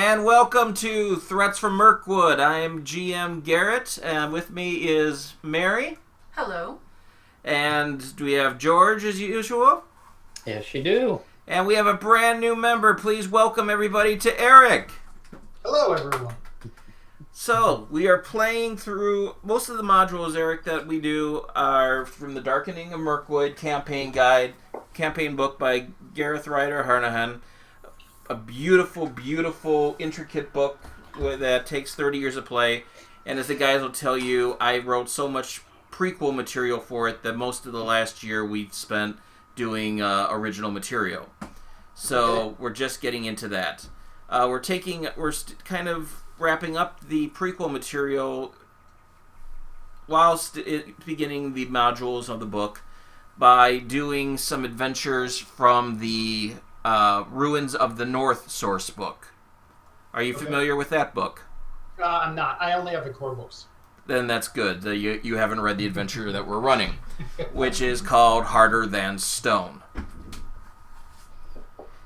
And welcome to Threats from Mirkwood. I am GM Garrett, and with me is Mary. Hello. And we have George as usual. Yes, you do. And we have a brand new member. Please welcome everybody to Eric. Hello, everyone. So, we are playing through most of the modules, Eric, that we do are from the Darkening of Mirkwood campaign guide, campaign book by Gareth Ryder Harnahan. A beautiful, beautiful, intricate book that takes 30 years of play. And as the guys will tell you, I wrote so much prequel material for it that most of the last year we spent doing original material. So we're just getting into that. We're kind of wrapping up the prequel material whilst beginning the modules of the book by doing some adventures from the Ruins of the North source book. Are you familiar with that book? I'm not. I only have the core books. Then that's good. You haven't read the adventure that we're running, which is called Harder Than Stone.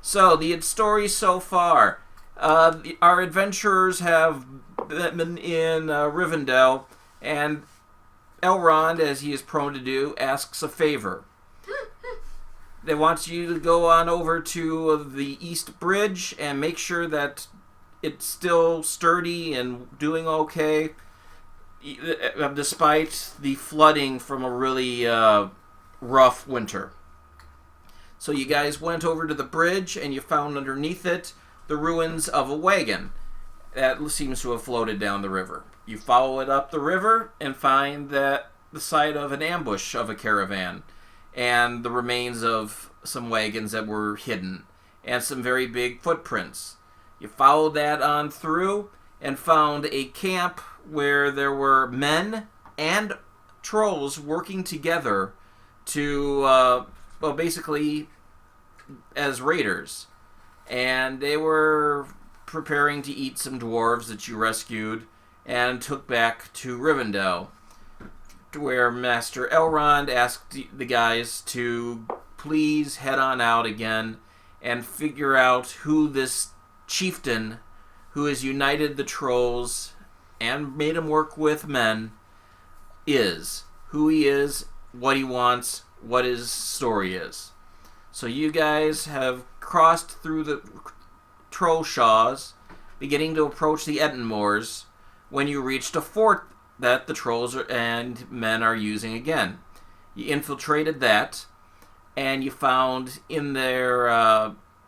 So, the story so far. Our adventurers have been in Rivendell, and Elrond, as he is prone to do, asks a favor. They want you to go on over to the East Bridge and make sure that it's still sturdy and doing okay, despite the flooding from a really rough winter. So you guys went over to the bridge and you found underneath it the ruins of a wagon that seems to have floated down the river. You follow it up the river and find that the site of an ambush of a caravan and the remains of some wagons that were hidden and some very big footprints. You followed that on through and found a camp where there were men and trolls working together to, basically as raiders. And they were preparing to eat some dwarves that you rescued and took back to Rivendell, where Master Elrond asked the guys to please head on out again and figure out who this chieftain who has united the trolls and made them work with men is. Who he is, what he wants, what his story is. So you guys have crossed through the Trollshaws, beginning to approach the Ettenmoors, when you reached a fort that the trolls and men are using again. You infiltrated that, and you found in there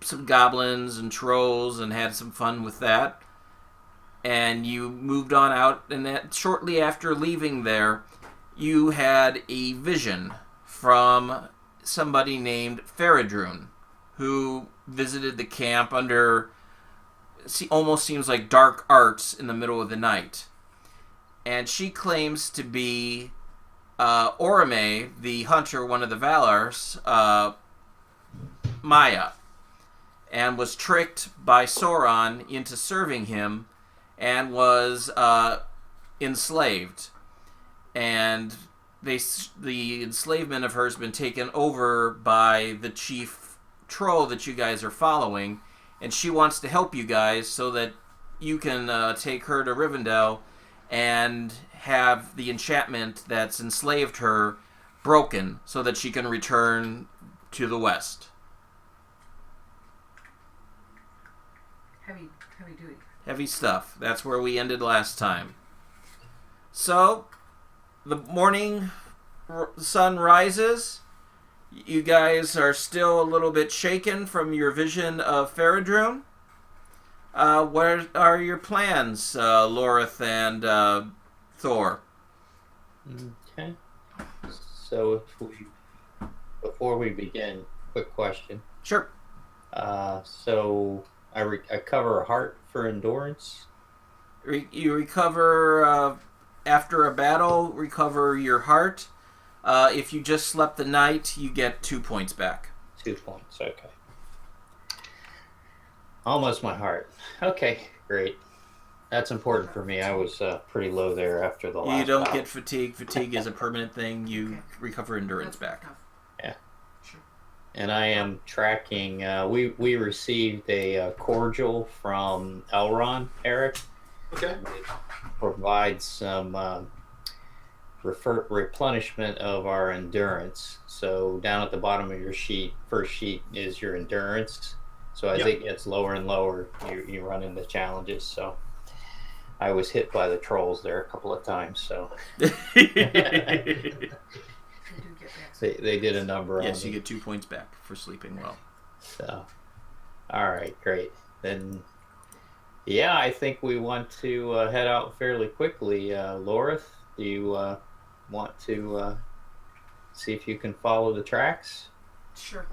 some goblins and trolls and had some fun with that. And you moved on out, and that shortly after leaving there, you had a vision from somebody named Faradrun, who visited the camp under almost seems like dark arts in the middle of the night. And she claims to be Orome, the hunter, one of the Valars, Maya, and was tricked by Sauron into serving him and was enslaved. And the enslavement of her has been taken over by the chief troll that you guys are following, and she wants to help you guys so that you can take her to Rivendell and have the enchantment that's enslaved her broken so that she can return to the west. Heavy duty. Heavy stuff. That's where we ended last time. So, the morning sun rises. You guys are still a little bit shaken from your vision of Faradrun. What are your plans, Lorith and Thor? Okay. So, before we begin, quick question. Sure. So I cover a heart for endurance. You recover after a battle. Recover your heart. If you just slept the night, you get 2 points back. 2 points. Okay. Almost my heart. Okay, great. That's important for me. I was pretty low there after the last. You don't battle. get fatigue. Fatigue is a permanent thing. You recover endurance back. Yeah. Sure. and I am tracking. We received a cordial from Elron, Eric. Okay. It provides some replenishment of our endurance. So down at the bottom of your sheet, first sheet is your endurance. So as it gets lower and lower, you run into challenges. So I was hit by the trolls there a couple of times. So I do get back. they did a number on Yes, me. you get 2 points back for sleeping well. So, all right, great. Then, yeah, I think we want to head out fairly quickly. Lorith, do you want to see if you can follow the tracks? Sure.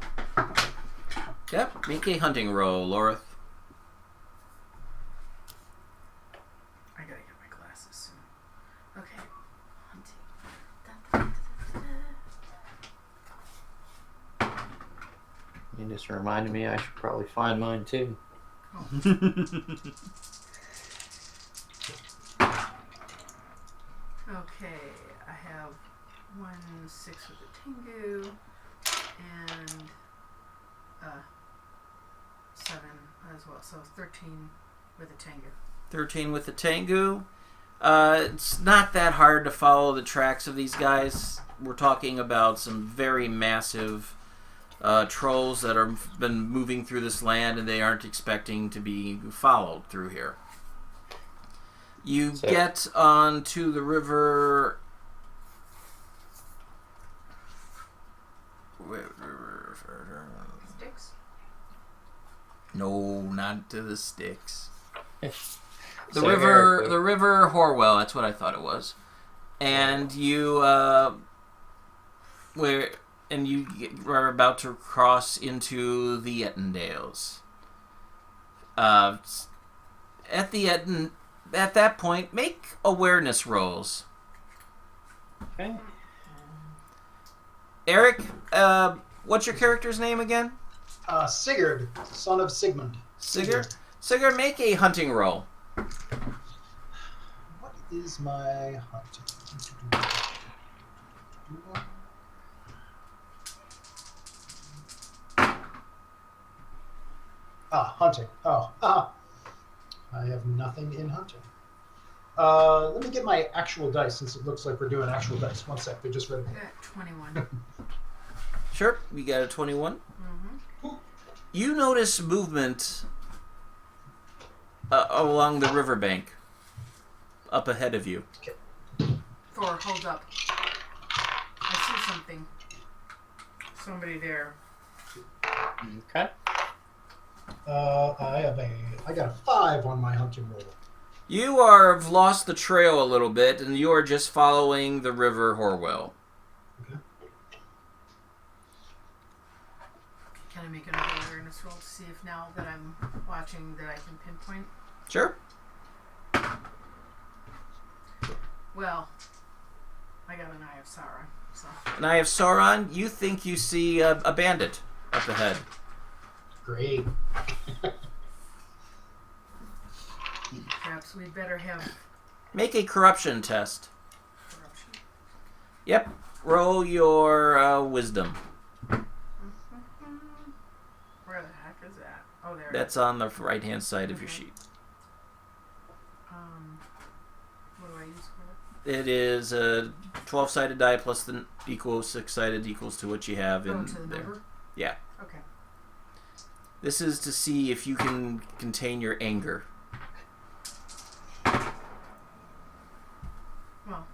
Yep, make a hunting roll, Lorith. I gotta get my glasses soon. Okay. Hunting. Da, da, da, da, da. You just reminded me I should probably find mine too. Okay, I have 1-6 with the Tengu and 7 as well. So 13 with the Tengu. 13 with the Tengu. It's not that hard to follow the tracks of these guys. We're talking about some very massive trolls that have been moving through this land, and they aren't expecting to be followed through here. You get onto the river. Sticks? No, not to the sticks. The So, river, Eric, the river Horwell. That's what I thought it was. And you, are about to cross into the Ettendales. At that point, make awareness rolls. Okay. Eric, what's your character's name again? Sigurd, son of Sigmund. Sigurd. Sigurd, make a hunting roll. What is my hunting? Hunting. I have nothing in hunting. Let me get my actual dice since it looks like we're doing actual dice. One sec, they just read I got 21. Sure, you got a 21. Mm-hmm. You notice movement along the riverbank up ahead of you. Thor, hold up. I see something. Somebody there. Okay. I got a 5 on my hunting roll. You have lost the trail a little bit, and you are just following the river Horwell. Okay. Can I make another awareness roll to see if now that I'm watching that I can pinpoint? Sure. Well, I got an Eye of Sauron, so. An Eye of Sauron, you think you see a bandit up ahead. Great. Perhaps we'd better have Make a corruption test. corruption. Yep. Roll your wisdom. Where the heck is that? Oh, there. That's on the right-hand side of your sheet. What do I use for it? It is a 12-sided die plus the equals 6-sided equals to what you have in To the there. number? Yeah. Okay. This is to see if you can contain your anger. Well,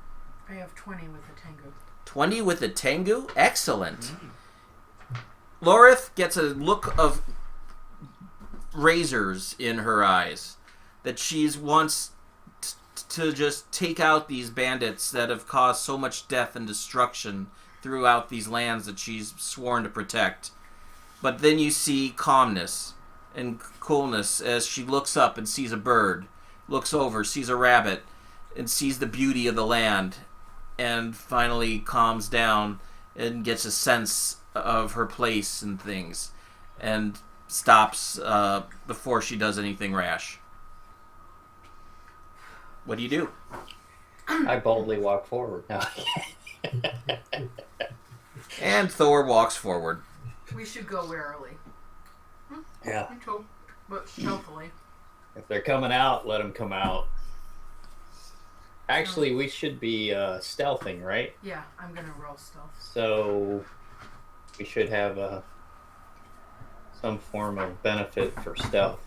I have 20 with the Tengu. 20 with a Tengu? Excellent. Lorith gets a look of razors in her eyes. That she's wants to just take out these bandits that have caused so much death and destruction throughout these lands that she's sworn to protect. But then you see calmness and coolness as she looks up and sees a bird, looks over, sees a rabbit, and sees the beauty of the land, and finally calms down and gets a sense of her place and things, and stops before she does anything rash. What do you do? I boldly walk forward now. And Thor walks forward. We should go warily. Yeah. Me too. But stealthily. If they're coming out, let them come out. Actually, we should be stealthing, right? Yeah, I'm gonna roll stealth. So we should have some form of benefit for stealth.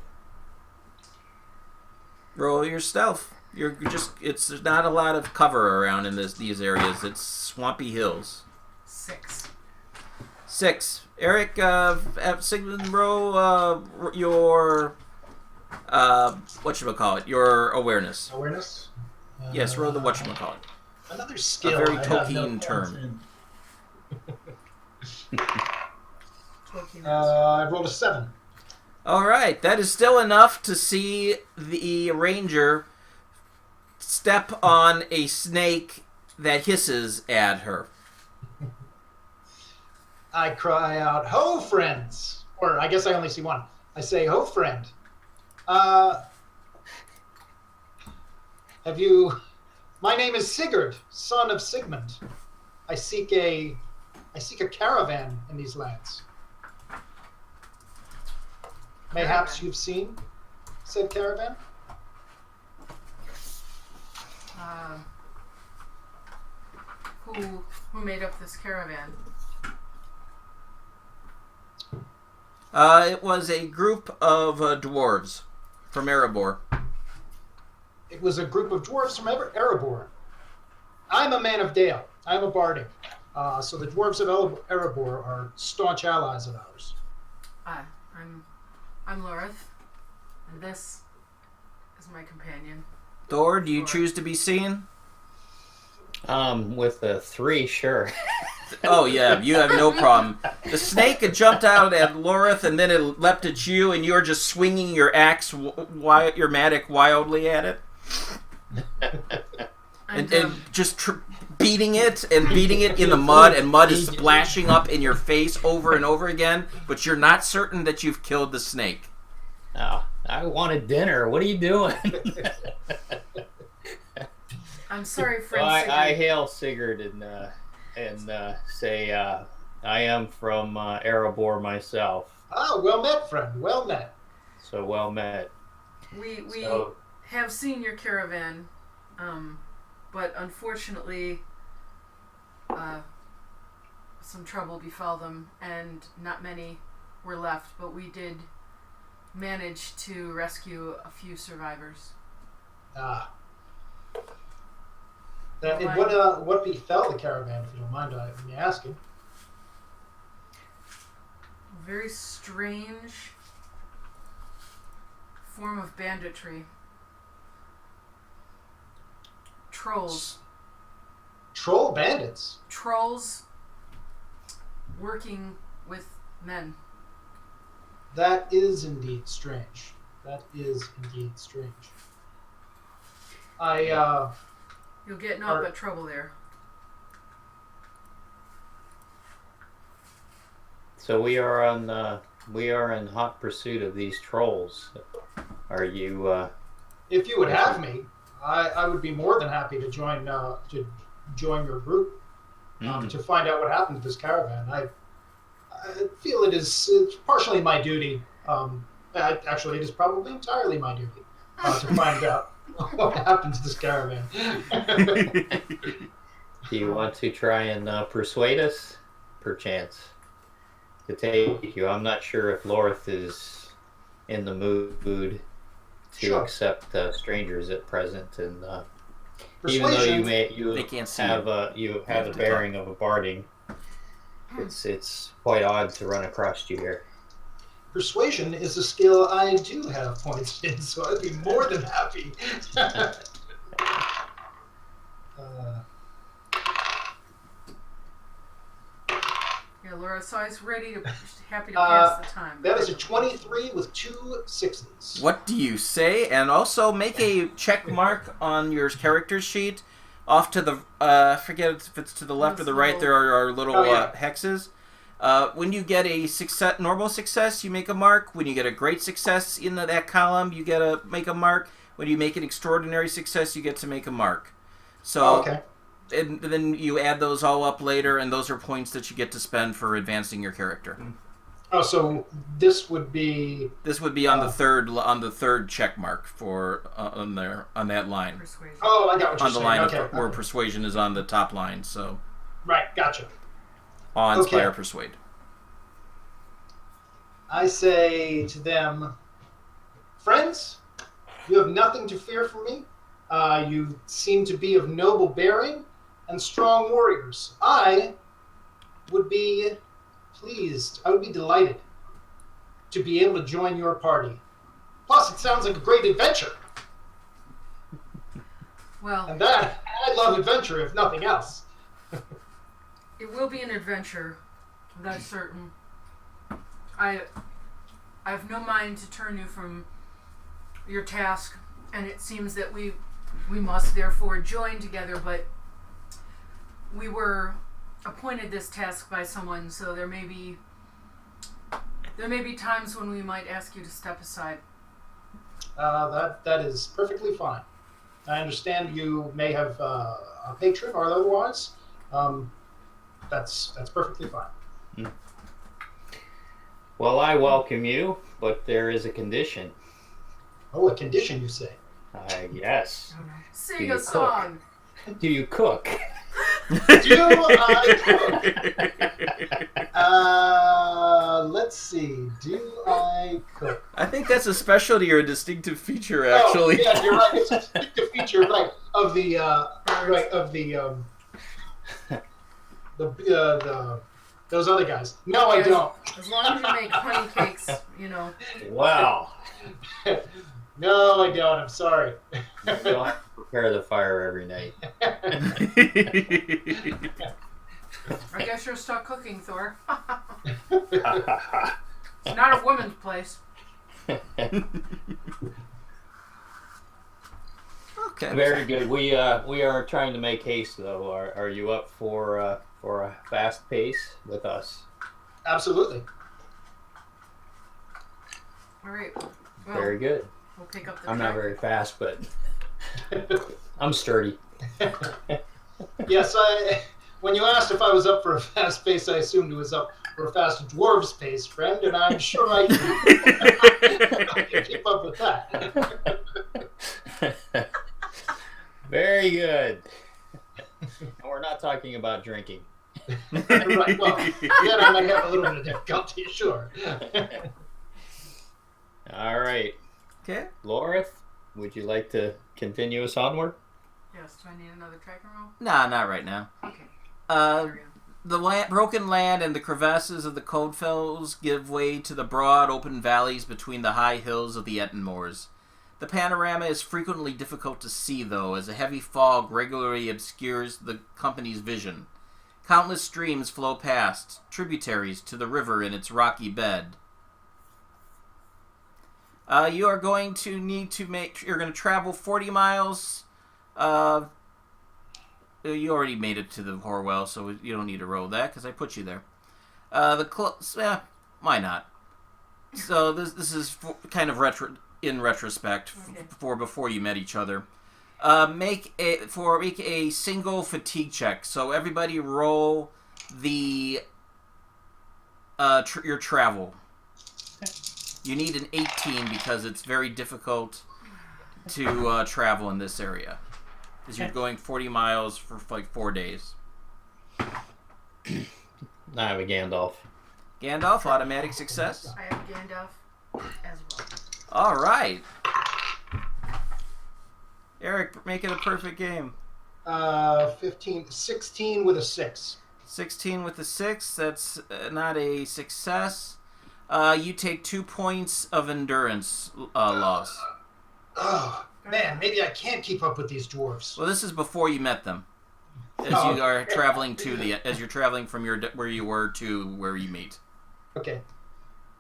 Roll your stealth. It's not a lot of cover around in these areas. It's swampy hills. 6. 6. Eric, Sigmund, roll your whatchamacallit, your awareness. Awareness? Yes, roll the whatchamacallit. Another skill. A very I have no Tolkien points term. in. I rolled a 7. All right, that is still enough to see the ranger step on a snake that hisses at her. I cry out, "Ho, friends!" Or I guess I only see one. I say, "Ho, friend. Have you? My name is Sigurd, son of Sigmund. I seek a caravan in these lands. Mayhaps you've seen said caravan." Who made up this caravan? It was a group of dwarves from Erebor. It was a group of dwarves from Erebor. I'm a man of Dale. I'm a bardic. So the dwarves of Erebor are staunch allies of ours. I'm Lorith, and this is my companion. Thor, do you choose to be seen? With a 3, sure. Oh yeah, you have no problem. The snake had jumped out at Lorith, and then it leapt at you, and you're just swinging your axe, your mattock, wildly at it, and just beating it in the mud, and mud is splashing up in your face over and over again. But you're not certain that you've killed the snake. Oh, I wanted dinner. What are you doing? I'm sorry, friend. Well, I hail Sigurd and say I am from Erebor myself. Ah, well met, friend. Well met. So well met. We have seen your caravan, but unfortunately, some trouble befell them, and not many were left. But we did manage to rescue a few survivors. Ah. What befell the caravan, if you don't mind me asking? A very strange form of banditry. Trolls. Troll bandits? Trolls working with men. That is indeed strange. You'll get naught but trouble there. So we are in hot pursuit of these trolls. Are you? If you would have me, I would be more than happy to join your group to find out what happened to this caravan. I feel it's partially my duty. Actually, it is probably entirely my duty to find out what happened to this caravan. Do you want to try and persuade us, perchance, to take you? I'm not sure if Lorith is in the mood to accept strangers at present, and even though you have the bearing of a barding, it's quite odd to run across you here. Persuasion is a skill I do have points in, so I'd be more than happy. Yeah, Laura, so I was happy to pass the time. That is a 23 with 2 6s. What do you say? And also make a check mark on your character sheet. Off to the, forget if it's to the left or the right, there are little hexes. When you get a normal success, you make a mark. When you get a great success in that column, you get to make a mark. When you make an extraordinary success, you get to make a mark. So, and then you add those all up later, and those are points that you get to spend for advancing your character. Oh, so this would be on the third check mark for on that line. Persuasion. Oh, I got what you're On the saying. line Okay, where okay. persuasion is on the top line, so Right, gotcha. awe, inspire, Okay. persuade. I say to them, friends, you have nothing to fear from me. You seem to be of noble bearing and strong warriors. I would be pleased, I would be delighted to be able to join your party. Plus, it sounds like a great adventure. Well, And that, I love adventure, if nothing else. it will be an adventure, that's certain. I have no mind to turn you from your task, and it seems that we must therefore join together, but we were appointed this task by someone, so there may be times when we might ask you to step aside. That is perfectly fine. I understand you may have a patron or otherwise. That's perfectly fine. Well, I welcome you, but there is a condition. Oh, a condition, you say? Yes. Sing you a song! Do you cook? Do I cook? Let's see. Do I cook? I think that's a specialty or a distinctive feature, actually. Oh, yeah, you're right. It's a distinctive feature, right, of the those other guys. No, I don't. As long as you make honey cakes, Wow. No, I don't. I'm sorry. You don't have to prepare the fire every night. I guess you're stuck cooking, Thor. It's not a woman's place. Okay. Very good. We are trying to make haste, though. Are you up for a fast pace with us? Absolutely. All right. Well, Very good. we'll pick up the I'm track. not very fast, but I'm sturdy. Yes, when you asked if I was up for a fast pace, I assumed it was up for a fast dwarves pace, friend, and I'm sure I can keep up with that. Very good. And we're not talking about drinking. Right, well, then I might have a little bit of difficulty, sure. All right. Okay. Lorith, would you like to continue us onward? Yes, do I need another track and roll? Nah, not right now. Okay. The broken land and the crevasses of the Coldfells give way to the broad, open valleys between the high hills of the Etten Moors. The panorama is frequently difficult to see, though, as a heavy fog regularly obscures the company's vision. Countless streams flow past, tributaries to the river in its rocky bed. You are going to need to you're going to travel 40 miles. You already made it to the Horwell, so you don't need to roll that, because I put you there. Why not? So this is kind of in retrospect, Okay. before you met each other. Make a single fatigue check. So everybody roll the your travel. You need an 18 because it's very difficult to travel in this area. Because you're going 40 miles for like 4 days. I have a Gandalf. Gandalf, automatic success. I have Gandalf as well. All right. Eric, make it a perfect game. 16 with a 6. 16 with a 6. That's not a success. You take 2 points of endurance loss. Oh, man, maybe I can't keep up with these dwarves. Well, this is before you met them. As you are traveling as you're traveling from where you were to where you meet. Okay.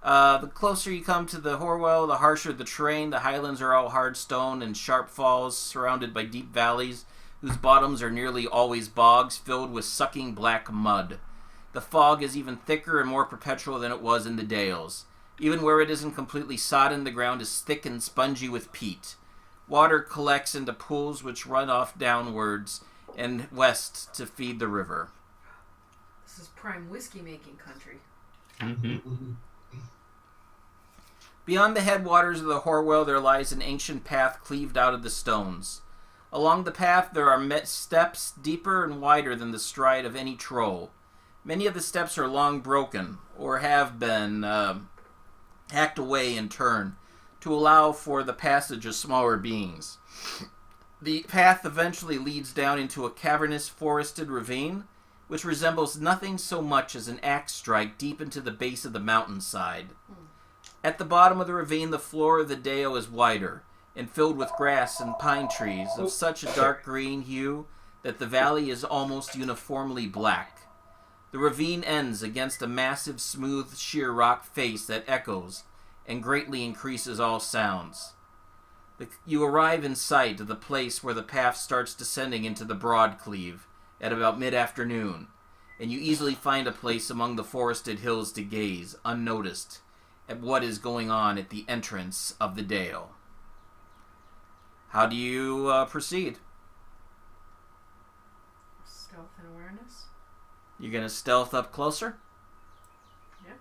The closer you come to the Horwell, the harsher the terrain. The highlands are all hard stone and sharp falls, surrounded by deep valleys, whose bottoms are nearly always bogs filled with sucking black mud. The fog is even thicker and more perpetual than it was in the Dales. Even where it isn't completely sodden, the ground is thick and spongy with peat. Water collects into pools which run off downwards and west to feed the river. This is prime whiskey making country. Mm-hmm. Mm-hmm. Beyond the headwaters of the Horwell there lies an ancient path cleaved out of the stones. Along the path there are steps deeper and wider than the stride of any troll. Many of the steps are long broken, or have been hacked away in turn, to allow for the passage of smaller beings. The path eventually leads down into a cavernous forested ravine, which resembles nothing so much as an axe strike deep into the base of the mountainside. At the bottom of the ravine, the floor of the dale is wider, and filled with grass and pine trees of such a dark green hue that the valley is almost uniformly black. The ravine ends against a massive, smooth, sheer rock face that echoes and greatly increases all sounds. You arrive in sight of the place where the path starts descending into the Broadcleave at about mid-afternoon, and you easily find a place among the forested hills to gaze, unnoticed, at what is going on at the entrance of the dale. How do you proceed? Stealth and awareness. You're going to stealth up closer? Yeah.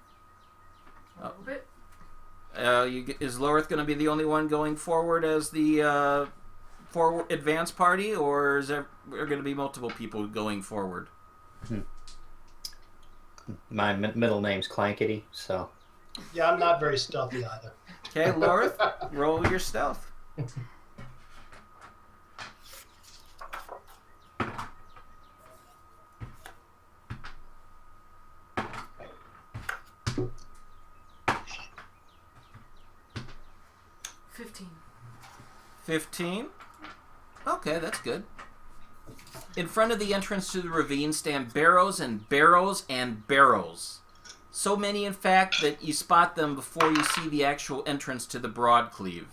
A little bit. Is Lorith going to be the only one going forward as the forward advance party, or is there going to be multiple people going forward? My middle name's Clankety, so... Yeah, I'm not very stealthy either. Okay, Lorith, roll your stealth. $15. 15? Okay, that's good. In front of the entrance to the ravine stand barrows and barrows and barrows. So many, in fact, that you spot them before you see the actual entrance to the Broadcleave.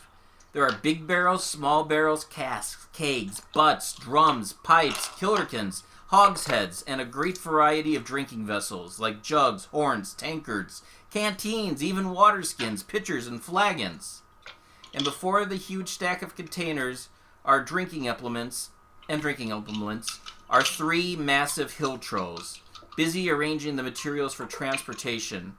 There are big barrels, small barrels, casks, kegs, butts, drums, pipes, kilderkins, hogsheads, and a great variety of drinking vessels, like jugs, horns, tankards, canteens, even water skins, pitchers, and flagons. And before the huge stack of containers are drinking implements, are three massive hill trolls, busy arranging the materials for transportation.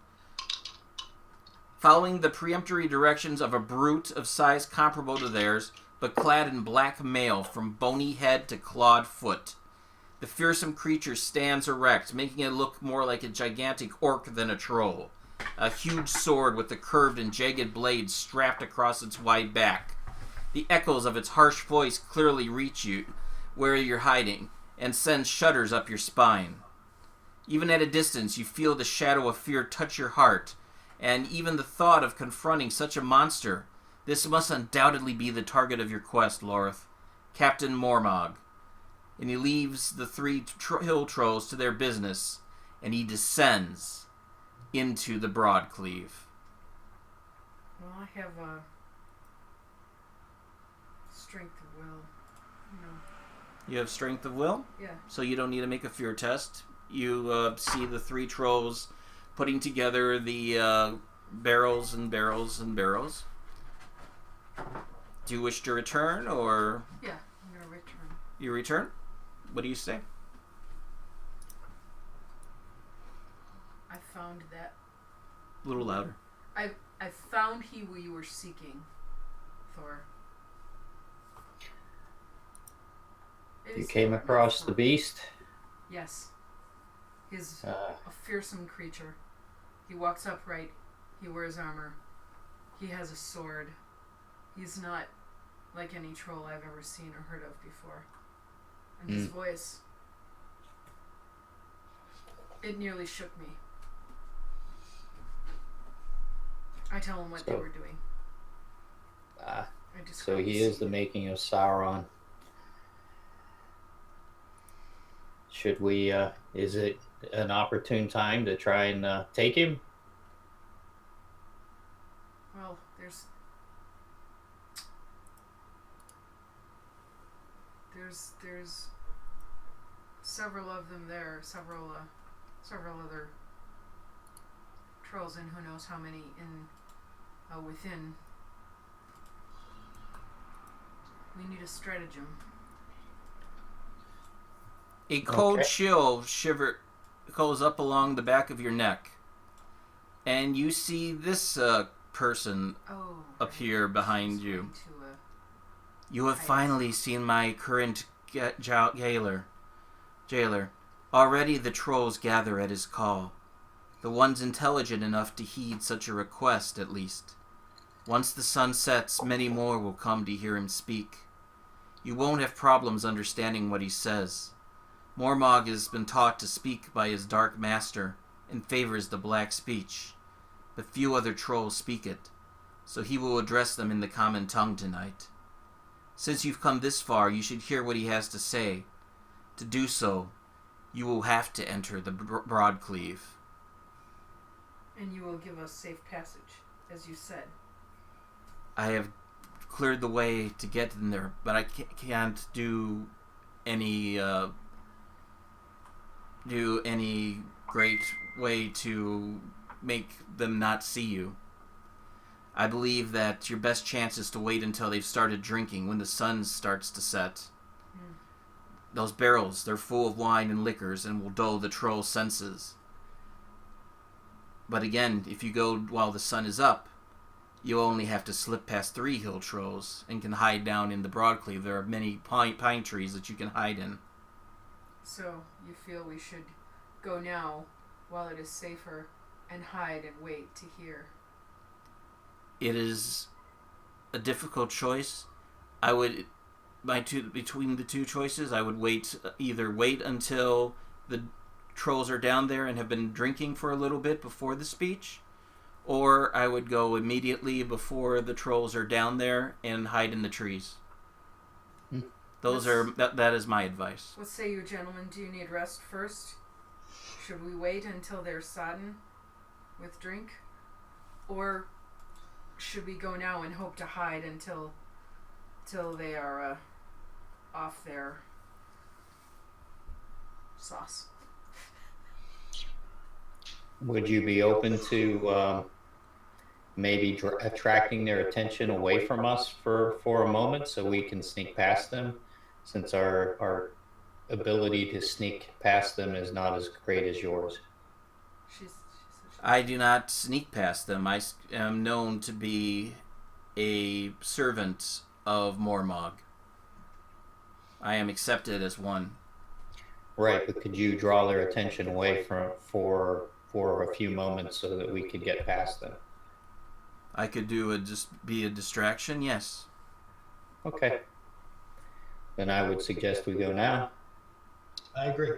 Following the peremptory directions of a brute of size comparable to theirs, but clad in black mail from bony head to clawed foot. The fearsome creature stands erect, making it look more like a gigantic orc than a troll. A huge sword with the curved and jagged blade strapped across its wide back. The echoes of its harsh voice clearly reach you where you're hiding, and send shudders up your spine. Even at a distance, you feel the shadow of fear touch your heart, and even the thought of confronting such a monster. This must undoubtedly be the target of your quest, Lorith, Captain Mormog. And he leaves the three hill trolls to their business, and he descends into the Broadcleave. Well, I have strength of will. You have strength of will? Yeah. So you don't need to make a fear test. You see the three trolls putting together the barrels and barrels and barrels. Do you wish to return, or... Yeah, I'm going to return. You return? What do you say? I found that... A little louder. I found he who you were seeking, Thor. You came across the beast? Yes. He's a fearsome creature. He walks upright. He wears armor. He has a sword. He's not like any troll I've ever seen or heard of before. And his voice, it nearly shook me. I tell him what they were doing. So he is the making of Sauron. Should we, is it an opportune time to try and take him? Well, there's several of them there, several other trolls, and who knows how many in within. We need a stratagem. A cold chill shiver goes up along the back of your neck, and you see this person appear behind you. To, You have finally seen my current jailer. Already the trolls gather at his call. The ones intelligent enough to heed such a request, at least. Once the sun sets, many more will come to hear him speak. You won't have problems understanding what he says. Mormog has been taught to speak by his dark master and favors the black speech, but few other trolls speak it, so he will address them in the common tongue tonight. Since you've come this far, you should hear what he has to say. To do so, you will have to enter the Broadcleave. And you will give us safe passage, as you said. I have cleared the way to get in there, but I can't do any great way to make them not see you. I believe that your best chance is to wait until they've started drinking, when the sun starts to set. Those barrels, they're full of wine and liquors and will dull the troll's senses. But again, if you go while the sun is up, you only have to slip past 3 hill trolls and can hide down in the Broadcleave. There are many pine trees that you can hide in. So, you feel we should go now, while it is safer, and hide and wait to hear. It is a difficult choice. I would, between the two choices, I would either wait until the trolls are down there and have been drinking for a little bit before the speech, or I would go immediately before the trolls are down there and hide in the trees. That is my advice. What say you, gentlemen? Do you need rest first? Should we wait until they're sodden with drink? Or should we go now and hope to hide until they are off their sauce? Would you be open to maybe attracting their attention away from us for a moment so we can sneak past them, since our ability to sneak past them is not as great as yours? I do not sneak past them. I am known to be a servant of Mormog. I am accepted as one. Right, but could you draw their attention away for a few moments so that we could get past them? I could be a distraction, yes. Okay. Then I would suggest we go now. I agree.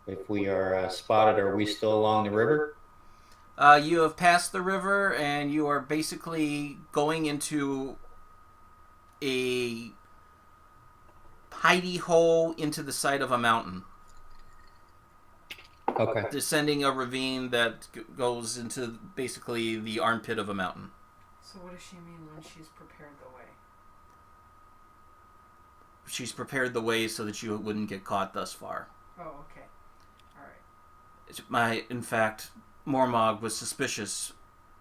If we are spotted, are we still along the river? You have passed the river, and you are basically going into a hidey hole into the side of a mountain. Okay. Descending a ravine that goes into basically the armpit of a mountain. So what does she mean when she's prepared the way? She's prepared the way so that you wouldn't get caught thus far. Oh, okay. All right. In fact, Mormog was suspicious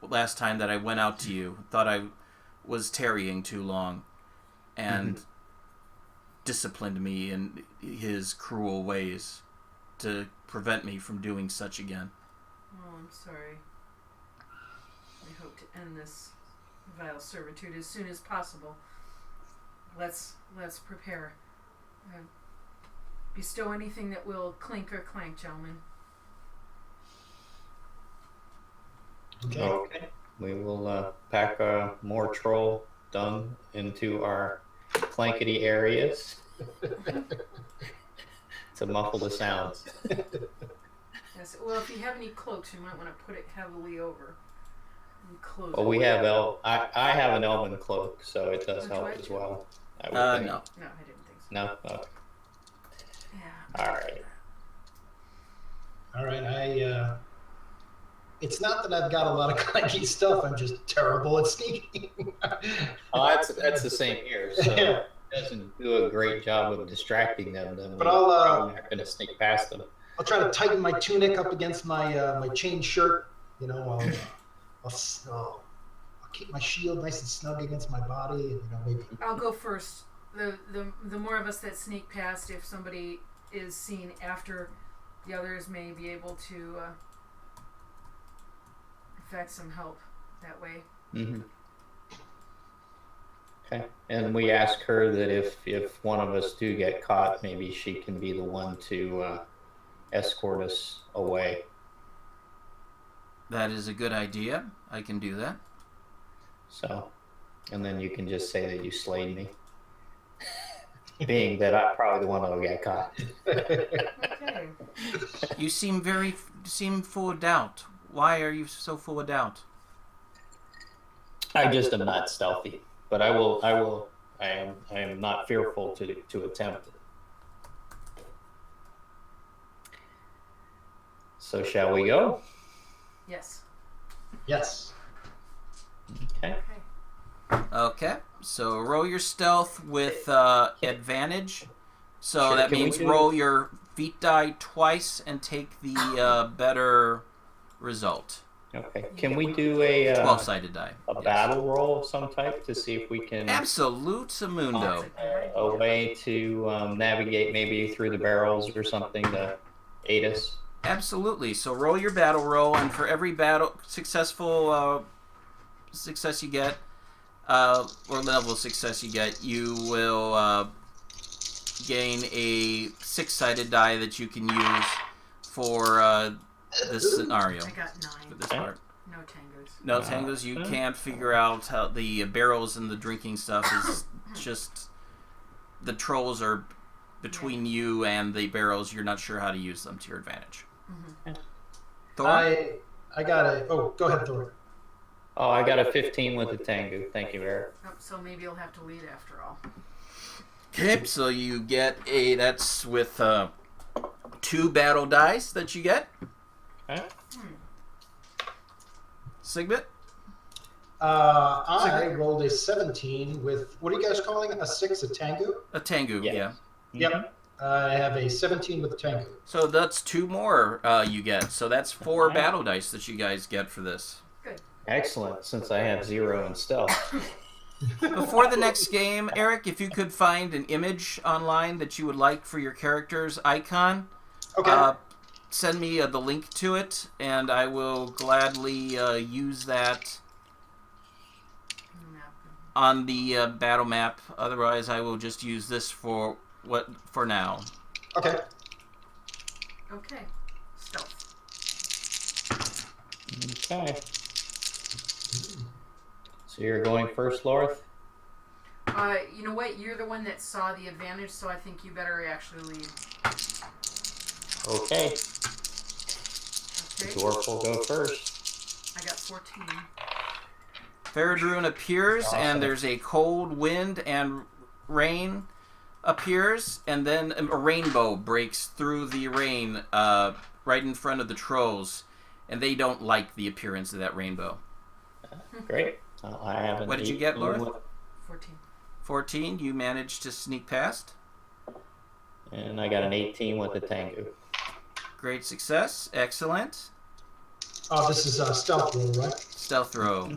last time that I went out to you. Thought I was tarrying too long, and disciplined me in his cruel ways to prevent me from doing such again. Oh, I'm sorry. We hope to end this vile servitude as soon as possible. Let's prepare. Bestow anything that will clink or clank, gentlemen. Okay. We will pack more troll dung into our clankety areas to muffle the sounds. Yes. Well, if you have any cloaks, you might want to put it heavily over. And close Well, it. we have I have an elven cloak, so it does help as well. No. No, I didn't think so. No. Oh. Yeah. All right. All right. It's not that I've got a lot of clanky stuff. I'm just terrible at sneaking. Oh, that's the same here. So if it doesn't do a great job of distracting them, then But we're I'll probably not going to sneak past them. I'll try to tighten my tunic up against my my chain shirt. You know, I'll keep my shield nice and snug against my body. And, maybe. I'll go first. The more of us that sneak past, if somebody is seen after, the others may be able to effect some help that way. Mm-hmm. Okay. And we ask her that if one of us do get caught, maybe she can be the one to escort us away. That is a good idea. I can do that. So, and then you can just say that you slayed me. Being that I'm probably the one that'll get caught. Okay. You seem full of doubt. Why are you so full of doubt? I just am not stealthy, but I am not fearful to attempt it. So shall we go? Yes. Yes. Okay. Okay. Okay. So roll your stealth with advantage. So Sure. that Can we means do- roll your feat die twice and take the better result. Okay. Can we do a 12-sided die. a battle roll of some type to see if we can Absolutamundo. a way to navigate maybe through the barrels or something to aid us? Absolutely. So roll your battle roll, and for every successful success you get, or level of success you get, you will gain a 6-sided die that you can use for this scenario. I got For 9. this part. No tangos. No tangos, you can't figure out how the barrels and the drinking stuff is just... The trolls are between you and the barrels. You're not sure how to use them to your advantage. Mm-hmm. Thor? I got a. Oh, go ahead, Thor. Oh, I got a 15 with the Tengu. Thank you, Eric. Oh, so maybe you'll have to lead after all. Okay, so you get that's with 2 battle dice that you get. Okay. Sigmund? I rolled a 17 with, what are you guys calling it? A 6, a Tango? A Tengu, Yes. yeah. Yep. I have a 17 with the Tango. So that's 2 more you get. So that's 4 battle dice that you guys get for this. Good. Excellent, since I have 0 in stealth. Before the next game, Eric, if you could find an image online that you would like for your character's icon, Okay. send me the link to it, and I will gladly use that on the battle map. Otherwise, I will just use this for now. Okay. Okay. Stealth. Okay. So you're going first, Lorth? You know what? You're the one that saw the advantage, so I think you better actually lead. Okay. Okay. Dwarf will go first. I got 14. Faradrun appears, Awesome. and there's a cold wind and rain appears, and then a rainbow breaks through the rain right in front of the trolls, and they don't like the appearance of that rainbow. Great. I have an What did you get, 18 Lorth? with- 14. 14, you managed to sneak past. And I got an 18 with the Tengu. Great success. Excellent. Oh, this is stealth roll, right? Stealth throw. Yeah.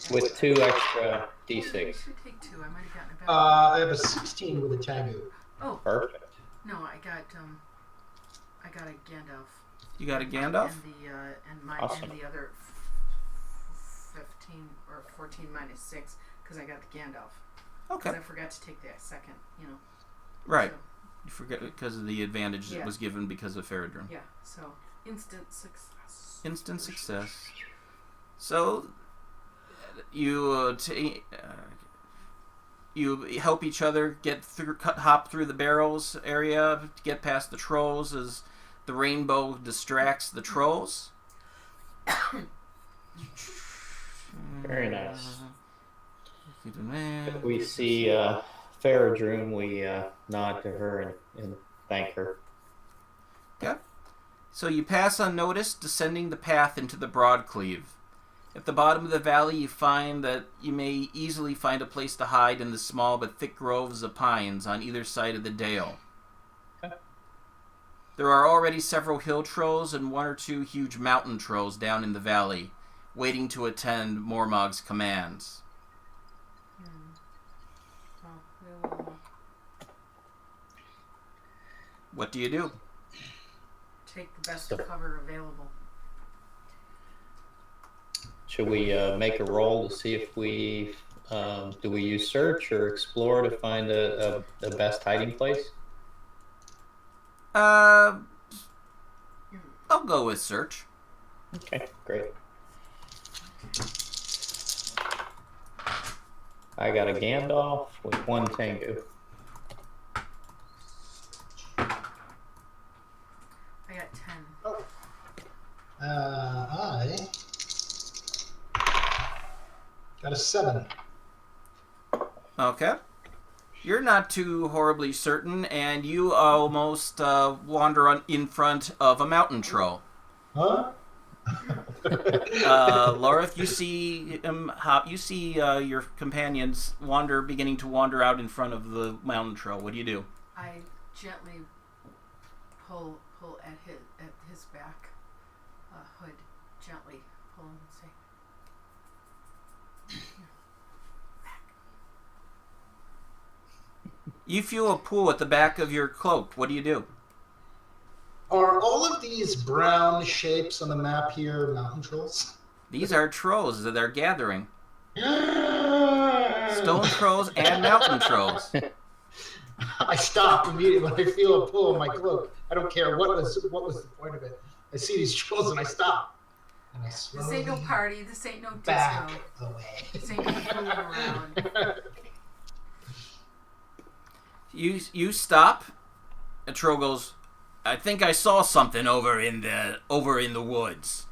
With 2 extra You D6. should take 2. I might have gotten a better. I have a 16 with a Tango. Oh, Perfect. no, I got a Gandalf. You got a Gandalf? And the Awesome. and the other 15 or 14 minus 6 because I got the Gandalf. Okay. Because I forgot to take that second, Right. So, You forget because of the advantage that Yeah. was given because of Faradrun. yeah, so instant success. Instant success. So you you help each other get through, hop through the barrels area, to get past the trolls as the rainbow distracts the trolls. Very nice. If we see Faradrun, we nod to her and thank her. Okay. So you pass unnoticed, descending the path into the Broadcleave. At the bottom of the valley, you find that you may easily find a place to hide in the small but thick groves of pines on either side of the dale. Okay. There are already several hill trolls and 1 or 2 huge mountain trolls down in the valley, waiting to attend Mormog's commands. Well, we will What do you do? take the best cover available. should we make a roll to see if we do we use search or explore to find the best hiding place? I'll go with search. Okay, great. I got a Gandalf with 1 Tengu. I got 10. Oh. I got a 7. Okay. You're not too horribly certain, and you almost wander in front of a mountain troll. Huh? Lorith, you see him hop. You see your companions beginning to wander out in front of the mountain troll. What do you do? I gently pull at his back hood, gently pull him and say, "Back." You feel a pull at the back of your cloak. What do you do? Are all of these brown shapes on the map here mountain trolls? These are trolls that are gathering. Stone trolls and mountain trolls. I stop immediately when I feel a pull on my cloak. I don't care what was the point of it. I see these trolls and I stop. And I This ain't no party. This ain't no disco. back away. This ain't no fooling around. You stop. A troll goes, I think I saw something over in the woods.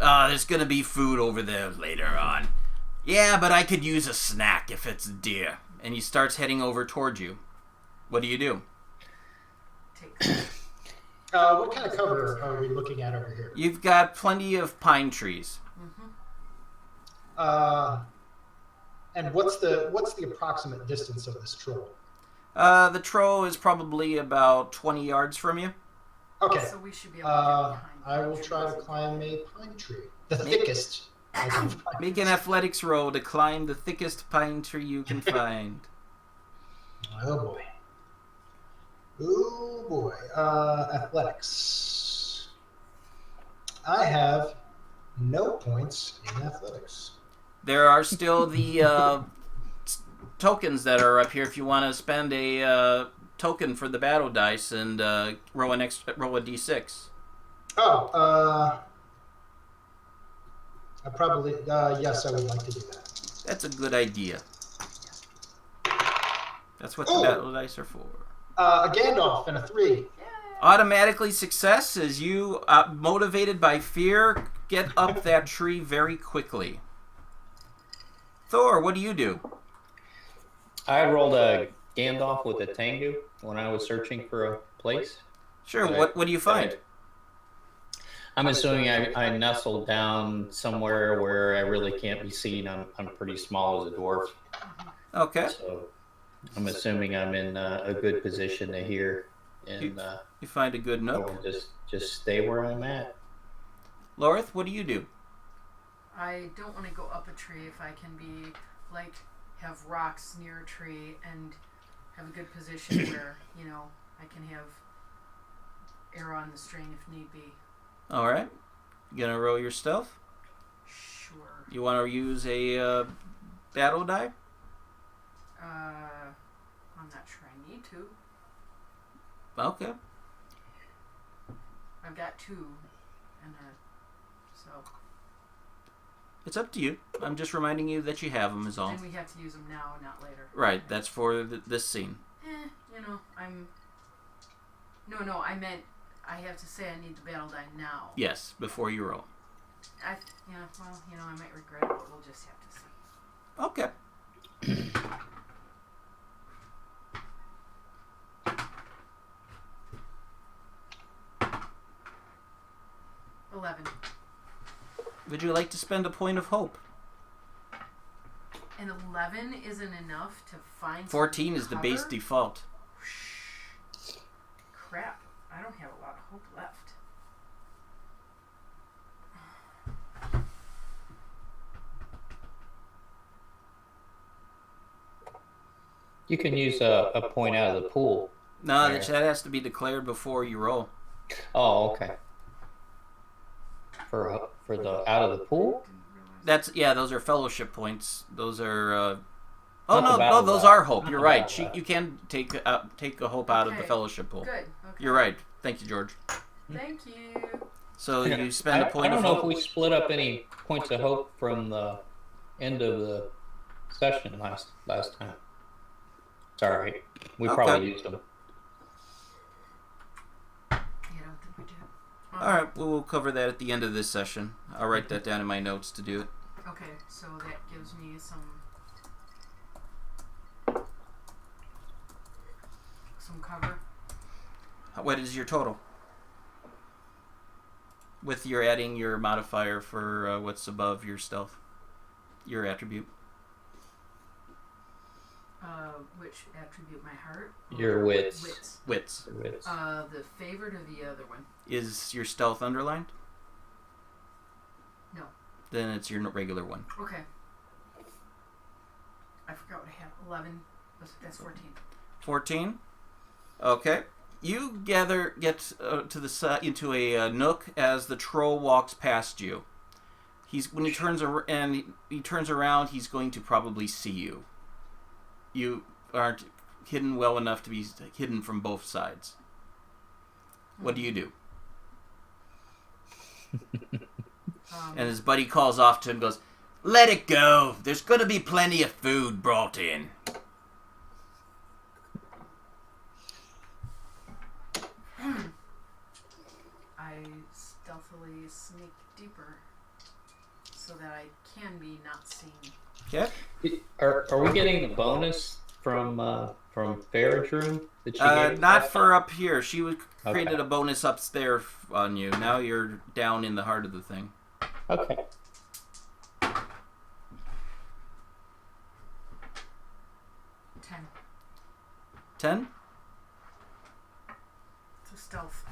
There's gonna be food over there later on. Yeah, but I could use a snack if it's deer. And he starts heading over towards you. What do you do? What kind of cover are we looking at over here? You've got plenty of pine trees. And what's the approximate distance of this troll? The troll is probably about 20 yards from you. Okay. So we should be able to get behind I will try to climb a pine tree. The thickest. I can find. Make an athletics roll to climb the thickest pine tree you can find. Oh boy. Oh boy. Athletics. I have no points in athletics. There are still the tokens that are up here if you want to spend a token for the battle dice and roll a d6. Oh, I probably, yes, I would like to do that. That's a good idea. That's what the battle dice are for. A Gandalf and a 3. Automatically success as you, motivated by fear, get up that tree very quickly. Thor, what do you do? I rolled a Gandalf with a Tengu when I was searching for a place. Sure, what do you find? I'm assuming I nestled down somewhere where I really can't be seen. I'm pretty small as a dwarf. Okay. So I'm assuming I'm in a good position to hear. And you find a good nook. Just stay where I'm at. Lorith, what do you do? I don't want to go up a tree if I can be, like, have rocks near a tree and have a good position where, I can have air on the string if need be. Alright. You gonna roll your stealth? Sure. You want to use a battle die? I'm not sure I need to. Okay. I've got 2, and so. It's up to you. I'm just reminding you that you have them is all. And we have to use them now, not later. Right, that's for this scene. No, I meant I have to say I need the battle die now. Yes, before you roll. I might regret it, but we'll just have to see. Okay. 11. Would you like to spend a point of hope? And 11 isn't enough to find 14 is the base cover? default. Crap. I don't have a lot of hope left. You can use a point out of the pool. No, that has to be declared before you roll. Oh, okay. For the out of the pool? those are fellowship points. Those are. Those die. are hope. Not You're the right. battle die. You can take a hope out of the Okay. fellowship pool. Good. Okay. You're right. Thank you, George. Thank you. So you spend a point I don't of know hope. if we split up any points of hope from the end of the session last time. Sorry, we Okay. probably used them. Yeah, I don't think we did. All right, well, we'll cover that at the end of this session. I'll write that down in my notes to do it. Okay, so that gives me some cover. What is your total? With your adding your modifier for what's above your stealth, your attribute. Which attribute? My heart? Your wits. Wits. Wits. The favored or the other one? Is your stealth underlined? No. Then it's your regular one. Okay. I forgot what I had. 11. That's 14. 14. Okay. You get to the side into a nook as the troll walks past you. When he turns around, he's going to probably see you. You aren't hidden well enough to be hidden from both sides. What do you do? And his buddy calls off to him and goes, "Let it go. There's going to be plenty of food brought in." I stealthily sneak deeper so that I can be not seen. Okay. Are we getting the bonus from Farron's room that she gave? Not for up here. She created Okay. a bonus upstairs on you. Now you're down in the heart of the thing. Okay. 10. 10? To stealth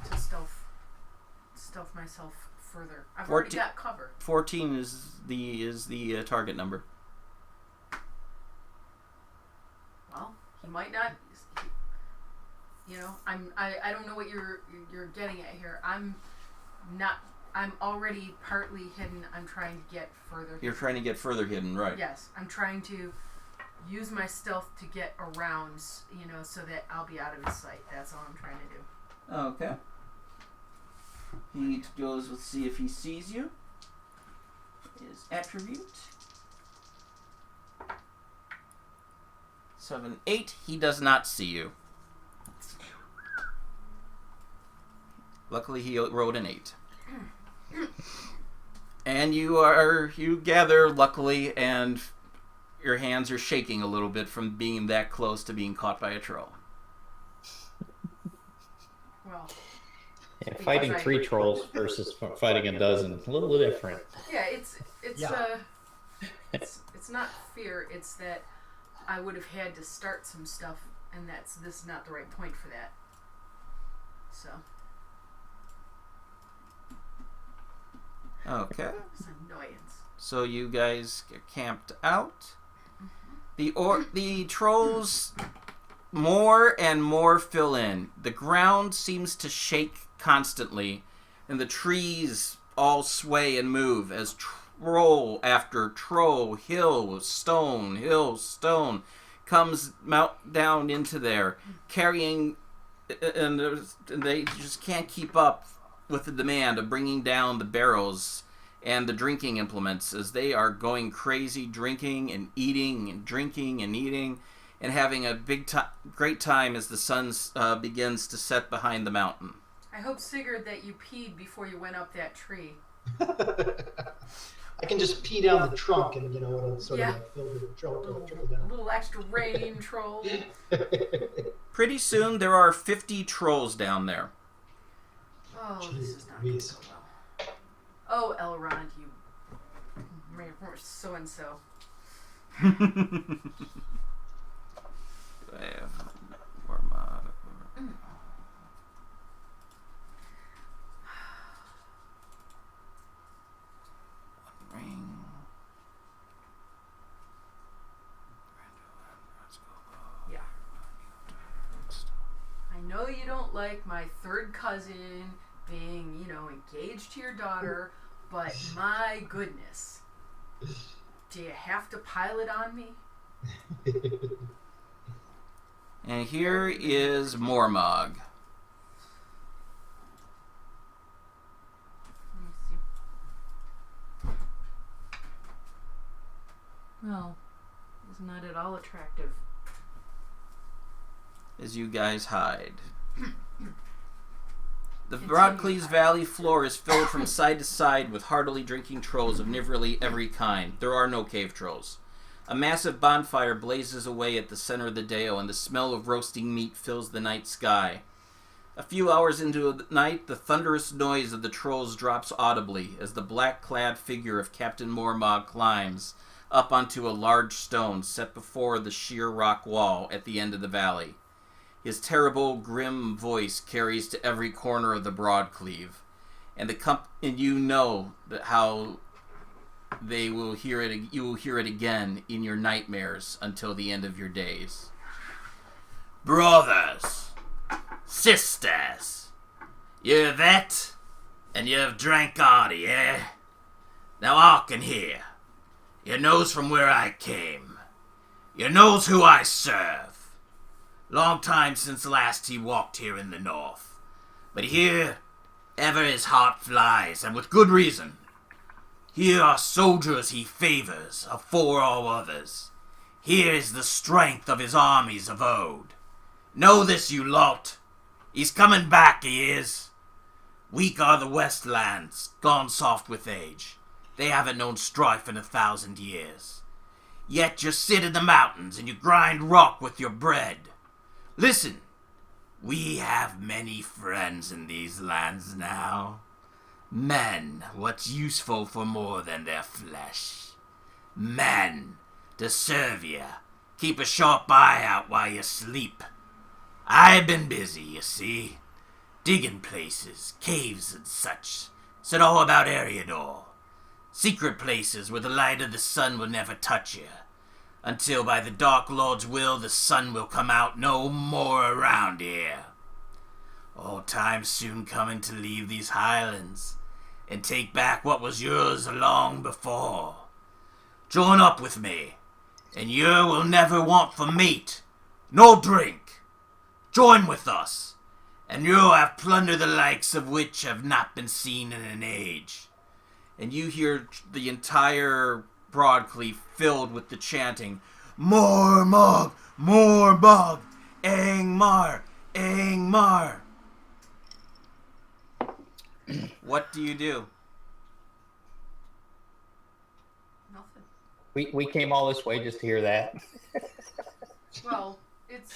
myself further. I've 14. already got cover. 14 is the target number. Well, he might not. I don't know what you're getting at here. I'm already partly hidden. I'm trying to get further. You're trying to get further hidden, right? Yes, I'm trying to use my stealth to get around, so that I'll be out of his sight. That's all I'm trying to do. Okay. He goes to see if he sees you. His attribute. 7, 8. He does not see you. Luckily, he rolled an 8. And you gather, luckily, and your hands are shaking a little bit from being that close to being caught by a troll. Well, Yeah, fighting 3 trolls versus fighting a dozen, a little different. yeah, it's Yeah. it's not fear. It's that I would have had to start some stuff, and this is not the right point for that. So Okay. it's an annoyance. So you guys get camped out. The trolls more and more fill in. The ground seems to shake constantly, and the trees all sway and move as troll after troll, hill, stone, comes down into there, carrying, and they just can't keep up with the demand of bringing down the barrels and the drinking implements as they are going crazy, drinking and eating and drinking and eating and having a great time as the sun begins to set behind the mountain. I hope, Sigurd, that you peed before you went up that tree. I can just pee down the trunk and it'll sort Yeah. of like fill the trickle A down. little extra rain, troll. Pretty soon there are 50 trolls down there. Oh, Jeez this is not going to Louise. go well. Oh, Elrond, you so-and-so. Yeah. I know you don't like my third cousin being, engaged to your daughter, but my goodness. Do you have to pile it on me? And here is Mormog. Let me see. Well, he's not at all attractive. As you guys hide. The Broadcleys Valley floor is filled from side to side with heartily drinking trolls of nearly every kind. There are no cave trolls. A massive bonfire blazes away at the center of the dale, and the smell of roasting meat fills the night sky. A few hours into the night, the thunderous noise of the trolls drops audibly as the black-clad figure of Captain Mormog climbs up onto a large stone set before the sheer rock wall at the end of the valley. His terrible, grim voice carries to every corner of the Broadcleave, and you know that how they will hear it. You will hear it again in your nightmares until the end of your days. Brothers, sisters, you're that, and you've drank already, eh? Now hearken here. You knows from where I came. You knows who I serve. Long time since last he walked here in the north. But here, ever his heart flies, and with good reason. Here are soldiers he favors, afore all others. Here is the strength of his armies of old. Know this, you lot. He's coming back, he is. Weak are the Westlands, gone soft with age. They haven't known strife in 1,000 years. Yet you sit in the mountains and you grind rock with your bread. Listen, we have many friends in these lands now. Men what's useful for more than their flesh. Men to serve ye, keep a sharp eye out while you sleep. I've been busy, you see, digging places, caves and such. Said all about Eriador. Secret places where the light of the sun will never touch you. Until by the Dark Lord's will the sun will come out no more around here. Oh, time's soon coming to leave these highlands and take back what was yours long before. Join up with me, and you will never want for meat, nor drink. Join with us, and you'll have plunder the likes of which have not been seen in an age. And you hear the entire Broadcleave filled with the chanting, Mormog, Mormog, Angmar, Angmar. What do you do? Nothing. We came all this way just to hear that. Well, it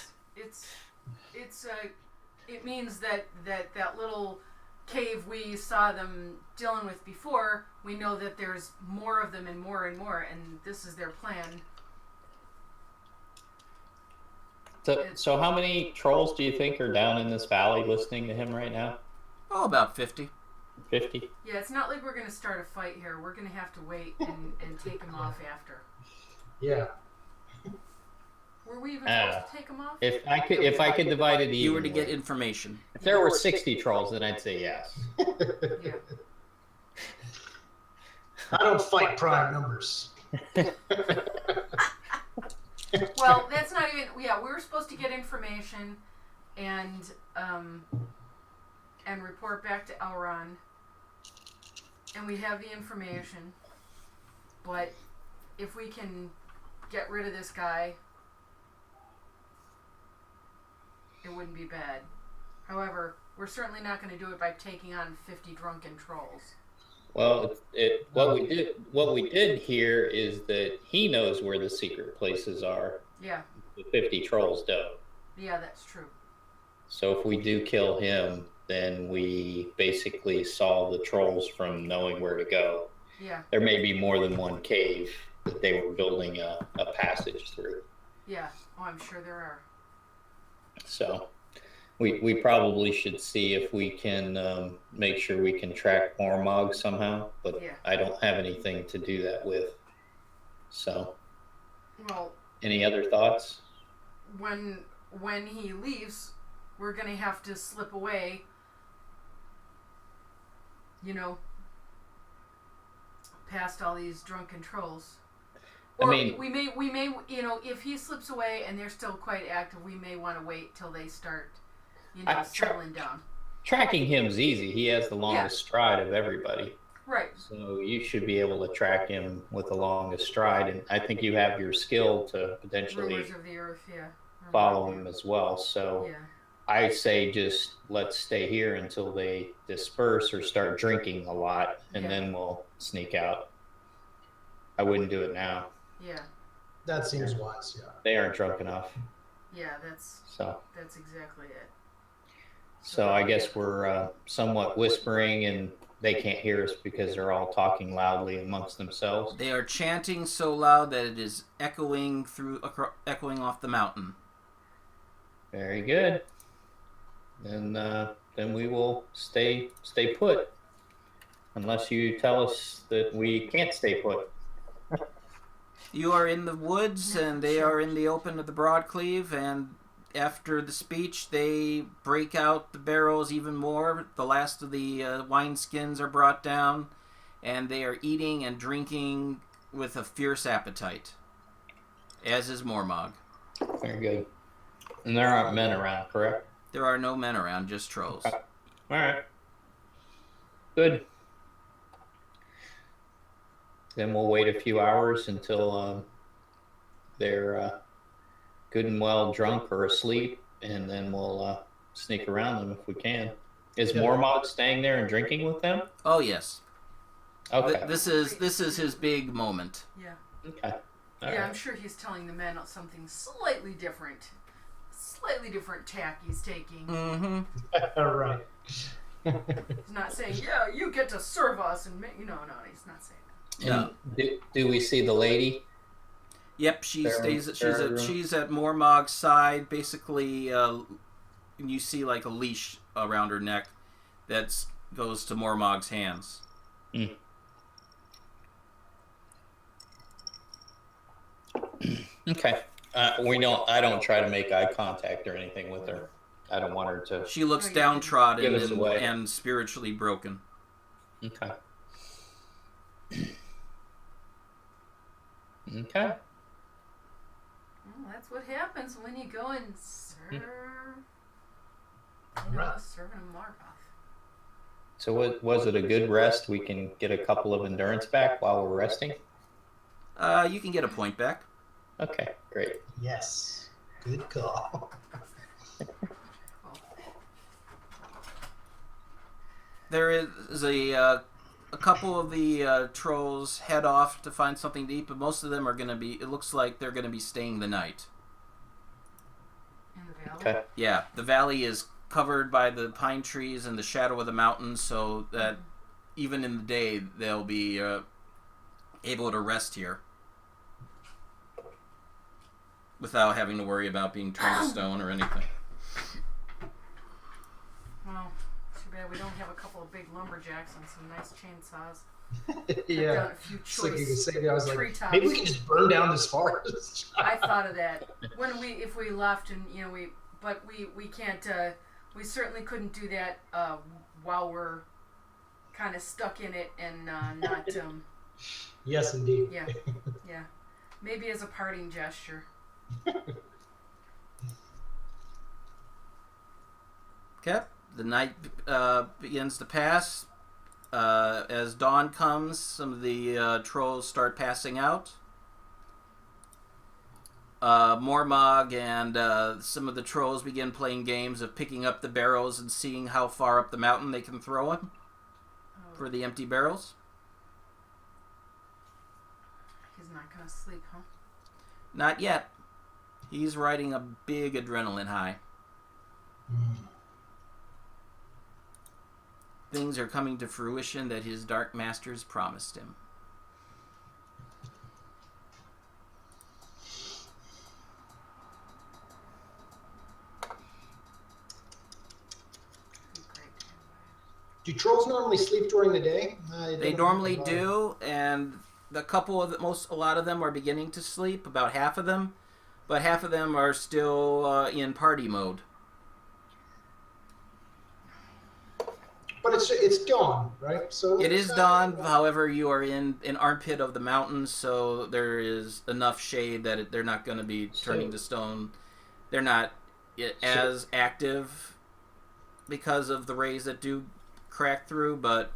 means that little cave we saw them dealing with before, we know that there's more of them and more, and this is their plan. So how many trolls do you think are down in this valley listening to him right now? Oh, about 50. 50? Yeah, it's not like we're going to start a fight here. We're going to have to wait and take them off after. Yeah. Were we even supposed to take them off? If I could divide it evenly. You were to get information. If there were 60 trolls, then I'd say yes. Yeah. I don't fight prime numbers. Well, that's not even. Yeah, we were supposed to get information and report back to Elrond, and we have the information. But if we can get rid of this guy, it wouldn't be bad. However, we're certainly not going to do it by taking on 50 drunken trolls. Well, what we did hear is that he knows where the secret places are. Yeah. The 50 trolls don't. Yeah, that's true. So if we do kill him, then we basically solve the trolls from knowing where to go. Yeah. There may be more than one cave that they were building a passage through. Yeah. Oh, I'm sure there are. So we probably should see if we can make sure we can track Mormog somehow, but Yeah. I don't have anything to do that with. So, Well, any other thoughts? when he leaves, we're gonna have to slip away. past all these drunken trolls. I Or mean- we may, if he slips away and they're still quite active, we may want to wait till they start, settling down. Tracking him's easy. He has the longest stride of everybody. Right. So you should be able to track him with the longest stride. And I think you have your skill to potentially Rulers of the earth, yeah. follow him as well. So Yeah. I say just let's stay here until they disperse or start drinking a lot, and then we'll sneak out. I wouldn't do it now. Yeah. That seems wise. Yeah. They aren't drunk enough. Yeah, that's exactly it. So I guess we're somewhat whispering, and they can't hear us because they're all talking loudly amongst themselves. They are chanting so loud that it is echoing off the mountain. Very good. Then we will stay put, unless you tell us that we can't stay put. You are in the woods, and they are in the open of the Broadcleave, and after the speech, they break out the barrels even more. The last of the wineskins are brought down, and they are eating and drinking with a fierce appetite, as is Mormog. Very good. And there aren't men around, correct? There are no men around, just trolls. All right. Good. Then we'll wait a few hours until they're good and well drunk or asleep, and then we'll sneak around them if we can. Is Mormog staying there and drinking with them? Oh yes. Okay. This is his big moment. Yeah. Okay. All yeah, right. I'm sure he's telling the men something slightly different tack he's taking. Mm-hmm. All right. He's not saying, "Yeah, you get to serve us," and no, he's not saying that. No. Do we see the lady? Yep, she's at Fair- Mormog's side. Basically, you see like a leash around her neck that goes to Mormog's hands. Mm. Okay. I don't try to make eye contact or anything with her. I don't want her to. She looks Give downtrodden us away. and spiritually broken. Okay. Okay. Well, that's what happens when you go and serve. Right. Serving a Margoth. So was it a good rest? We can get a couple of endurance back while we're resting? You can get a point back. Okay, great. Yes. Good call. There is a couple of the trolls head off to find something to eat, but most of them are going to be. It looks like they're going to be staying the night. In the valley. Okay. Yeah, the valley is covered by the pine trees and the shadow of the mountains, so that even in the day they'll be able to rest here without having to worry about being turned to stone or anything. Well, too bad we don't have a couple of big lumberjacks and some nice chainsaws. Yeah. Down a few It's like you choice could say, I was like, treetops. maybe we can just burn down this forest. I thought of that if we left and we can't. We certainly couldn't do that while we're kind of stuck in it and not. Yes, indeed. Yeah. Maybe as a parting gesture. Okay, the night begins to pass. As dawn comes, some of the trolls start passing out. Mormog and some of the trolls begin playing games of picking up the barrels and seeing how far up the mountain they can throw them for the empty barrels. He's not gonna sleep, huh? Not yet. He's riding a big adrenaline high. Things are coming to fruition that his dark masters promised him. Do trolls normally sleep during the day? They normally do, and a lot of them are beginning to sleep, about half of them, but half of them are still in party mode. But it's dawn, right? So It it's is dawn, however, you are in an armpit of the mountains, so there is enough shade that they're not going to be turning to stone. They're not as active because of the rays that do crack through, but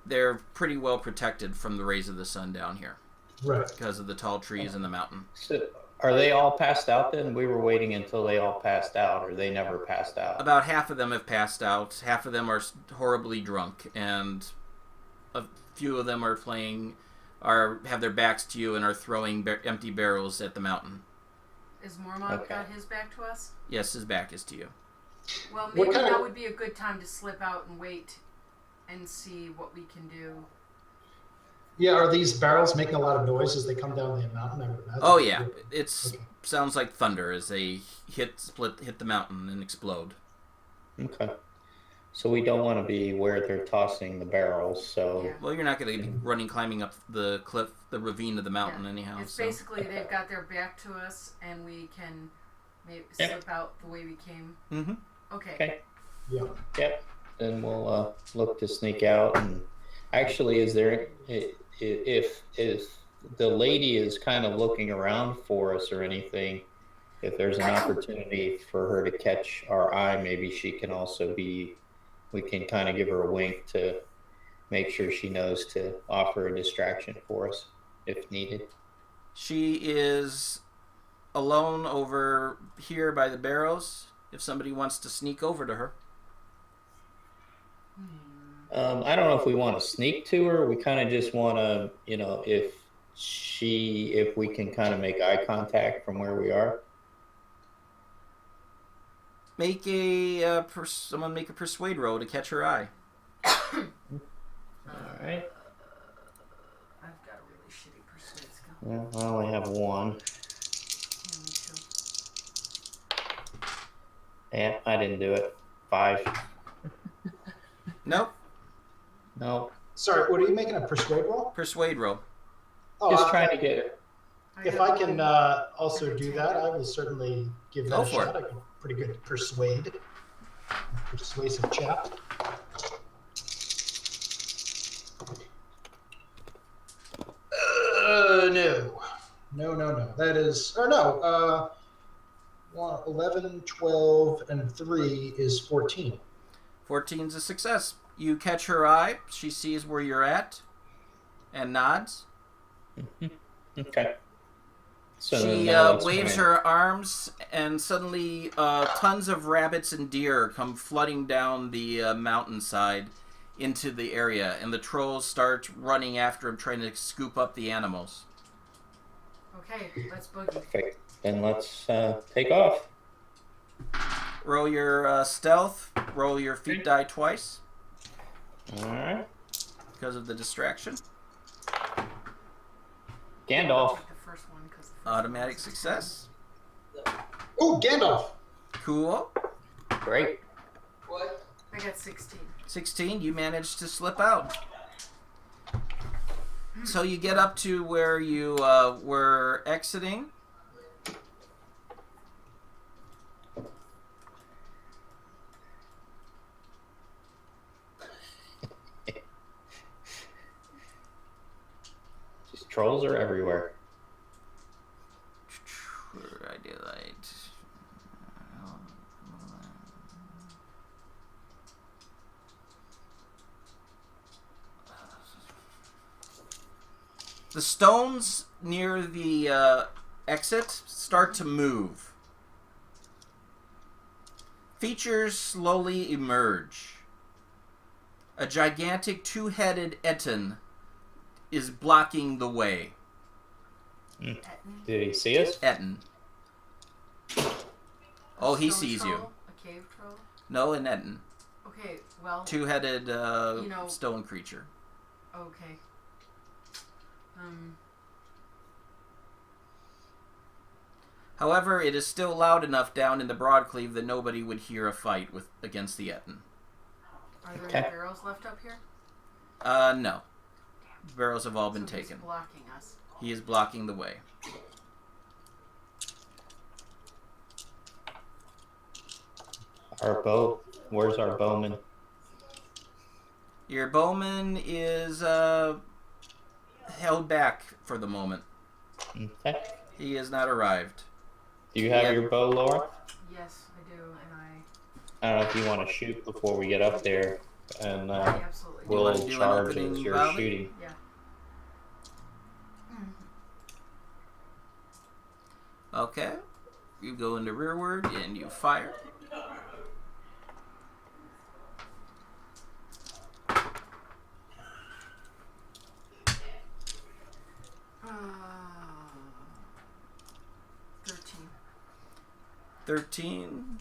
they're pretty well protected from the rays of the sun down here. Right. Because of the tall trees in the mountain. So are they all passed out then? We were waiting until they all passed out, or they never passed out? About half of them have passed out. Half of them are horribly drunk, and a few of them are have their backs to you and are throwing empty barrels at the mountain. Is Mormont got his back to us? Yes, his back is to you. Well, maybe that would be a good time to slip out and wait and see what we can do. Yeah, are these barrels making a lot of noise as they come down the mountain? I would imagine. Oh yeah, sounds like thunder as they hit the mountain and explode. Okay. So we don't want to be where they're tossing the barrels. So well, you're not going to be climbing up the cliff, the ravine of the mountain anyhow. It's basically they've got their back to us, and we can maybe slip out the way we came. Mm-hmm. Okay. Yeah. Yep. Then we'll look to sneak out. And actually, is there if the lady is kind of looking around for us or anything, if there's an opportunity for her to catch our eye, maybe she can also be. We can kind of give her a wink to make sure she knows to offer a distraction for us if needed. She is alone over here by the barrels. If somebody wants to sneak over to her. I don't know if we want to sneak to her. We kind of just want to, if we can kind of make eye contact from where we are. Make someone make a persuade roll to catch her eye. All right. I've got a really shitty persuade skill. Well, I only have one. Yeah, I didn't do it. 5. Nope. Nope. Sorry, what are you making, a persuade roll? Persuade roll. Oh, just trying to get it. If I can also do that, I will certainly give that a shot. I'm pretty good at persuade. Persuasive chap. No. That is, 11, 12, and 3 is 14. 14's a success. You catch her eye. She sees where you're at and nods. Okay. So she waves her arms, and suddenly tons of rabbits and deer come flooding down the mountainside into the area, and the trolls start running after him, trying to scoop up the animals. Okay, let's boogie. Perfect. Then let's take off. Roll your stealth. Roll your feet die twice. All right. Because of the distraction. Gandalf. Automatic success. Oh, Gandalf. Cool. Great. What? I got 16. 16, you managed to slip out. So you get up to where you were exiting. These trolls are everywhere. The stones near the exit start to move. Features slowly emerge. A gigantic two-headed Etten is blocking the way. Did he see us? Etten. Oh, he sees you. A cave troll? No, an Etten. Okay, well... Two-headed stone creature. Okay. However, it is still loud enough down in the Broadcleave that nobody would hear a fight against the Etten. Are there any barrels left up here? No. The barrels have all been taken. He's blocking us. He is blocking the way. Our bow. Where's our bowman? Your bowman is held back for the moment. Okay. He has not arrived. Do you have your bow, Laura? Yes, I do, and I don't know if you want to shoot before we get up there, and I absolutely do. wanna we'll do an charge opening as you're volley? shooting. Yeah. Okay. You go into rearward and you fire. Uh, 13. 13.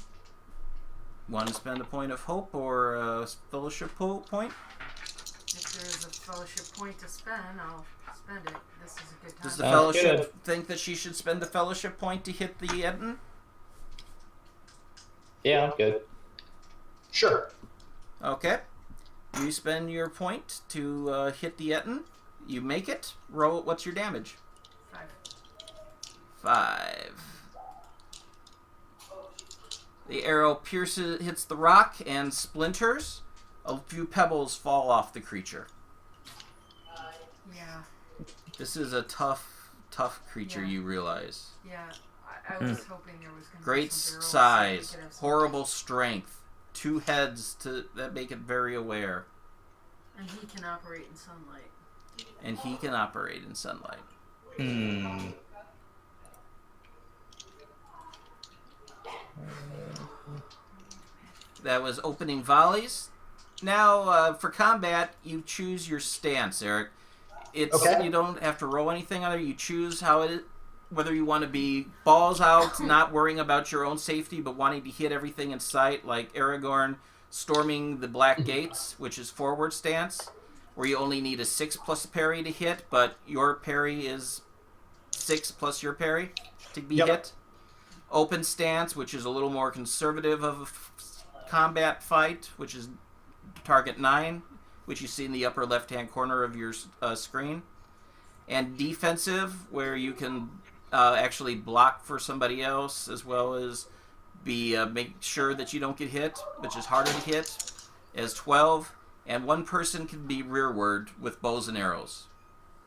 Want to spend a point of hope or a fellowship point? If there's a fellowship point to spend, I'll spend it. This is a good time. Does the Sounds fellowship good. think that she should spend the fellowship point to hit the Etten? Yeah, I'm good. Sure. Okay. You spend your point to hit the Etten. You make it. Roll. What's your damage? 5. 5. The arrow hits the rock and splinters. A few pebbles fall off the creature. Yeah. This is a tough creature, Yeah. you realize. Yeah. I was hoping there was going to be Great some barrels size, so we could have some- horrible strength, 2 heads that make it very aware, And he can operate in sunlight. and he can operate in sunlight. That was opening volleys. Now, for combat, you choose your stance, Eric. It's Okay. You don't have to roll anything on it. You choose how it, whether you want to be balls out, not worrying about your own safety, but wanting to hit everything in sight, like Aragorn storming the Black Gates, which is forward stance, where you only need a 6+ parry to hit, but your parry is 6 plus your parry to be Yep. hit. Open stance, which is a little more conservative of a combat fight, which is target 9, which you see in the upper left-hand corner of your screen. And defensive, where you can actually block for somebody else, as well as make sure that you don't get hit, which is harder to hit, as 12. And one person can be rearward with bows and arrows.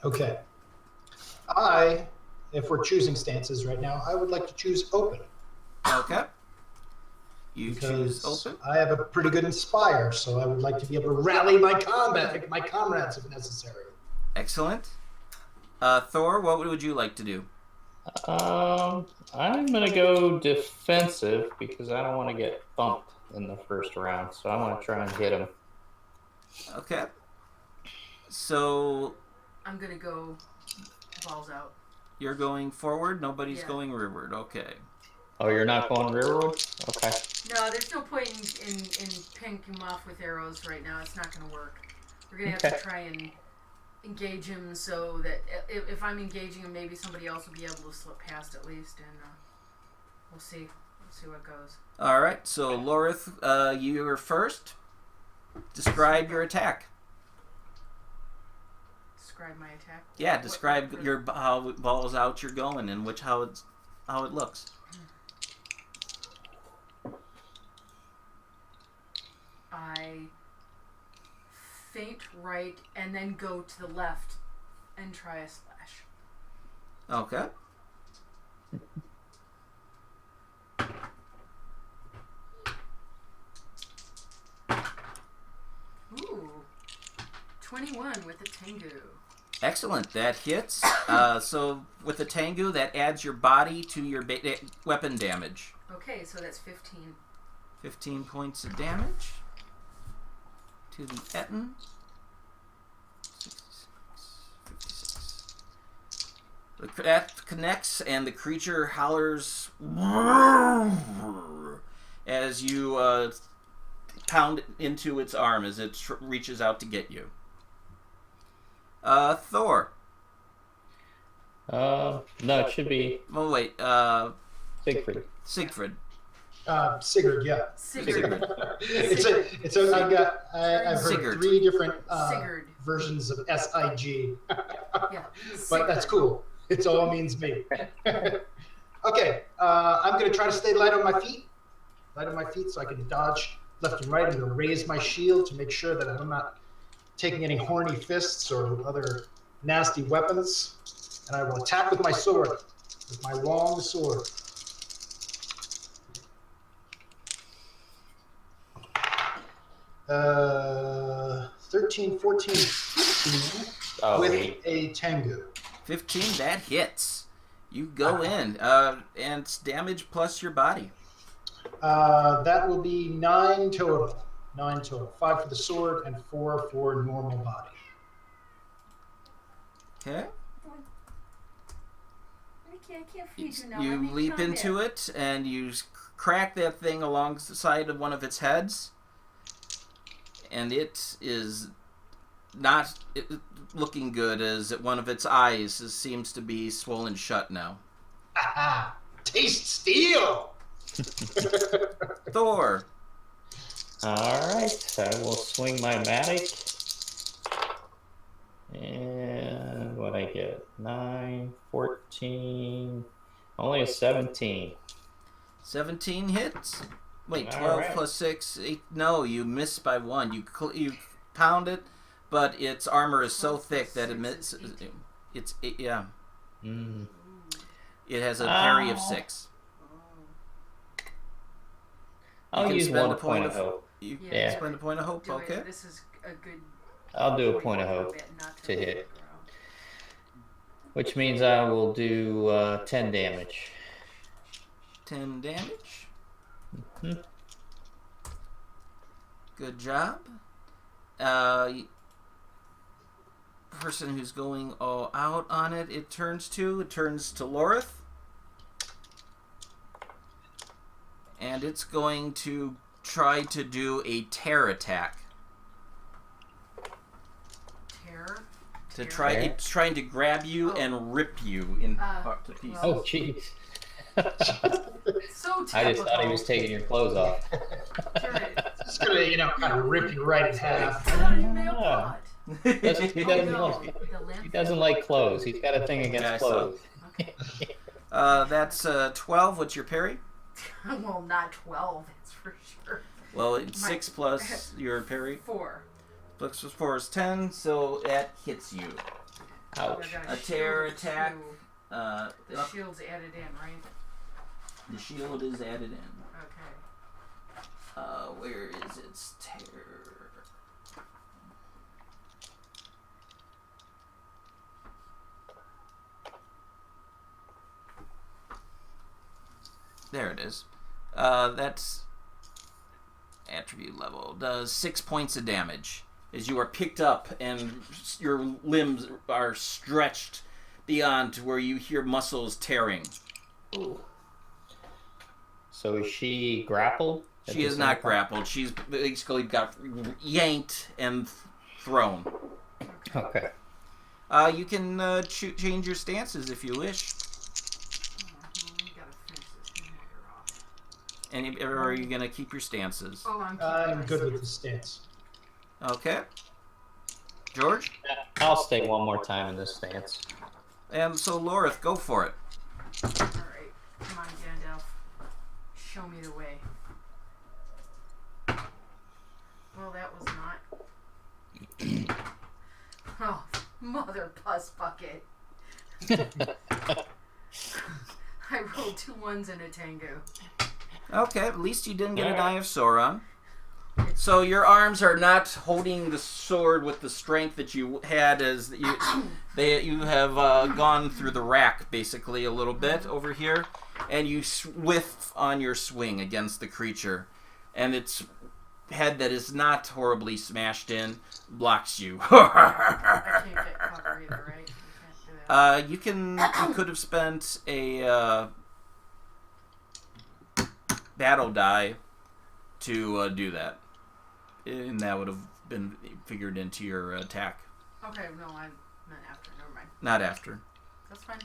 Okay. If we're choosing stances right now, I would like to choose open. Okay. You choose Because open. I have a pretty good inspire, so I would like to be able to rally my comrades if necessary. Excellent. Thor, what would you like to do? I'm gonna go defensive because I don't want to get bumped in the first round, so I want to try and hit him. Okay. So I'm going to go balls out. you're going forward. Nobody's Yeah. going rearward. Okay. Oh, you're not going rearward? Okay. No, there's no point in pinking him off with arrows right now. It's not going to work. We're going to have Okay. to try and engage him so that if I'm engaging him, maybe somebody else will be able to slip past at least, and we'll see. We'll see what goes. All right. So Lorith, you are first. Describe your attack. Describe my attack. Yeah, describe how it balls out you're going and how it looks. I feint right and then go to the left and try a slash. Okay. Ooh, 21 with the Tengu. Excellent. That hits. So with the Tengu, that adds your body to your weapon damage. Okay, so that's 15. 15 points of damage to the Etten. 56. That connects, and the creature hollers as you pound into its arm as it reaches out to get you. Thor. No, it should be Oh wait. Siegfried. Sigfrid. Sigurd, yeah. Sigurd. I've heard Sigurd. 3 different Sigurd. versions of SIG, Yeah. but that's cool. It all means me. Okay, I'm going to try to stay light on my feet. Light on my feet so I can dodge left and right. I'm going to raise my shield to make sure that I'm not taking any horny fists or other nasty weapons, and I will attack with my sword, with my long sword. 13, 14, 15 with a Tengu. 15, that hits. You go in, and it's damage plus your body. That will be 9 total. 9 total. 5 for the sword and 4 for normal body. Okay. I can't feed you now. You leap into it, and you crack that thing along the side of one of its heads. And it is not looking good, as one of its eyes seems to be swollen shut now. Aha! Taste steel! Thor. Alright, I will swing my Matic. And what I get? 9, 14, only a 17. 17 hits. Wait, 12 plus 6. 8, no, you miss by 1. You pound it, but its armor is so thick that it misses. Yeah. Mm. It has a parry of 6. I'll use one point of hope. You Yeah. spend a point of hope, okay? This is a good. I'll do a point of hope to hit. Which means I will do 10 damage. 10 damage. Mm-hmm. Good job. Person who's going all out on it, it turns to Lorith. And it's going to try to do a tear attack. It's trying to grab you and rip you in to pieces. Oh, jeez. So I just thought he was taking your clothes off. It's gonna, kind of rip you right in half. Yeah. He doesn't like clothes. He's got a thing against clothes. That's 12. What's your parry? Well, not 12, that's for sure. Well, it's 6 plus your parry. 4. 6 plus 4 is 10, so that hits you. Ouch. A tear attack. The shield's added in, right? The shield is added in. Okay. Where is its tear? There it is. That's attribute level. Does 6 points of damage as you are picked up and your limbs are stretched beyond to where you hear muscles tearing. Ooh. So is she grappled? She is not grappled. She's basically got yanked and thrown. Okay. You can change your stances if you wish. And are you going to keep your stances? Oh, I'm good with the stance. Okay. George? I'll stay one more time in this stance. And so, Lorith, go for it. Alright. Come on, Gandalf. Show me the way. Well, that was not... Oh, mother pus bucket. I rolled 2 1s and a Tengu. Okay, at least you didn't get an Eye of Sauron. So your arms are not holding the sword with the strength that you had, as you have gone through the rack basically a little bit over here, and you whiff on your swing against the creature, and its head that is not horribly smashed in blocks you. I can't get cover either, right? You can't do that. You could have spent a battle die to do that, and that would have been figured into your attack. Okay, no, I meant after. Never mind. Not after. That's fine.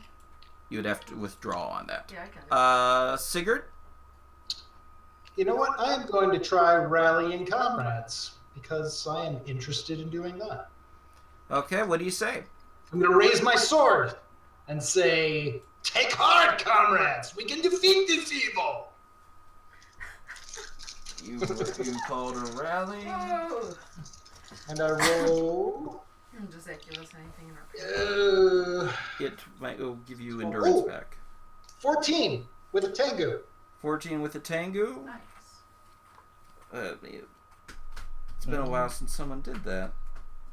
You would have to withdraw on that. Yeah, I got it. Sigurd? You know what? I am going to try rallying comrades, because I am interested in doing that. Okay, what do you say? I'm going to raise my sword and say, "Take heart, comrades! We can defeat this evil!" You called a rally. Oh. And I roll. Does that give us anything in our It might give you endurance back. 14 with a Tengu. 14 with a Tengu. Nice. It's been a while since someone did that.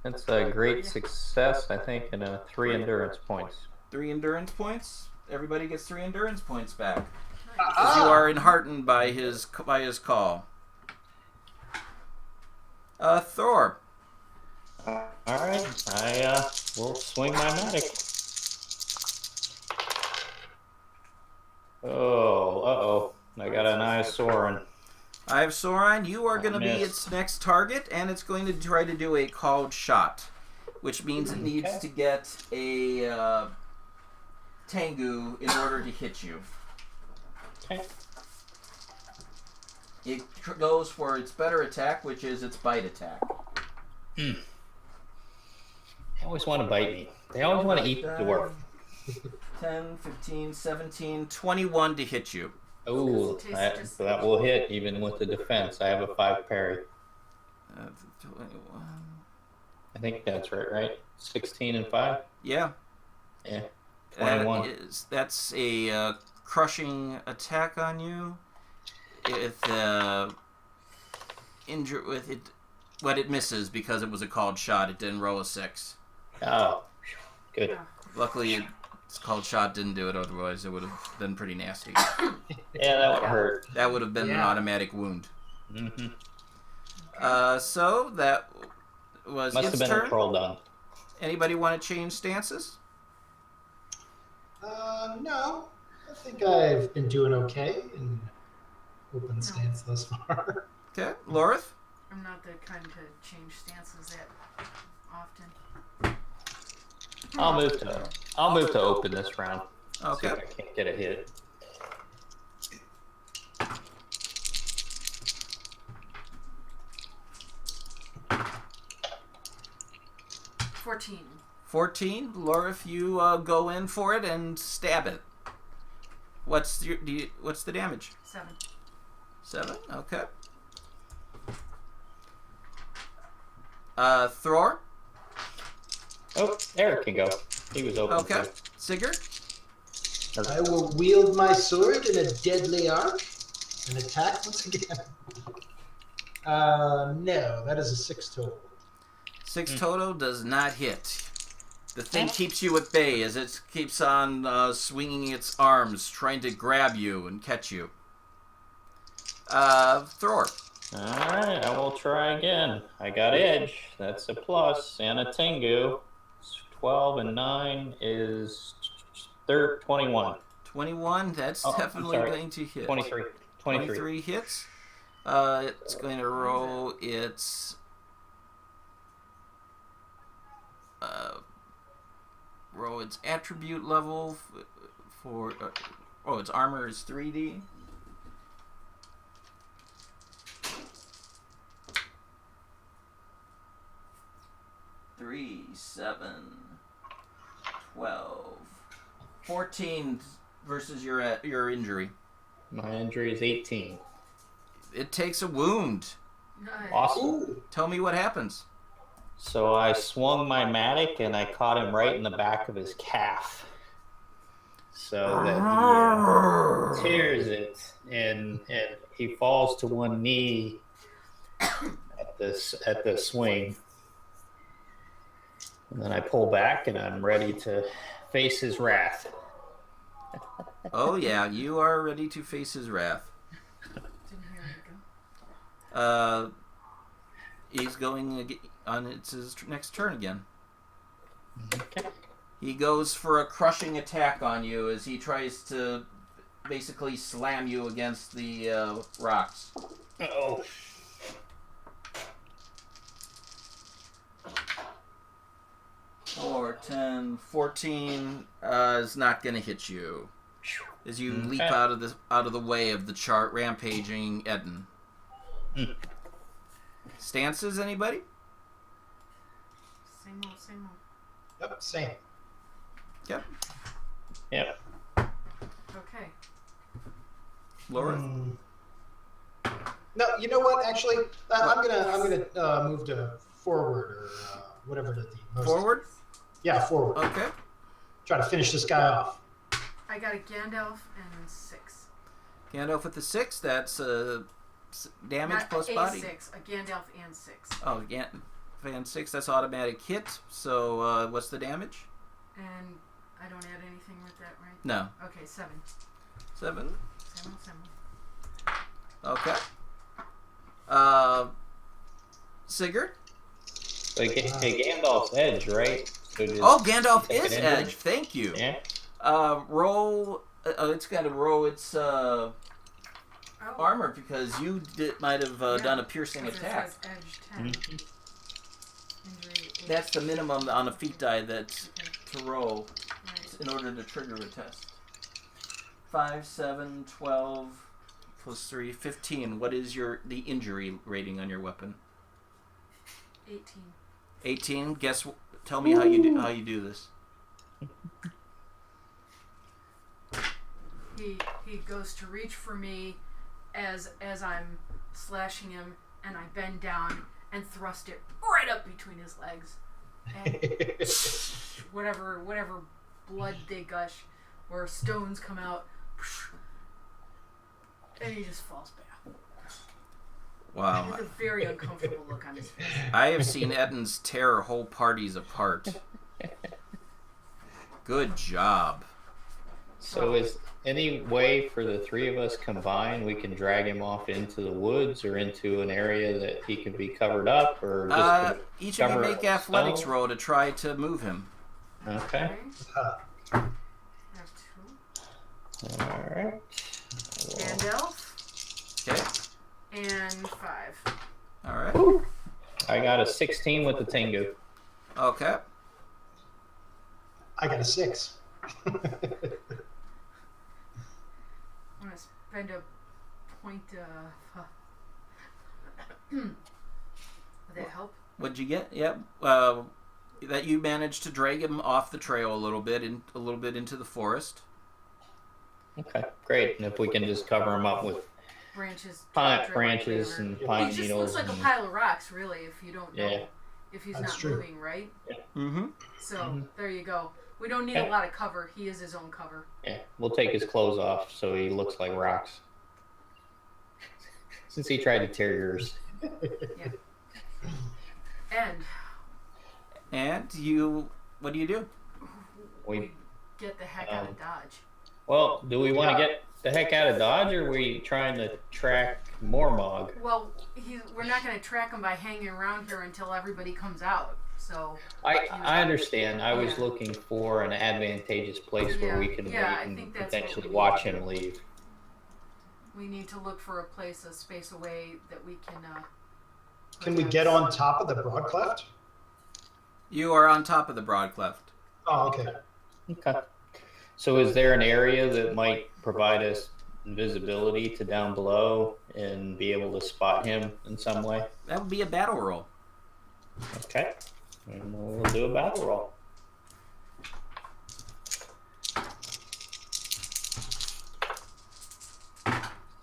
That's a great success, I think, and 3 endurance points. 3 endurance points. Everybody gets 3 endurance points back. Nice. As you are enheartened by his call. Thor. Alright, I will swing my magic. Oh, uh-oh. I got an eye Soren. I have Soren. You are going to be missed. its next target, and it's going to try to do a called shot, which means it needs to get a Tengu in order to hit you. Okay. It goes for its better attack, which is its bite attack. They always want to bite me. They always want to eat the dwarf. 10, 15, 17, 21 to hit you. Oh, that will hit even with the defense. I have a 5 parry. 21. I think that's right? 16 and 5? Yeah. Yeah. 21. That's a crushing attack on you. With it, but it misses because it was a called shot. It didn't roll a 6. Oh, good. Luckily, its called shot didn't do it. Otherwise, it would have been pretty nasty. Yeah, that would hurt. That would have been an automatic wound. Mm-hmm. So that was Must its have been turn. a troll done. Anybody want to change stances? No. I think I've been doing okay in open stance thus far. Okay, Lorith. I'm not the kind to change stances that often. I'll move to open this round. Okay. See if I can't get a hit. $14. 14. Lorith, you go in for it and stab it. What's the damage? 7. 7. Okay. Thor. Oh, Eric can go. He was open. Okay. too. Sigurd. I will wield my sword in a deadly arc and attack once again. No, that is a 6 total. 6 total does not hit. The thing keeps you at bay as it keeps on swinging its arms, trying to grab you and catch you. Thor. Alright, I will try again. I got edge. That's a plus. And a Tengu. 12 and 9 is 21. 21. That's Oh, I'm definitely sorry. going to hit. 23. 23 hits. It's going to roll its attribute level for its armor is 3D. Three, 7, 12, 14 versus your injury. My injury is 18. It takes a wound. Nice. Awesome. Ooh. Tell me what happens. So I swung my matic and I caught him right in the back of his calf. So that he tears it and he falls to one knee at the swing. And then I pull back and I'm ready to face his wrath. Oh yeah, you are ready to face his wrath. Didn't hear it go. He's going on. It's his next turn again. Okay. He goes for a crushing attack on you as he tries to basically slam you against the rocks. Oh. 4, 10, 14 is not going to hit you as you leap out of the way of the rampaging Eden. Stances, anybody? Same old. Yep, same. Yep. Yep. Okay. Laura? No, you know what? Actually, I'm gonna move to forward or whatever the most. Forward? Yeah, forward. Okay. Try to finish this guy off. I got a Gandalf and 6. Gandalf with the 6. That's damage Not plus a body. 6, a Gandalf and 6. Oh, Fan 6. That's automatic hit. So what's the damage? And I don't add anything with that, right? No. Okay, 7. 7. 7. Okay. Sigurd? Hey, Gandalf's edge, right? So Gandalf is edge. Thank you. Yeah. Roll. It's got to roll its armor because you might have done a piercing attack. It says edge 10. Injury 8. That's the minimum on a feat die that's Okay. to roll Right. in order to trigger a test. 5, 7, 12, plus 3, 15. What is the injury rating on your weapon? 18. 18. Tell me how you do this. He goes to reach for me as I'm slashing him, and I bend down and thrust it right up between his legs. And whatever blood they gush or stones come out, and he just falls back. Wow. With a very uncomfortable look on his face. I have seen Ettins tear whole parties apart. Good job. So is any way for the three of us combined we can drag him off into the woods or into an area that he can be covered up, or just Each of you make athletics roll to try to move him. Okay. I have 2. All right. Gandalf. Okay. And 5. All right. I got a 16 with the Tengu. Okay. I got a 6. I'm gonna spend a point. Would that help? What'd you get? Yep. That you managed to drag him off the trail a little bit into the forest. Okay, great. And if we can just cover him up with Branches. branches whatever. and pine He just needles. looks like a and- pile of rocks, really, if you don't know. Yeah. If he's That's not true. moving, right? Mm-hmm. So there you go. We don't need Okay. a lot of cover. He is his own cover. Yeah, we'll take his clothes off so he looks like rocks. Since he tried to tear yours. And And what do you do? we get the heck out of Dodge. Well, do we want to get the heck out of Dodge, or are we trying to track Mormog? Well, we're not going to track him by hanging around here until everybody comes out. So I understand. I was Yeah. looking for an advantageous place where we can Yeah, I wait and think that's what potentially we watch need. him leave. we need to look for a space away that we can. Can we get on top of the broad cleft? You are on top of the broad cleft. Oh, okay. Okay. So is there an area that might provide us visibility to down below and be able to spot him in some way? That would be a battle roll. Okay. And we'll do a battle roll.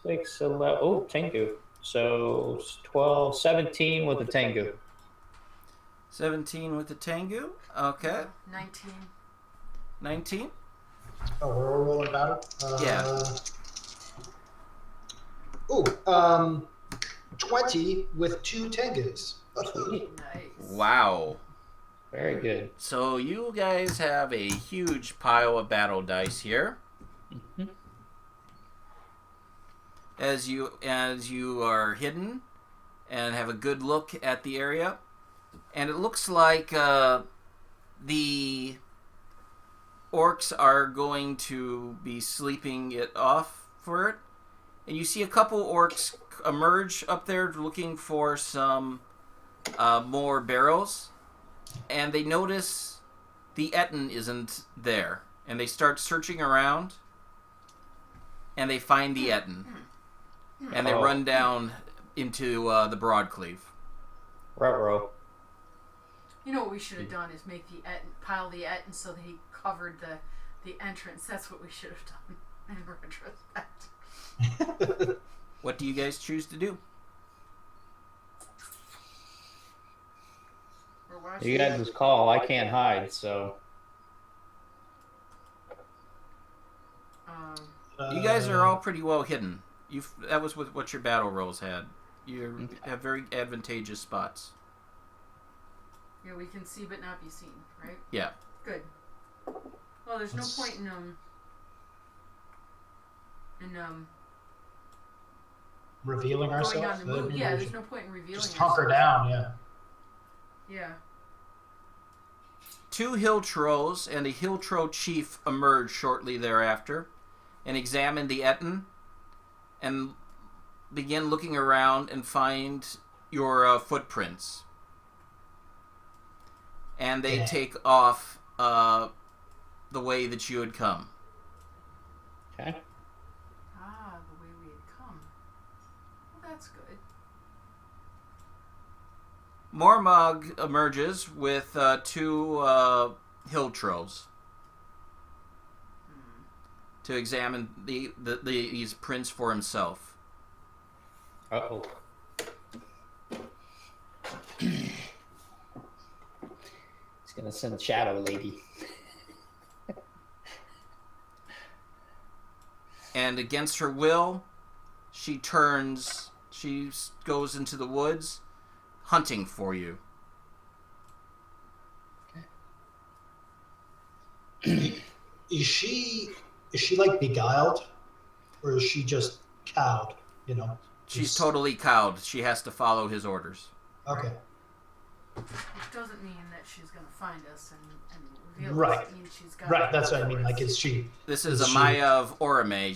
Six, 11, oh, Tengu. So 12, 17 with the Tengu. 17 with the Tengu. Okay. 19. 19. Oh, we're all rolling battle? Yeah. Ooh, 20 with 2 Tengus. Sweet. Nice. Wow. Very good. So you guys have a huge pile of battle dice here. Mhm. As you are hidden and have a good look at the area, and it looks like the orcs are going to be sleeping it off for it. And you see a couple orcs emerge up there looking for some more barrels, and they notice the Etten isn't there, and they start searching around, and they find the Etten, and they run down into the Broadcleave. Ruh-roh. You know what we should have done is make pile the Etten so that he covered the entrance. That's what we should have done in retrospect. What do you guys choose to do? You guys just call. I can't hide, so. You guys are all pretty well hidden. That was what your battle rolls had. You have very advantageous spots. Yeah, we can see but not be seen, right? Yeah. Good. Well, there's no point in revealing going ourselves. on the move. Yeah, there's no point in revealing. Just hunker down. Yeah. Yeah. 2 hill trolls and a hill troll chief emerge shortly thereafter and examine the Etten and begin looking around and find your footprints. And they take off the way that you had come. Okay. Ah, the way we had come. Well, that's good. Mormog emerges with 2 hill trolls to examine these prints for himself. Uh-oh. He's gonna send Shadow Lady. And against her will, she goes into the woods hunting for you. Is she like beguiled, or is she just cowed? You know. She's totally cowed. She has to follow his orders. Okay. Which doesn't mean that she's going to find us and reveal Right. us. It means she's got Right. That's what I mean. Like, is she? This is Amaya of Orome.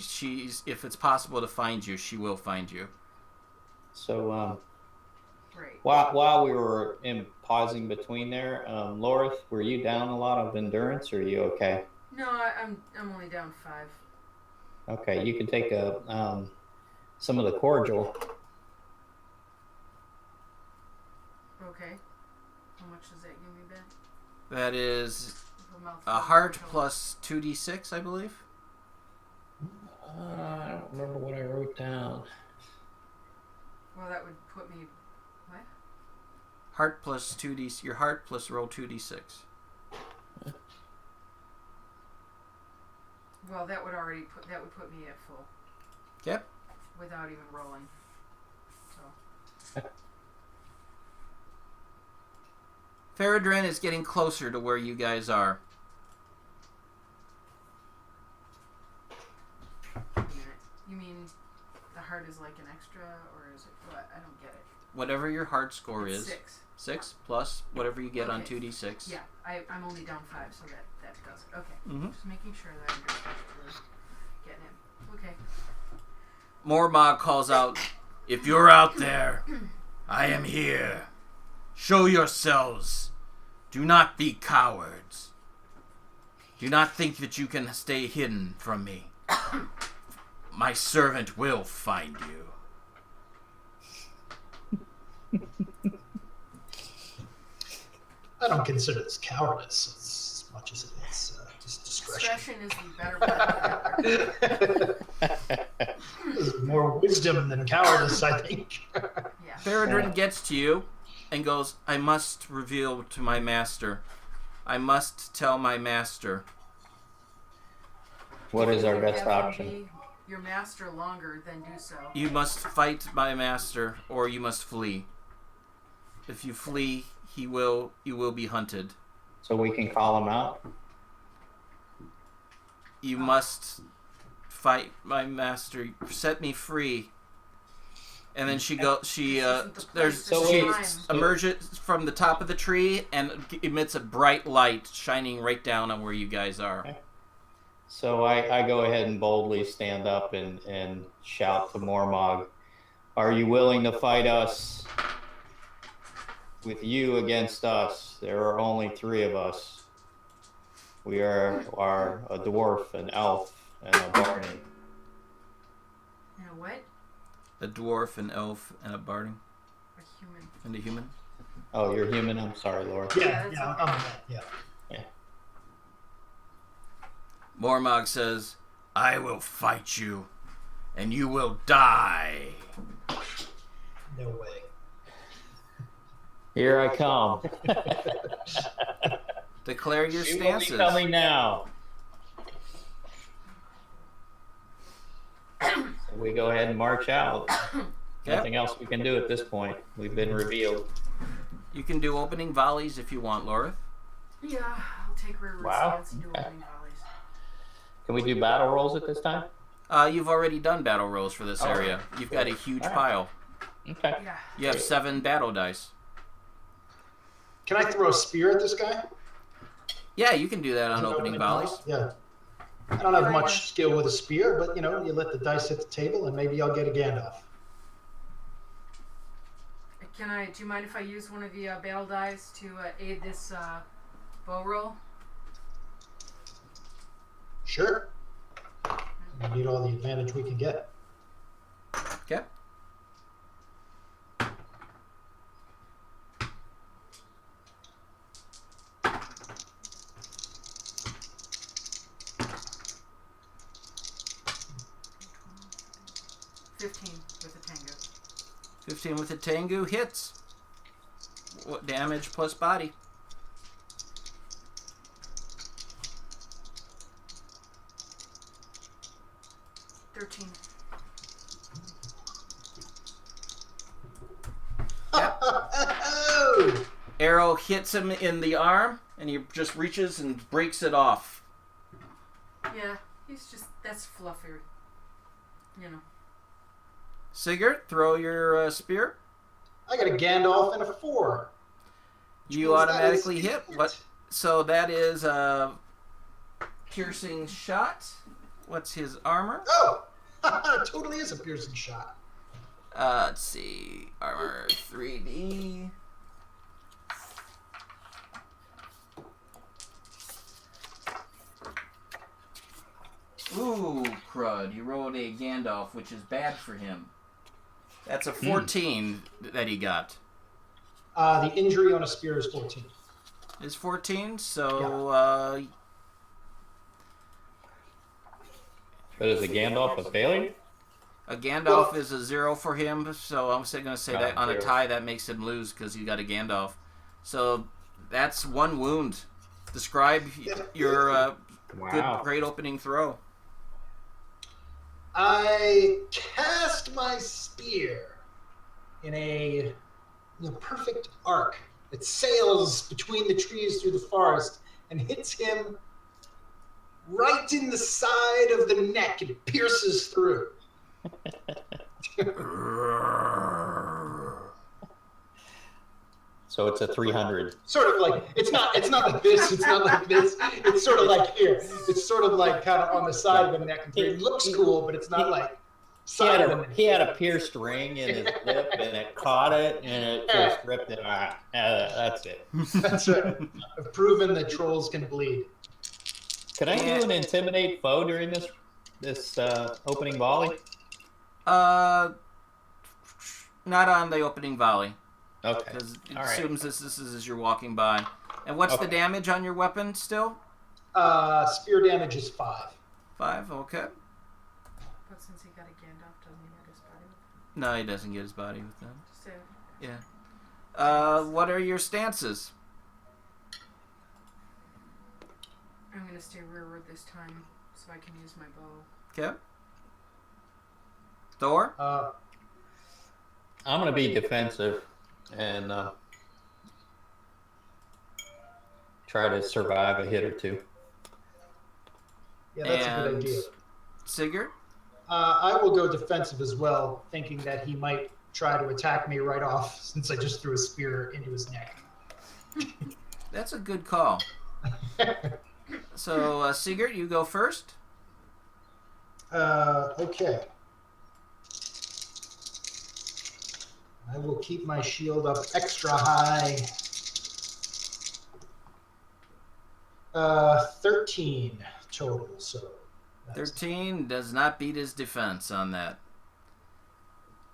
If it's possible to find you, she will find you. So, Great. while we were pausing between there, Lorith, were you down a lot of endurance, or are you okay? No, I'm only down 5. Okay, you can take some of the cordial. Okay. How much does that give me back? That is mouthful a of heart cordial. plus 2d6, I believe. I don't remember what I wrote down. Well, that would put me. What? Heart plus 2d. Your heart plus roll 2d6. Well, that would put me at full. Okay. Without even rolling. So. Faradrin is getting closer to where you guys are. Wait a minute. You mean the heart is like an extra, or is it what? I don't get it. Whatever your heart score is. 6. 6 plus whatever you get on Okay. 2d6. Yeah, I'm only down 5, so that does it. Okay. Mhm. Just making sure that I'm just getting it. Okay. Mormog calls out, "If you're out there, I am here. Show yourselves. Do not be cowards. Do not think that you can stay hidden from me. My servant will find you." I don't consider this cowardice as much as it is just discretion. Discretion is the better part of it. This is more wisdom than cowardice, I think. Yeah. Faradrin gets to you and goes, "I must reveal to my master. I must tell my master." What is our You best have to option? be your master longer, then do so. "You must fight my master, or you must flee. If you flee, you will be hunted. So we can call him out? You must fight my master. Set me free." And then she emerges from the top of the tree and emits a bright light shining right down on where you guys are. Okay. So I go ahead and boldly stand up and shout to Mormog, "Are you willing to fight us? With you against us, there are only 3 of us. We are a dwarf, an elf, and a Barney." You know what? A dwarf, an elf, and a barding, A human. and a human. Oh, you're human? I'm sorry, Laura. Yeah, that's yeah, okay. I'm on that, yeah. Mormog says, "I will fight you, and you will die." No way. Here I come. Declare your She will be stances. coming now. We go ahead and march out. Nothing else we can do at this point. We've been revealed. You can do opening volleys if you want, Laura. Yeah, I'll take rearward Wow. stance and do opening volleys. Can we do battle rolls at this time? You've already done battle rolls for this area. You've got a huge pile. Okay. Yeah. You have 7 battle dice. Can I throw a spear at this guy? Yeah, you can do that on opening volleys. Yeah. I don't have much skill with a spear, but you let the dice hit the table, and maybe I'll get a Gandalf. Do you mind if I use one of the battle dice to aid this bow roll? Sure. We need all the advantage we can get. Okay. With a tango. 15 with a Tengu hits. What damage plus body? $13. Oh! Arrow hits him in the arm, and he just reaches and breaks it off. Yeah, that's fluffier. Sigurd, throw your spear. I got a Gandalf and a 4. You automatically hit. What? So that is a piercing shot. What's his armor? Oh! It totally is a piercing shot. Let's see. Armor 3D. Ooh, crud. He rolled a Gandalf, which is bad for him. That's a 14 that he got. The injury on a spear is 14. Is 14, so But is a Gandalf a failure? a Gandalf is a 0 for him, so I'm going to say that on a 0. tie that makes him lose because he got a Gandalf. So that's 1 wound. Describe your great opening throw. I cast my spear in a perfect arc. It sails between the trees through the forest and hits him right in the side of the neck. It pierces through. So it's a 300. Sort of like it's not like this. It's not like this. It's sort of like here. It's sort of like kind of on the side of the neck. It looks cool, but it's not like side of the neck. He had a pierced ring in his lip, and it caught it, and it just ripped it. That's it. That's right. I've proven that trolls can bleed. Can I do an intimidate foe during this opening volley? Not on the opening volley. Okay. Because it All right. assumes this is as you're walking by. And what's the damage on your weapon still? Spear damage is 5. 5, okay. But since he got a Gandalf, doesn't he get his body with No, he doesn't get his body with them. Just say Yeah. What are your stances? I'm going to stay rearward this time so I can use my bow. Okay. Thor? I'm going to be defensive and try to survive a hit or two. Yeah, that's a good idea. Sigurd? I will go defensive as well, thinking that he might try to attack me right off since I just threw a spear into his neck. That's a good call. So, Sigurd, you go first. Okay. I will keep my shield up extra high. 13 total, so... 13 does not beat his defense on that.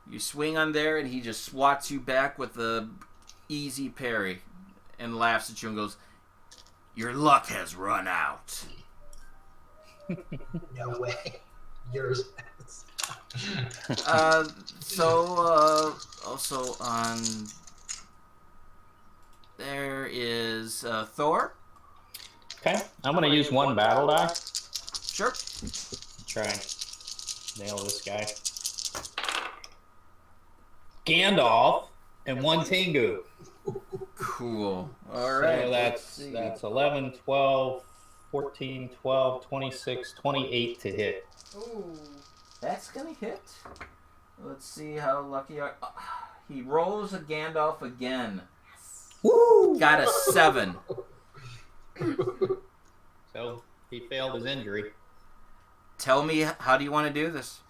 You swing on there, and he just swats you back with a easy parry and laughs at you and goes, "Your luck has run out." No way. Yours. Also on There is Thor. Okay, I'm gonna use one battle die. Sure. Try and nail this guy. Gandalf and one Tengu. Cool. All right. So that's 11, 12, 14, 12, 26, 28 to hit. Ooh. That's gonna hit. Let's see how lucky he rolls a Gandalf again. Woo! Got a 7. So he failed his injury. Tell me, how do you want to do this?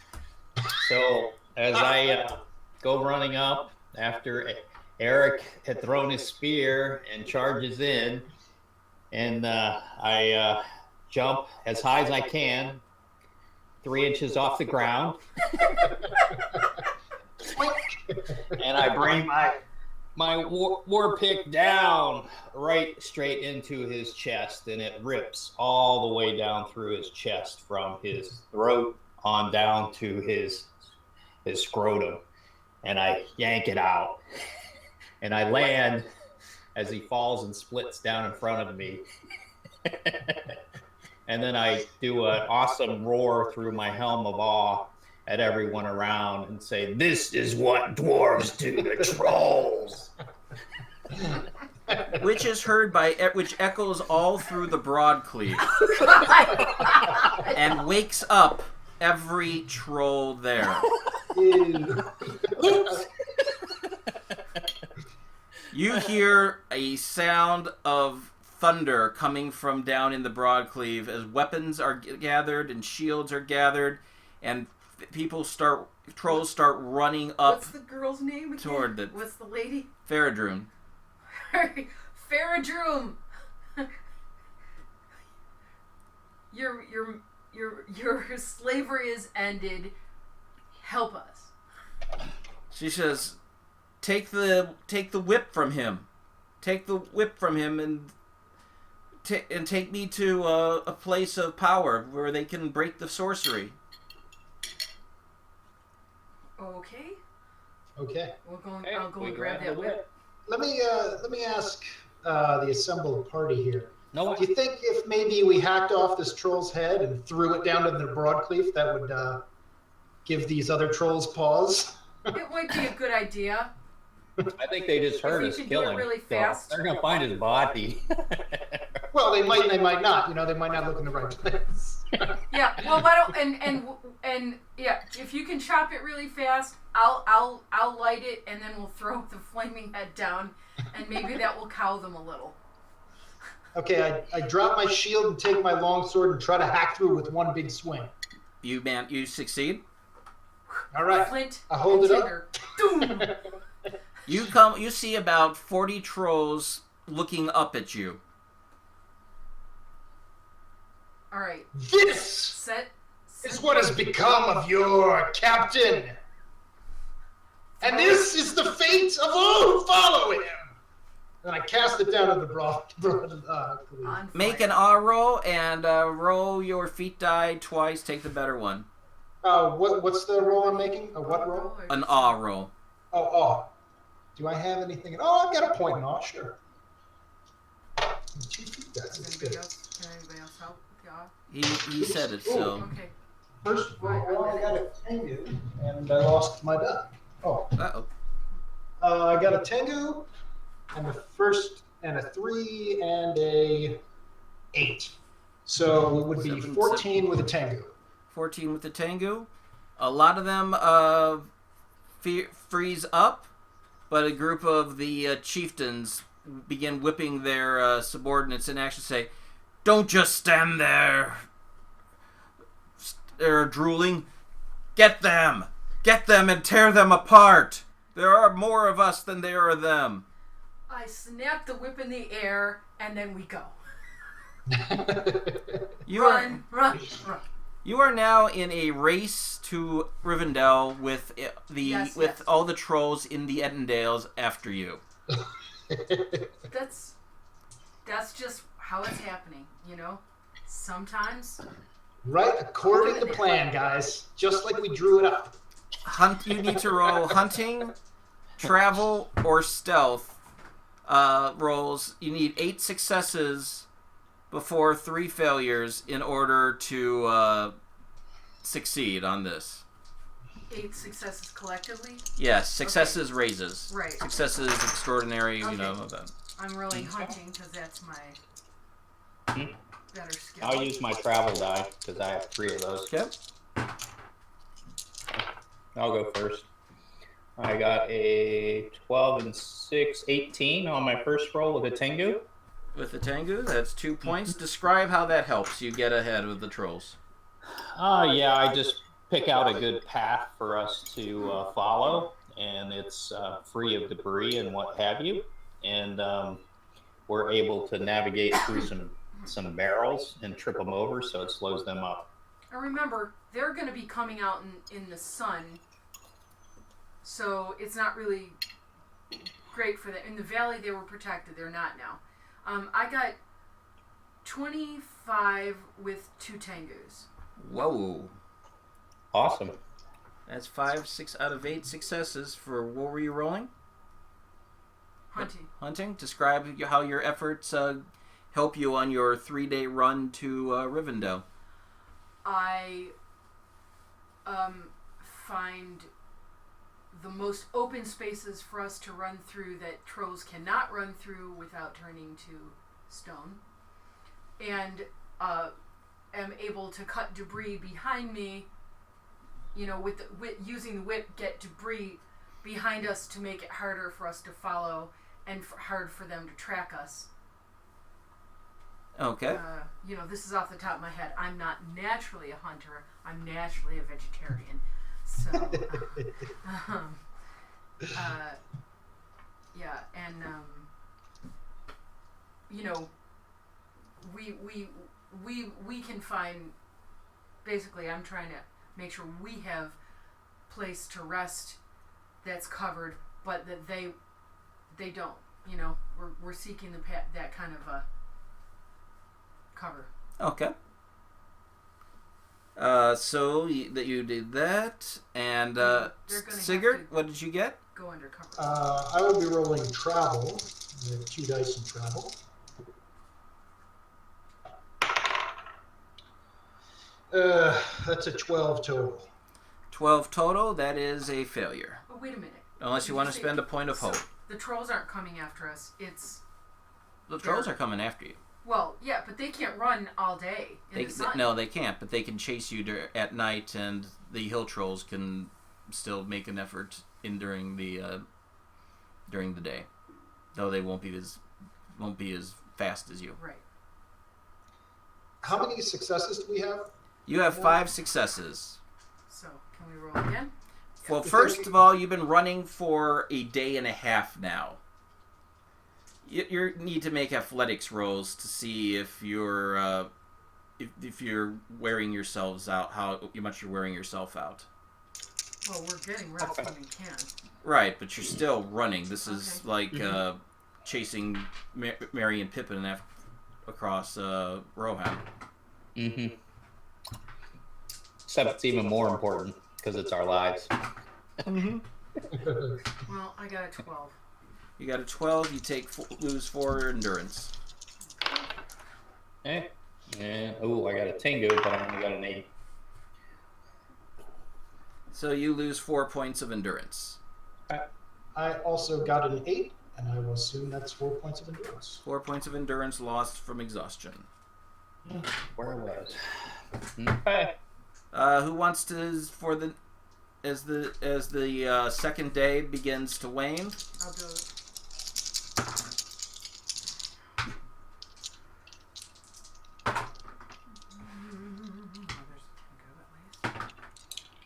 So as I go running up after Eric had thrown his spear and charges in, and I jump as high as I can, 3 inches off the ground, and I bring my war pick down right straight into his chest, and it rips all the way down through his chest from his throat on down to his scrotum, and I yank it out, and I land as he falls and splits down in front of me. And then I do an awesome roar through my helm of awe at everyone around and say, "This is what dwarves do to trolls." Which is heard which echoes all through the Broadcleave and wakes up every troll there. You hear a sound of thunder coming from down in the Broadcleave as weapons are gathered and shields are gathered, and trolls start running up. What's the girl's name again? Toward the. What's the lady? Faradroon. Faradroon. Your slavery is ended. Help us. She says, "Take the whip from him. Take the whip from him and take me to a place of power where they can break the sorcery." Okay. Okay. I'll go and grab that whip. Let me ask the assembled party here. No, Do you think if maybe we hacked off this troll's head and threw it down to the Broadcleave, that would give these other trolls pause? It might be a good idea. I think they just heard us If you can kill do it him. really So fast. they're gonna find his body. Well, they might not. They might not look in the right place. Yeah. Well, why don't and yeah, if you can chop it really fast, I'll light it and then we'll throw the flaming head down, and maybe that will cow them a little. Okay, I drop my shield and take my longsword and try to hack through with one big swing. You succeed. All right. Flint I hold and it up. tinder. Doom. You see about 40 trolls looking up at you. Oh. All right. This Set. is what has become of your captain. And this is the fate of all who follow him. And I cast it down to the On Make fire. an R roll and roll your feat die twice. Take the better one. what's the roll I'm making? A what roll? An R roll. Oh. Do I have anything? Oh, I've got a point in awe, sure. 2 feet, that's Can good. anybody else help with the off? He said it, so. Okay. First roll, I got a Tengu, and I lost my die. Oh. Uh-oh. I got a Tengu, and the first, and a 3, and a 8. So it would be 14 with a Tengu. 14 with the Tengu. A lot of them freeze up, but a group of the chieftains begin whipping their subordinates in action, say, "Don't just stand there. They're drooling. Get them and tear them apart. There are more of us than there are them." I snap the whip in the air, and then we go. Run. You are now in a race to Rivendell with Yes. all the trolls in the Edendales after you. That's just how it's happening, Sometimes. Right according to plan, guys. Just like we drew it up. You need to roll hunting, travel, or stealth rolls. You need 8 successes before 3 failures in order to succeed on this. 8 successes collectively? Yes, successes raises. Right. Successes extraordinary, you know. That. I'm rolling hunting because that's my better skill. I'll use my travel die because I have 3 of those. Okay. I'll go first. I got a 12 and 6, 18 on my first roll with a Tengu. With the Tengu, that's 2 points. Describe how that helps you get ahead with the trolls. Yeah, I just pick out a good path for us to follow, and it's free of debris and what have you. And we're able to navigate through some barrels and trip them over, so it slows them up. And remember, they're going to be coming out in the sun, so it's not really great for them. In the valley, they were protected. They're not now. I got 25 with 2 Tengus. Whoa. Awesome. That's 6 out of 8 successes for what were you rolling? Hunting. Hunting. Describe how your efforts help you on your 3-day run to Rivendell. I find the most open spaces for us to run through that trolls cannot run through without turning to stone, and am able to cut debris behind me. You know, with using the whip, get debris behind us to make it harder for us to follow and hard for them to track us. Okay. You know, this is off the top of my head. I'm not naturally a hunter. I'm naturally a vegetarian. So, yeah, and you know, we can find. Basically, I'm trying to make sure we have place to rest that's covered, but that they don't. You know, we're seeking that kind of cover. Okay. So that you did that, and Sigurd, what did you get? Go undercover. I will be rolling travel. I have 2 dice in travel. That's a 12 total. 12 total. That is a failure. Oh, wait a minute. Unless you want to spend a point of hope. The trolls aren't coming after us. The trolls are coming after you. Well, yeah, but they can't run all day in the sun. No, they can't, but they can chase you at night, and the hill trolls can still make an effort during the day, though they won't be as fast as you. Right. How many successes do we have? You have 5 successes. So, can we roll again? Well, first of all, you've been running for a day and a half now. You need to make athletics rolls to see if you're wearing yourselves out, how much you're wearing yourself out. Well, we're getting rest when we can. Right, but you're still running. This is like chasing Merry and Pippin across Rohan. Mm-hmm. Except it's even more important because it's our lives. Mm-hmm. Well, I got a 12. You got a 12. You lose 4 endurance. Yeah. Oh, I got a Tengu, but I only got an 8. So you lose 4 points of endurance. I also got an 8, and I will assume that's 4 points of endurance. 4 points of endurance lost from exhaustion. Where was? Okay. Who wants to as the second day begins to wane? I'll do it.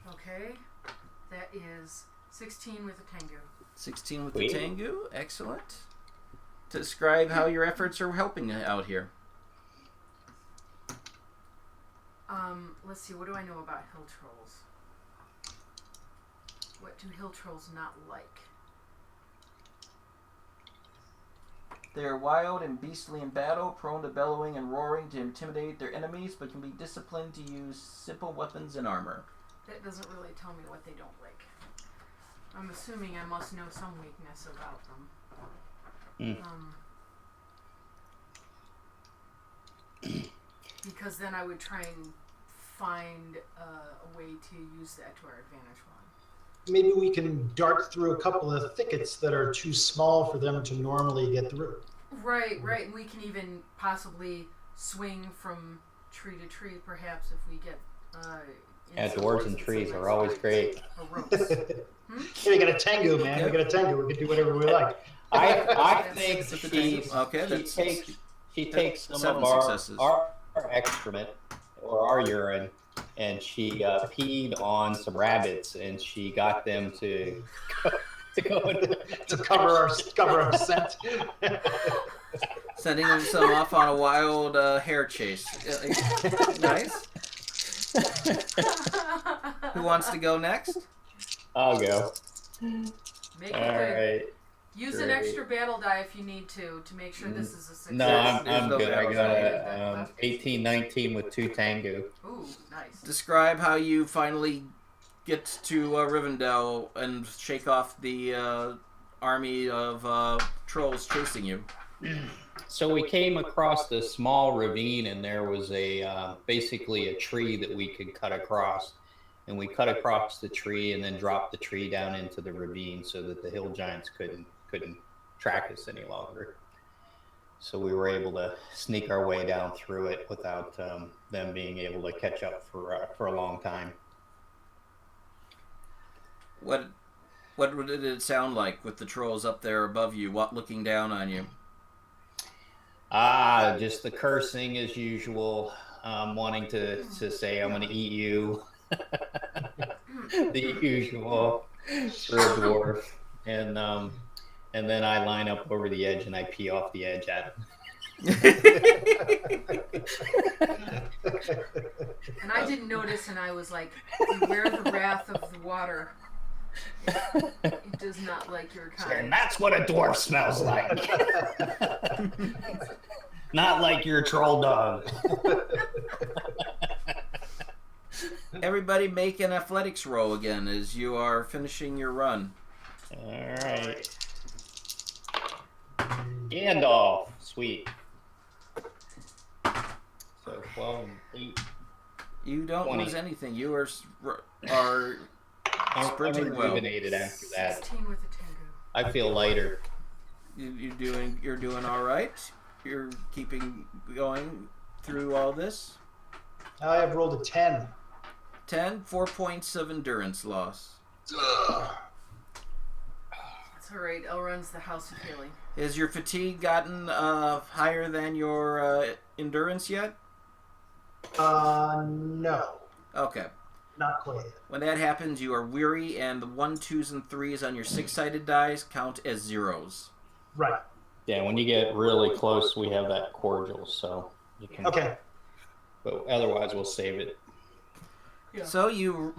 Okay, that is 16 with a Tengu. 16 with the Tengu, excellent. Describe how your efforts are helping out here. Let's see, what do I know about hill trolls? What do hill trolls not like? They are wild and beastly in battle, prone to bellowing and roaring to intimidate their enemies, but can be disciplined to use simple weapons and armor. That doesn't really tell me what they don't like. I'm assuming I must know some weakness about them. Mm. Because then I would try and find a way to use that to our advantage. Maybe we can dart through a couple of thickets that are too small for them to normally get through. Right. And we can even possibly swing from tree to tree, perhaps, if we get. Yeah, dwarves and trees are always great. Yeah, we got a Tengu, man. We got a Tengu. We can do whatever we like. I think she takes some of our excrement or our urine, and she peed on some rabbits, and she got them to go to cover our scent. Sending some off on a wild hare chase. Nice. Who wants to go next? I'll go. Make All it right. Use Great. an extra battle die if you need to make sure this is a success. No, I'm no good. I battle got 18-19 with 2 Tengu. Ooh, nice. Describe how you finally get to Rivendell and shake off the army of trolls chasing you. So we came across this small ravine, and there was basically a tree that we could cut across. And we cut across the tree and then dropped the tree down into the ravine so that the hill giants couldn't track us any longer. So we were able to sneak our way down through it without them being able to catch up for a long time. What did it sound like with the trolls up there above you, looking down on you? Just the cursing as usual, wanting to say, I'm going to eat you. The usual for a dwarf. And then I line up over the edge and I pee off the edge at him. And I didn't notice, and I was like, beware the wrath of the water. It does not like your kind. And that's what a dwarf smells like. Not like your troll dog. Everybody make an athletics roll again as you are finishing your run. All right. Gandalf. Sweet. So 12 and 8. You don't 20. lose anything. You are I'm sprinting well. rejuvenated after that. 16 with a Tengu. I feel lighter. You're doing all right. You're keeping going through all this. I have rolled a 10. 10, 4 points of endurance loss. That's alright. Elrond's the house of healing. Has your fatigue gotten higher than your endurance yet? No. Okay. Not quite yet. When that happens, you are weary, and the 1s, 2s, and 3s on your 6-sided dice count as zeros. Right. Yeah, when you get really close, we have that cordial, so you can. Okay. But otherwise, we'll save it. Yeah. So you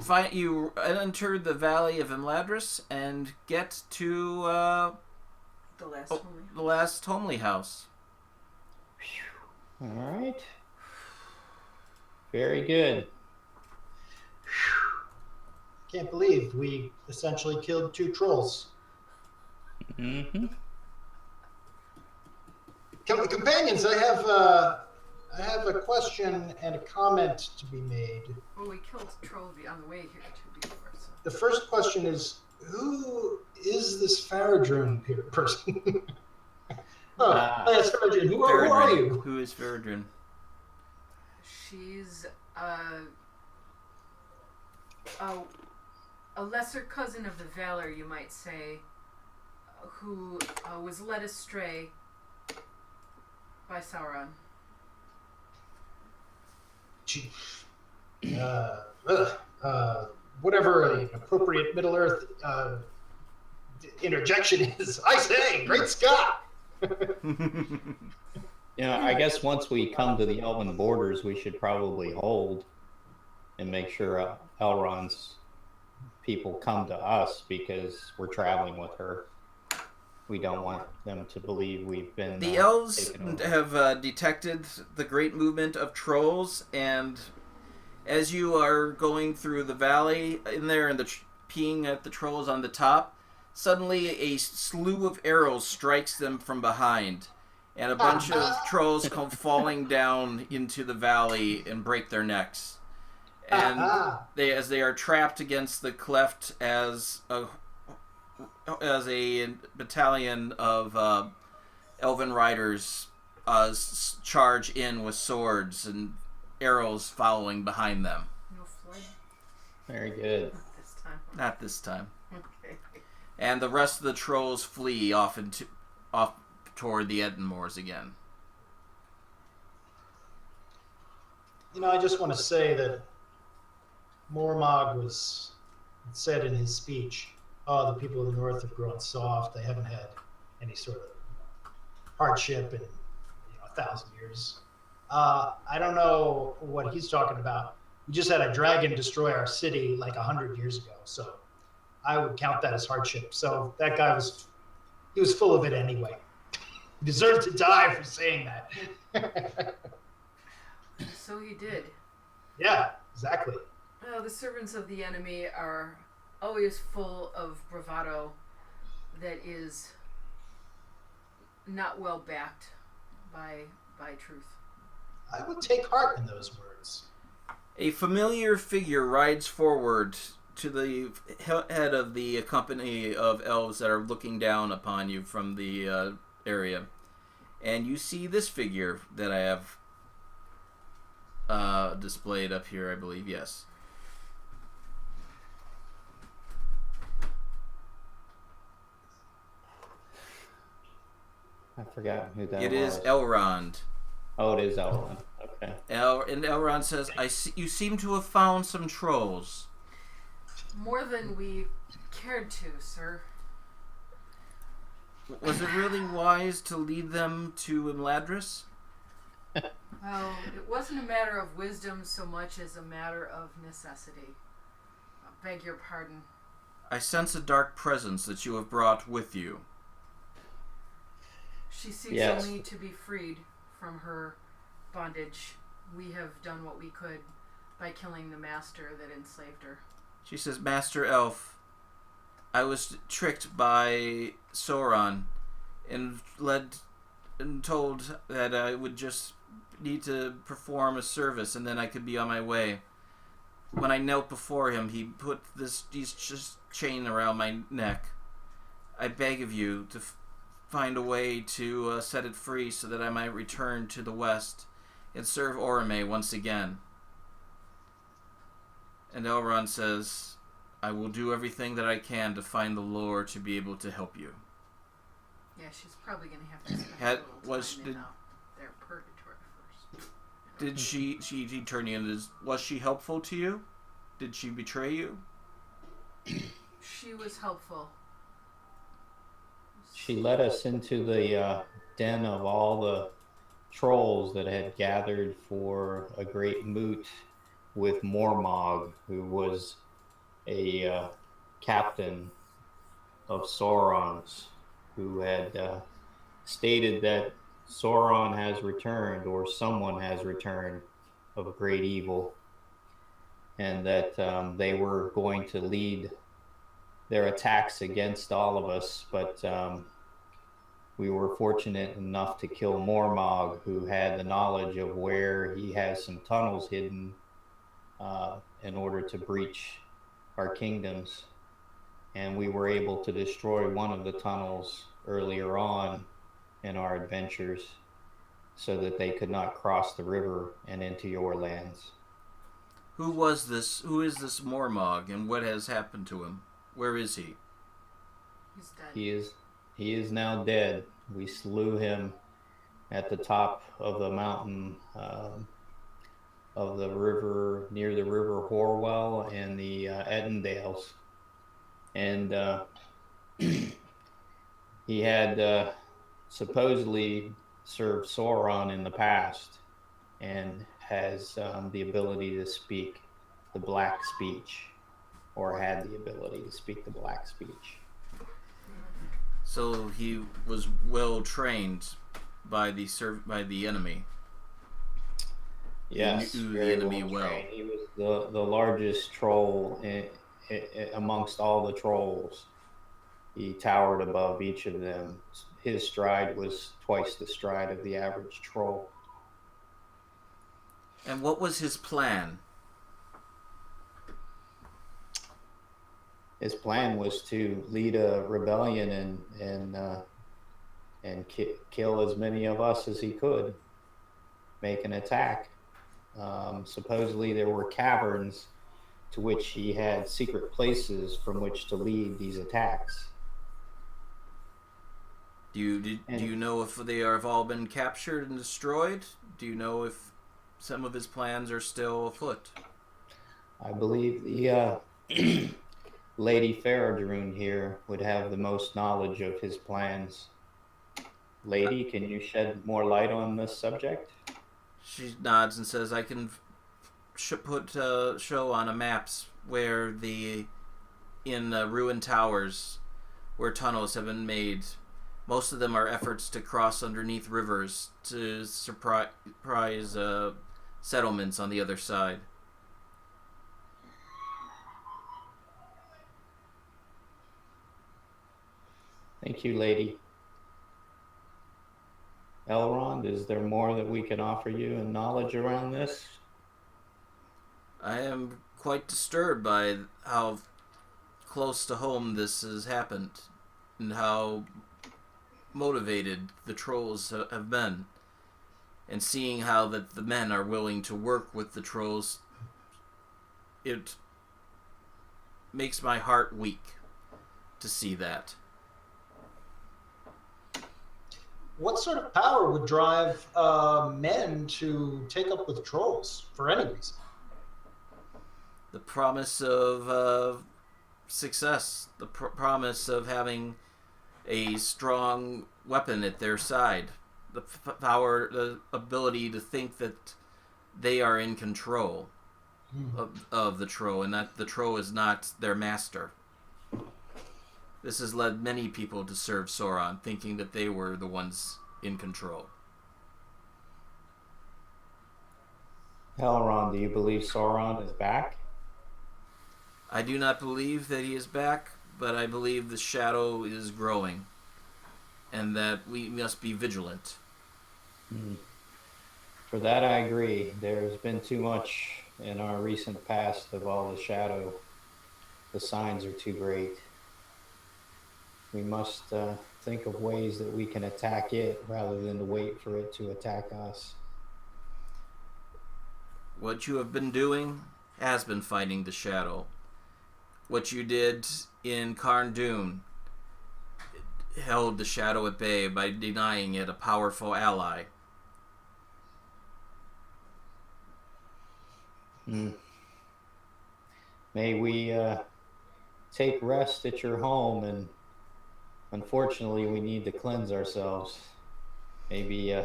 enter the Valley of Imladris and get to The last homely. the last homely house. All right. Very good. Can't believe we essentially killed 2 trolls. Mm-hmm. Companions, I have a question and a comment to be made. Well, we killed a troll on the way here too before. So. The first question is, who is this Faradrin person? Yes, Faradrin. Who are you? Who is Faradrin? She's a lesser cousin of the Valor, you might say, who was led astray by Sauron. Whatever an appropriate Middle Earth interjection is, I say, great Scott! I guess once we come to the Elven borders, we should probably hold and make sure Elrond's people come to us because we're traveling with her. We don't want them to believe we've been. The elves have detected the great movement of trolls, and as you are going through the valley in there and peeing at the trolls on the top, Suddenly, a slew of arrows strikes them from behind, and a bunch of trolls come falling down into the valley and break their necks. And as they are trapped against the cleft as a battalion of elven riders charge in with swords and arrows following behind them. No flood. Very good. This time. Not this time. Okay. And the rest of the trolls flee off toward the Edenmoors again. I just want to say that Mormog said in his speech, "Oh, the people of the north have grown soft. They haven't had any sort of hardship in 1,000 years." I don't know what he's talking about. We just had a dragon destroy our city like 100 years ago, so I would count that as hardship. So that guy was full of it anyway. He deserved to die for saying that. So he did. Yeah, exactly. The servants of the enemy are always full of bravado that is not well backed by truth. I would take heart in those words. A familiar figure rides forward to the head of the company of elves that are looking down upon you from the area. And you see this figure that I have displayed up here, I believe, yes. I forgot who that was. It is Elrond. Oh, it is Elrond. Okay. And Elrond says, you seem to have found some trolls. More than we cared to, sir. Was it really wise to lead them to Imladris? Well, it wasn't a matter of wisdom so much as a matter of necessity. I beg your pardon. I sense a dark presence that you have brought with you. She seeks only to be freed from her bondage. We have done what we could by killing the master that enslaved her. She says, Master Elf, I was tricked by Sauron and told that I would just need to perform a service and then I could be on my way. When I knelt before him, he put this chain around my neck. I beg of you to find a way to set it free so that I might return to the west and serve Orome once again. And Elrond says, I will do everything that I can to find the lore to be able to help you. Yeah, she's probably going to have to spend a little time in their purgatory first. Did she turn you into, was she helpful to you? Did she betray you? She was helpful. She led us into the den of all the trolls that had gathered for a great moot with Mormog, who was a captain of Sauron's, who had stated that Sauron has returned, or someone has returned, of a great evil, and that they were going to lead their attacks against all of us, but we were fortunate enough to kill Mormog, who had the knowledge of where he has some tunnels hidden in order to breach our kingdoms. And we were able to destroy one of the tunnels earlier on in our adventures so that they could not cross the river and into your lands. Who is this Mormog, and what has happened to him? Where is he? He's dead. He is now dead. We slew him at the top of the mountain of the river, near the river Horwell and the Edendales. And he had supposedly served Sauron in the past and has the ability to speak the Black Speech, or had the ability to speak the Black Speech. So he was well trained by the enemy. Yes, he knew the very enemy well. trained. He was the largest troll amongst all the trolls. He towered above each of them. His stride was twice the stride of the average troll. And what was his plan? His plan was to lead a rebellion and kill as many of us as he could, make an attack. Supposedly there were caverns to which he had secret places from which to lead these attacks. Do you know if they have all been captured and destroyed? Do you know if some of his plans are still afoot? I believe the Lady Faradrune here would have the most knowledge of his plans. Lady, can you shed more light on this subject? She nods and says, I can show on a maps where in ruined towers where tunnels have been made. Most of them are efforts to cross underneath rivers to surprise settlements on the other side. Thank you, Lady. Elrond, is there more that we can offer you in knowledge around this? I am quite disturbed by how close to home this has happened and how motivated the trolls have been, and seeing how that the men are willing to work with the trolls, it makes my heart weak to see that. What sort of power would drive men to take up with trolls for any reason? The promise of success, the promise of having a strong weapon at their side, the power, the ability to think that they are in control of the troll, and that the troll is not their master. This has led many people to serve Sauron, thinking that they were the ones in control. Elrond, do you believe Sauron is back? I do not believe that he is back, but I believe the shadow is growing, and that we must be vigilant. For that I agree. There's been too much in our recent past of all the shadow. The signs are too great. We must think of ways that we can attack it rather than to wait for it to attack us. What you have been doing has been fighting the shadow. What you did in Carn Dûn held the shadow at bay by denying it a powerful ally. May we take rest at your home, and unfortunately we need to cleanse ourselves. Maybe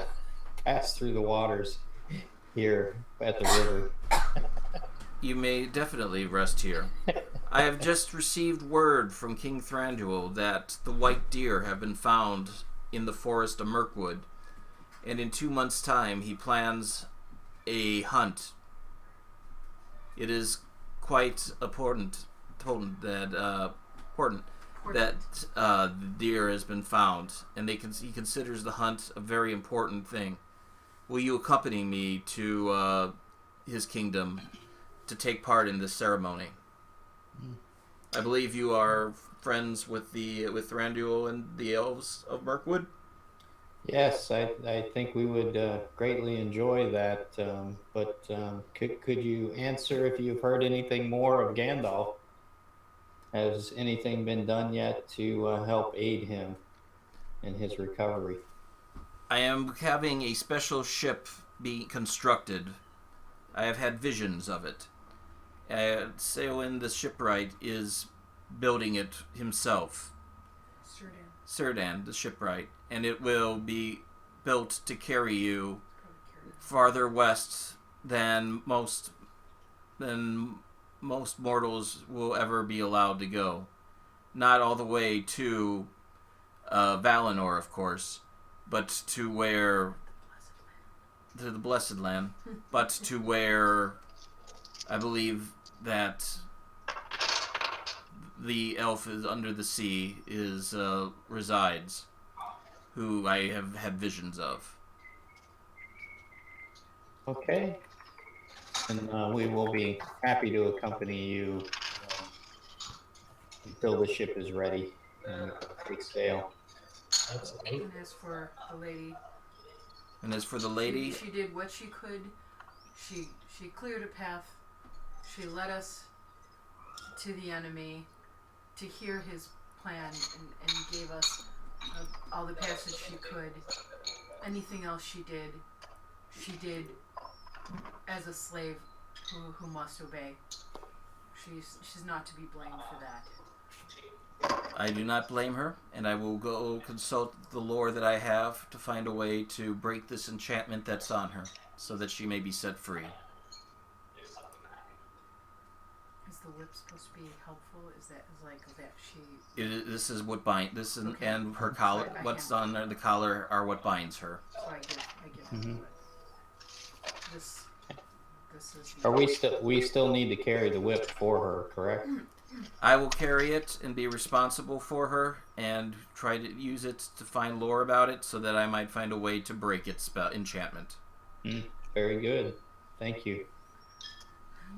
pass through the waters here at the river. You may definitely rest here. I have just received word from King Thranduil that the white deer have been found in the forest of Mirkwood, and in 2 months' time he plans a hunt. It is quite important that the deer has been found, and he considers the hunt a very important thing. Will you accompany me to his kingdom to take part in this ceremony? I believe you are friends with Thranduil and the elves of Mirkwood. Yes, I think we would greatly enjoy that. But could you answer if you've heard anything more of Gandalf? Has anything been done yet to help aid him in his recovery? I am having a special ship be constructed. I have had visions of it. Saoin the shipwright is building it himself. Círdan the shipwright, and it will be built to carry you farther west than most mortals will ever be allowed to go. Not all the way to Valinor, of course, but to the Blessed Land, but to where I believe that the elf is under the sea is resides, who I have had visions of. Okay. And we will be happy to accompany you until the ship is ready and we sail. Absolutely. And as for the lady, And as for the lady, she did what she could. She cleared a path. She led us to the enemy to hear his plan and gave us all the passage she could. Anything else she did as a slave who must obey. She's not to be blamed for that. I do not blame her, and I will go consult the lore that I have to find a way to break this enchantment that's on her, so that she may be set free. Is the whip supposed to be helpful? Is that she? This is what bind this Okay. and her collar. What's on the collar are what binds her. So I give Mhm. it. This is. Are we still need to carry the whip for her, correct? I will carry it and be responsible for her, and try to use it to find lore about it, so that I might find a way to break its enchantment. Very good. Thank you.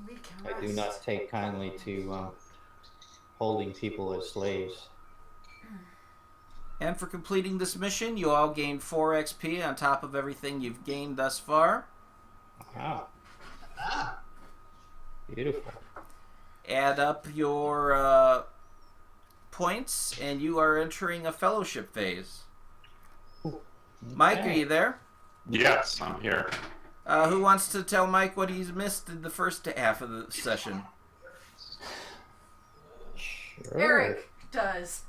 We can I do rest. not take kindly to holding people as slaves. And for completing this mission, you all gain 4 XP on top of everything you've gained thus far. Wow. Beautiful. Add up your points, and you are entering a fellowship phase. Mike, are you there? Yes, I'm here. Who wants to tell Mike what he's missed in the first half of the session? Sure. Eric does.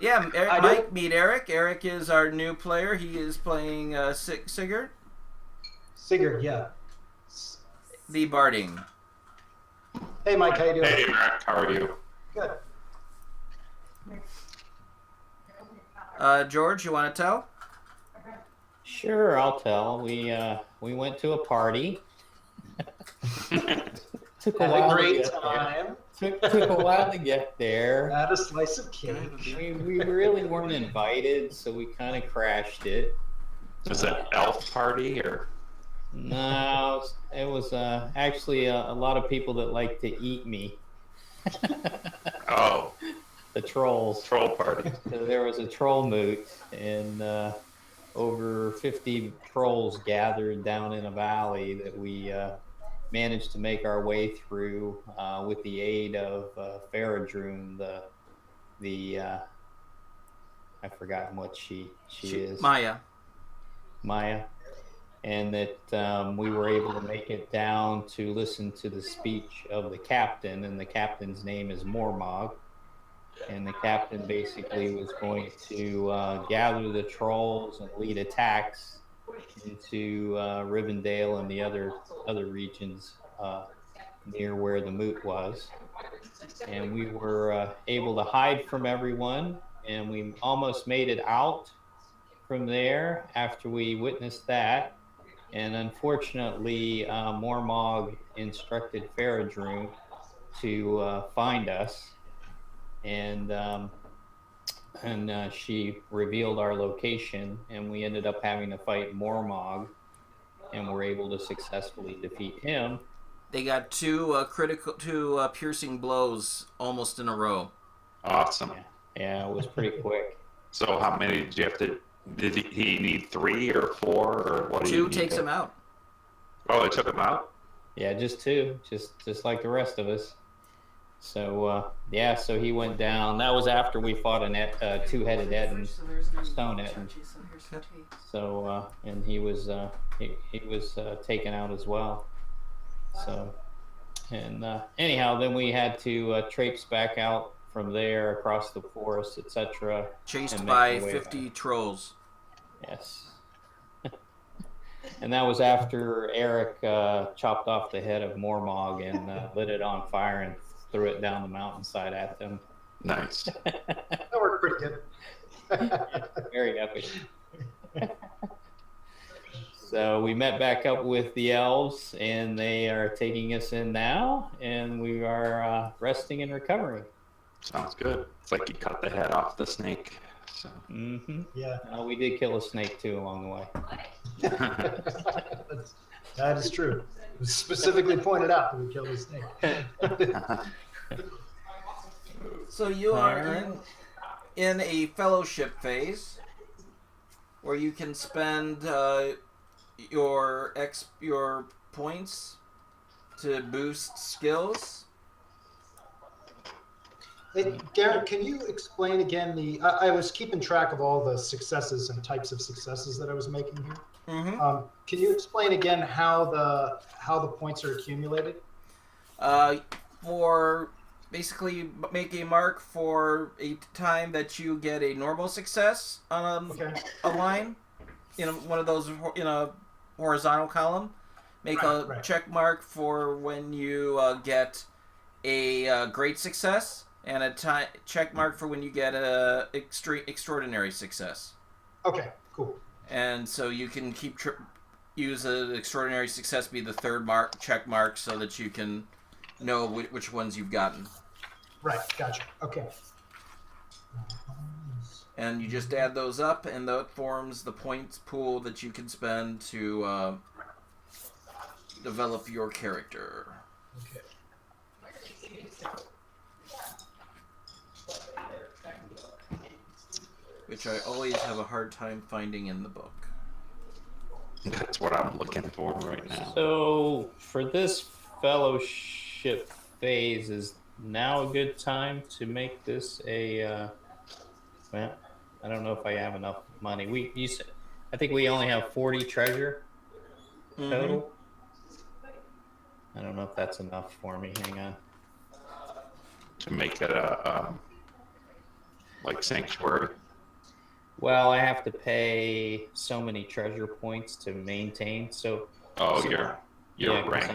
Yeah, I Mike, meet Eric. Eric is our new player. He is playing Sigurd, Sigurd, yeah. the Barding. Hey, Mike, how you doing? Hey, Mark, how are you? Good. George, you want to tell? Sure, I'll tell. We went to a party. Took a Had while a to great get there. time. Took a while to get there. Had a slice of cake. We really weren't invited, so we kind of crashed it. Is it an elf party or? No, it was actually a lot of people that like to eat me. Oh, The trolls. troll party. So there was a troll moot, and over 50 trolls gathered down in a valley that we managed to make our way through with the aid of Faradroon, the I've forgotten what she is. Maya. Maya. And that we were able to make it down to listen to the speech of the captain, and the captain's name is Mormog. And the captain basically was going to gather the trolls and lead attacks into Rivendell and the other regions near where the moot was. And we were able to hide from everyone, and we almost made it out from there after we witnessed that. And unfortunately, Mormog instructed Faradroon to find us, and she revealed our location, and we ended up having to fight Mormog, and were able to successfully defeat him. They got two piercing blows almost in a row. Awesome. Yeah, it was pretty quick. So how many did you have to? Did he need 3 or 4 or what? Two takes him out. Oh, they took him out. Yeah, just 2, just like the rest of us. So yeah, so he went down. That was after we fought a two-headed Eden, stone Eden. So and he was taken out as well. So and anyhow, then we had to traipse back out from there across the forest, etc. Chased by 50 trolls. Yes. And that was after Eric chopped off the head of Mormog and lit it on fire and threw it down the mountainside at them. Nice. That worked pretty good. Very epic. So we met back up with the elves, and they are taking us in now, and we are resting and recovering. Sounds good. It's like you cut the head off the snake. So. Mm-hmm. Yeah. We did kill a snake too along the way. That is true. It was specifically pointed out that we killed a snake. So you are in a fellowship phase where you can spend your points to boost skills. Hey, Garrett, can you explain again I was keeping track of all the successes and types of successes that I was making here. Mm-hmm. Can you explain again how the points are accumulated? For basically make a mark for a time that you get a normal success on a line, one of those in a horizontal column. Make a check mark for when you get a great success, and a check mark for when you get a extraordinary success. Okay, cool. And so you can use an extraordinary success be the third check mark so that you can know which ones you've gotten. Right, gotcha. Okay. And you just add those up, and that forms the points pool that you can spend to develop your character. Okay. Which I always have a hard time finding in the book. That's what I'm looking for right now. So, for this fellowship phase, is now a good time to make this a? Well, I don't know if I have enough money. I think we only have 40 treasure total. Mm-hmm. I don't know if that's enough for me. Hang on. To make it a like sanctuary. Well, I have to pay so many treasure points to maintain. So. Oh, so, you're rank.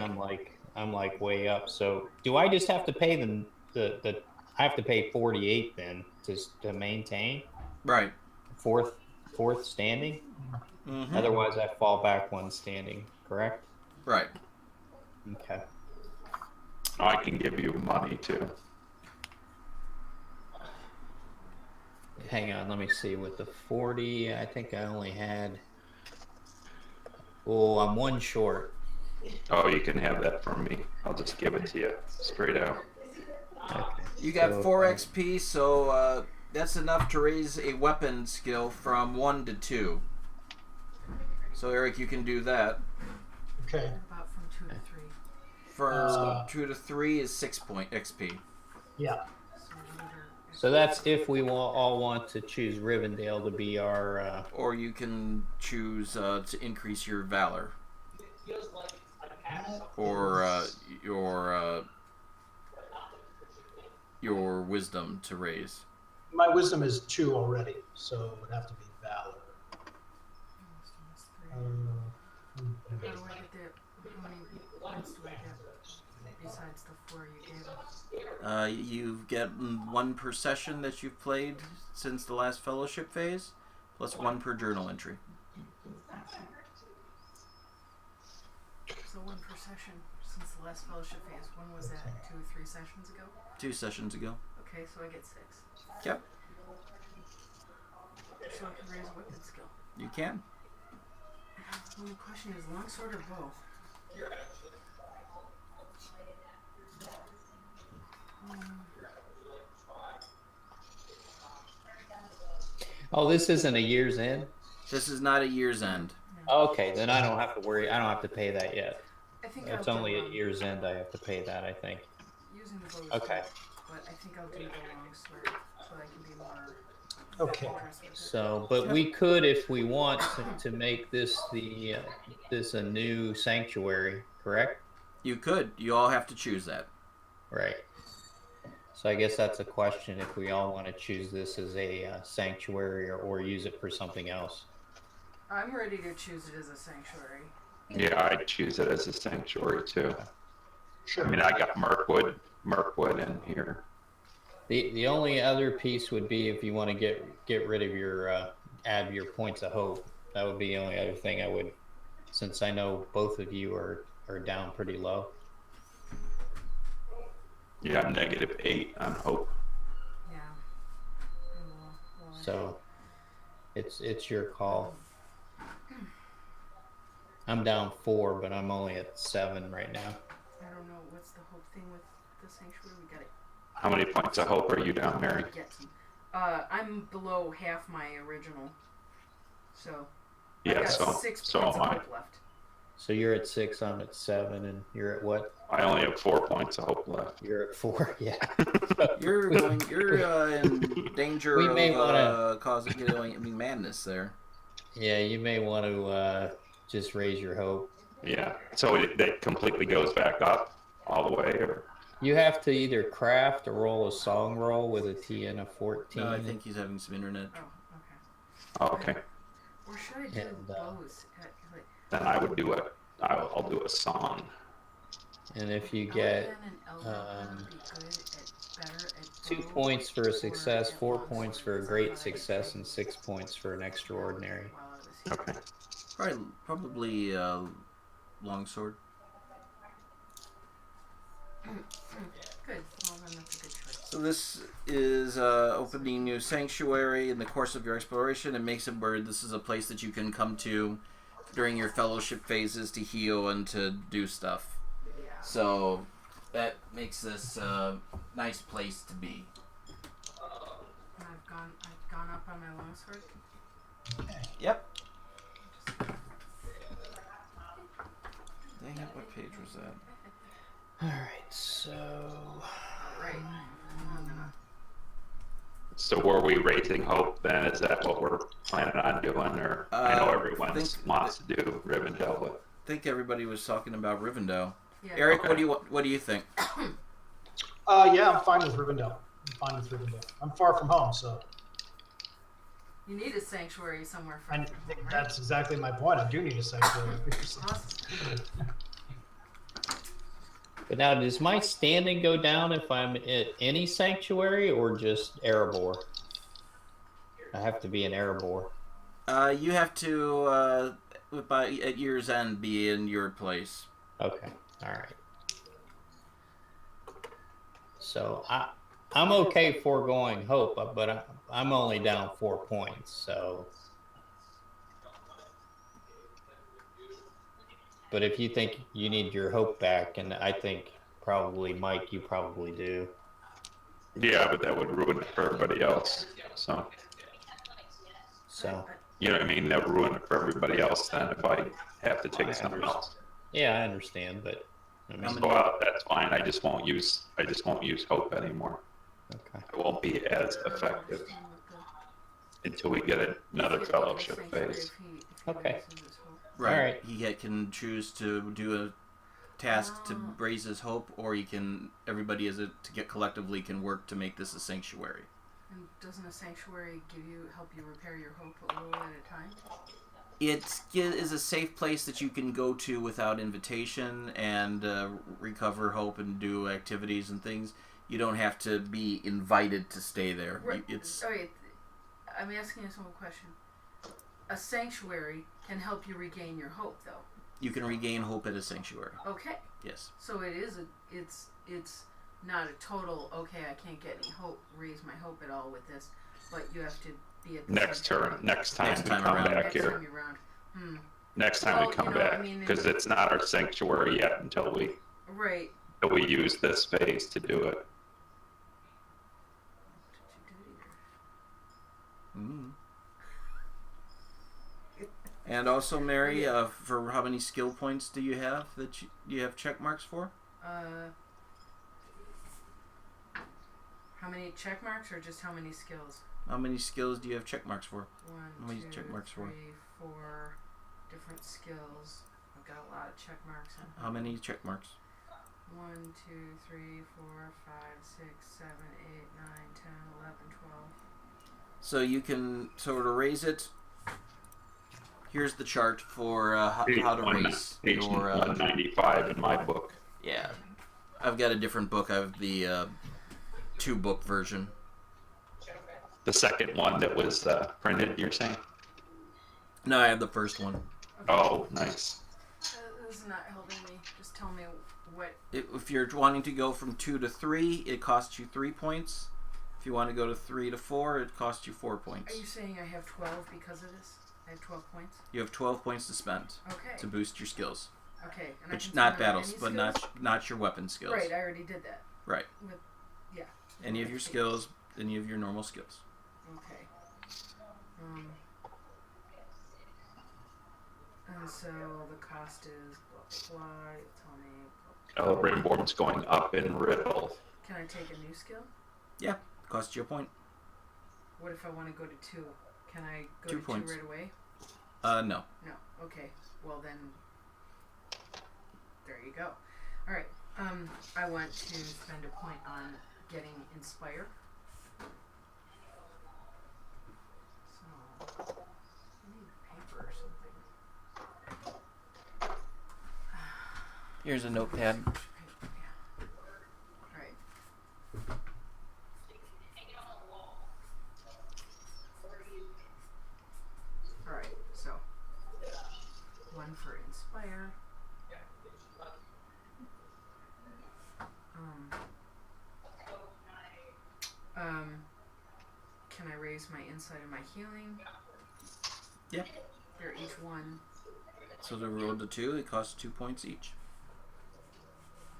I'm like way up. So do I just have to pay the I have to pay 48 then to maintain? Right. Fourth standing? Mm-hmm. Otherwise I fall back one standing, correct? Right. Okay. I can give you money too. Hang on, let me see. With the 40, I think I only had. Oh, I'm one short. Oh, you can have that from me. I'll just give it to you straight out. Okay. You got 4 XP, so that's enough to raise a weapon skill from 1 to 2. So Eric, you can do that. Okay. About from 2 to 3. From 2 to 3 is 6 point XP. Yeah. So that's if we all want to choose Rivendell to be our. Or you can choose to increase your valor. Or your wisdom to raise. My wisdom is 2 already, so it would have to be valor. How do I get that? How many points do I get besides the 4 you gave us? You get 1 per session that you've played since the last fellowship phase, plus 1 per journal entry. So 1 per session since the last fellowship phase. When was that? 2 or 3 sessions ago? 2 sessions ago. Okay, so I get 6. Yep. So I can raise a weapon skill. You can. The only question is longsword or bow? Oh, this isn't a year's end? This is not a year's end. Okay, then I don't have to worry. I don't have to pay that yet. I think It's I'll only do, at year's end I have to pay that, I think. using the bow is Okay. good, but I think I'll do the longsword so I can be more Okay. impressed with it. So, but we could, if we want, to make this this a new sanctuary, correct? You could. You all have to choose that. Right. So I guess that's a question if we all want to choose this as a sanctuary or use it for something else. I'm ready to choose it as a sanctuary. Yeah, I'd choose it as a sanctuary too. Sure. I mean, I got Mirkwood in here. The only other piece would be if you want to get rid of your add your points of hope. That would be the only other thing I would, since I know both of you are down pretty low. Yeah, I'm -8 on hope. So it's your call. I'm down 4, but I'm only at 7 right now. I don't know what's the hope thing with the sanctuary. We got it. How many points of hope are you down, Mary? I'm below half my original, so Yeah, I've got so 6 so points am of I. hope left. So you're at 6, I'm at 7, and you're at what? I only have 4 points of hope left. You're at 4, yeah. You're in danger We may of causing madness there. Yeah, you may want to just raise your hope. Yeah. So that completely goes back up all the way, or You have to either craft or roll a song roll with a TN of 14. No, I think he's having some internet. Oh, okay. oh, okay. Or should I do And, both? Then I would do it. I'll do a song. And if you get 2 points for a success, 4 points for a great success, and 6 points for an extraordinary. Okay. Probably longsword. Good. Well, then that's a good choice. So this is opening new sanctuary in the course of your exploration. It makes it where this is a place that you can come to during your fellowship phases to heal and to do stuff. Yeah. So that makes this a nice place to be. And I've gone up on my longsword. Yep. Dang it, what page was that? Alright, so... Right. So were we raising hope then? Is that what we're planning on doing? Or I know everyone wants to do Rivendell, but I think everybody was talking about Rivendell. Yeah. Eric, Okay. what do you think? Yeah, I'm fine with Rivendell. I'm far from home, so You need a sanctuary somewhere for I home, think right? that's exactly my point. I do need a sanctuary. Awesome. But now, does my standing go down if I'm at any sanctuary or just Erebor? I have to be in Erebor. You have to, at year's end, be in your place. Okay, alright. So, I'm okay foregoing hope, but I'm only down 4 points, so... But if you think you need your hope back, and I think probably, Mike, you probably do. yeah, but that would ruin it for everybody else. So So, you know what I mean? That would ruin it for everybody else then if I have to take something else. yeah, I understand, but I mean, So that's fine. I just won't use hope anymore. okay. It won't be as effective until we get another fellowship phase. Okay. Right. Alright. He can choose to do a task to raise his hope, or everybody to get collectively can work to make this a sanctuary. And doesn't a sanctuary help you repair your hope a little at a time? It is a safe place that you can go to without invitation and recover hope and do activities and things. You don't have to be invited to stay there. Right. It's Alright, I'm asking you a simple question. A sanctuary can help you regain your hope, though. you can regain hope at a sanctuary. Okay. Yes. So it's not a total, okay, I can't get any hope, raise my hope at all with this, but you have to be at the Next sanctuary. turn, next time Next we time come around. back Next here. time you're around. Next time Well, we come you know, I back, mean, because it's not our sanctuary yet until we Right. use this phase to do it. Mm. And also, Mary, for how many skill points do you have that you have check marks for? How many check marks or just how many skills? How many skills do you have check marks for? How many 1, 2, check marks for? 3, 4 different skills. I've got a lot of check marks. How many check marks? 1, 2, 3, 4, 5, 6, 7, 8, 9, 10, 11, 12. So you can sort of raise it. Here's the chart for how to raise Page your. 195 in my book. Yeah, I've got a different book. I have the 2-book version. The second one that was printed, you're saying? No, I have the first one. Oh, nice. This is not helping me. Just tell me what. If you're wanting to go from 2 to 3, it costs you 3 points. If you want to go to 3 to 4, it costs you 4 points. Are you saying I have 12 because of this? I have 12 points? You have 12 points to spend to boost your skills. Okay. And Which, not battles, but not your weapon skills. Right, I already did that. Right. Yeah. Any of your skills, any of your normal skills. Okay. And so the cost is blah, blah, tell me. Oh, Rainborn's going up in Riddle. Can I take a new skill? Yeah, costs you a point. What if I want to go to 2? Can I go 2 to points. 2 right away? No. No. Okay. Well then, there you go. All right. I want to spend a point on getting Inspire. So, I need paper or something. Here's a notepad. Yeah. All right. All right. So, 1 for Inspire. Can I raise my insight and my healing? Yeah. They're each 1. So to roll to 2, it costs 2 points each.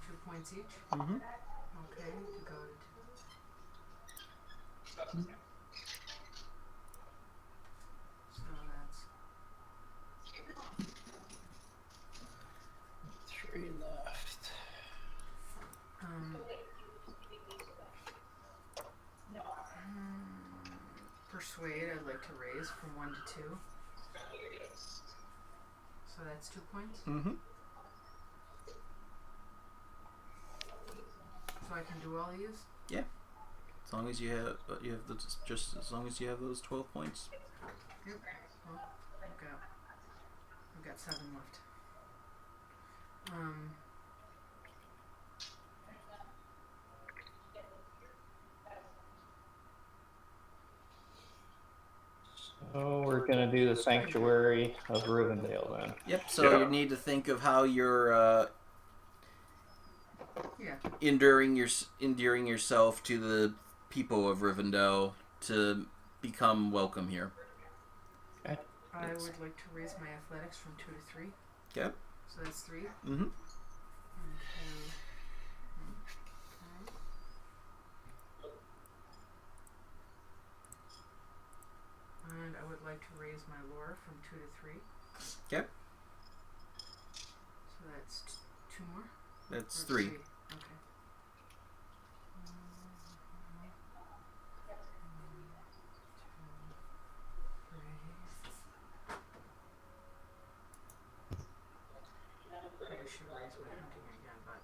2 points each? Mm-hmm. Okay, to go to 2. So that's 3 left. Persuade, I'd like to raise from 1 to 2. So that's 2 points. Mm-hmm. So I can do all these? Yeah. As long as you have just as long as you have those 12 points. Yep. Well, I've got 7 left. So we're gonna do the Sanctuary of Rivendell then. Yep. So you need to think of how you're enduring yourself to the people of Rivendell to become welcome here. Okay. I would like to raise my athletics from 2 to 3. Okay. So that's 3. Mm-hmm. And I would like to raise my lore from 2 to 3. Okay. So that's 2 more? That's Or 3. Okay. Probably should raise my hunting again, but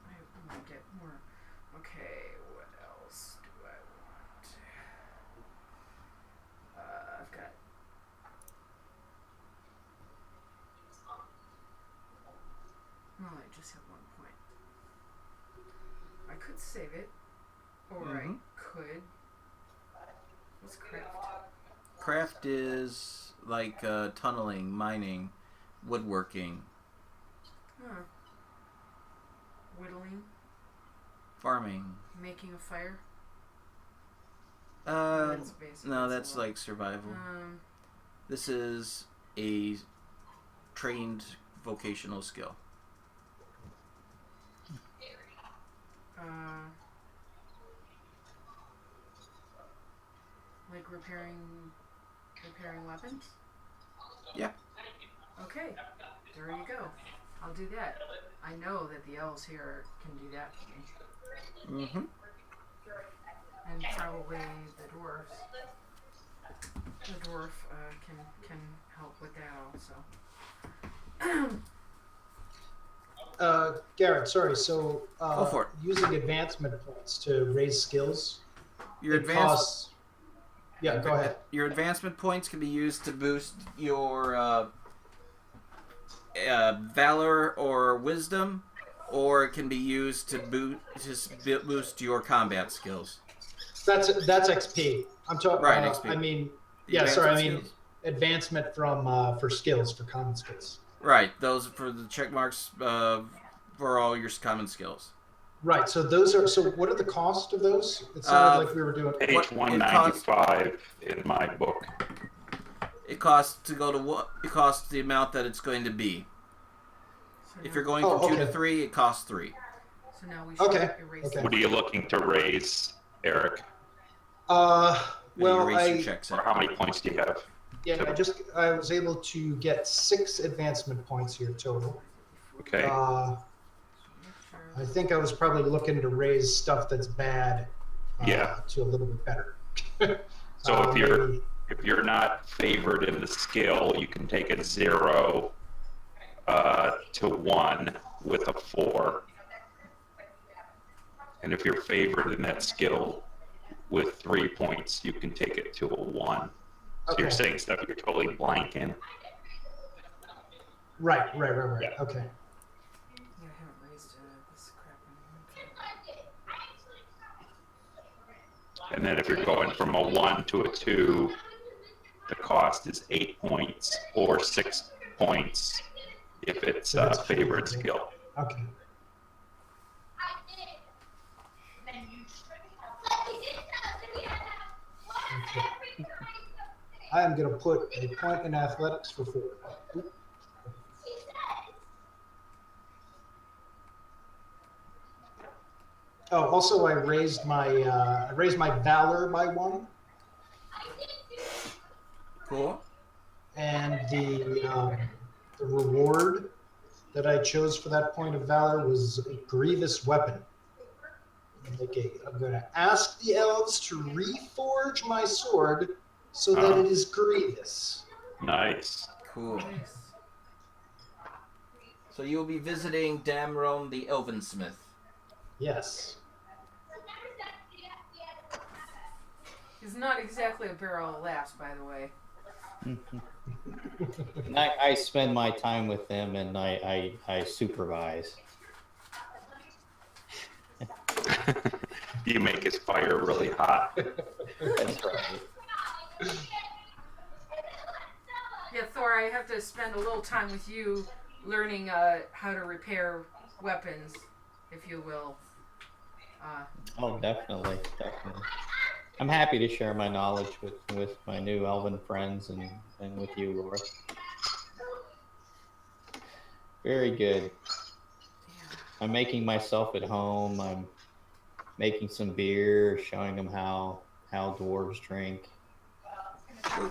I might get more. Okay, what else do I want? I've got. Well, I just have 1 point. I could save it, or I could. What's craft? Craft is like tunneling, mining, woodworking, Huh. Whittling, farming. making a fire. That's basic. no, That's that's a lot. like survival. This is a trained vocational skill. Like repairing weapons? Yeah. Okay, there you go. I'll do that. I know that the elves here can do that for me. Mm-hmm. And probably the dwarves. The dwarf can help with that also. Garrett, sorry. So Go for it. using advancement points to raise skills. Your it costs- Yeah, go ahead. Your advancement points can be used to boost your valor or wisdom, or it can be used to boost your combat skills. That's XP. I'm talking. Right, XP. I mean, The yeah. Sorry, I advancement mean skills. advancement from for skills for common skills. Right, those for the check marks for all your common skills. Right. So those are. So what are the cost of those? It sounded like we were doing. Page 195 in my book. It costs to go to what? It costs the amount that it's going to be. If you're going from 2 to 3, it costs 3. So now we should erase Okay. What are you looking to raise, Eric? Well, or how many points do you have? Yeah, I was able to get 6 advancement points here total. Okay. I think I was probably looking to raise stuff that's bad. To a little bit better. So if you're not favored in the skill, you can take a 0 to 1 with a 4. And if you're favored in that skill with 3 points, you can take it to a 1. So you're saying stuff you're totally blank in. Right. Yeah. Okay. Yeah, I haven't raised this crap in. And then if you're going from a 1 to a 2, the cost is 8 points or 6 points if it's a favorite skill. Okay. I am going to put a point in athletics for 4. Oh, also I raised my valor by 1. Cool. And the reward that I chose for that point of valor was a grievous weapon. Okay, I'm going to ask the elves to reforge my sword so that it is grievous. Nice. Cool. Nice. So you'll be visiting Damron the Elvensmith. Yes. He's not exactly a barrel of laughs, by the way. I spend my time with them and I supervise. You make his fire really hot. That's right. Yeah, Thor, I have to spend a little time with you learning how to repair weapons, if you will. Oh, definitely. I'm happy to share my knowledge with my new elven friends and with you, Laura. Very good. I'm making myself at home. I'm making some beer, showing them how dwarves drink.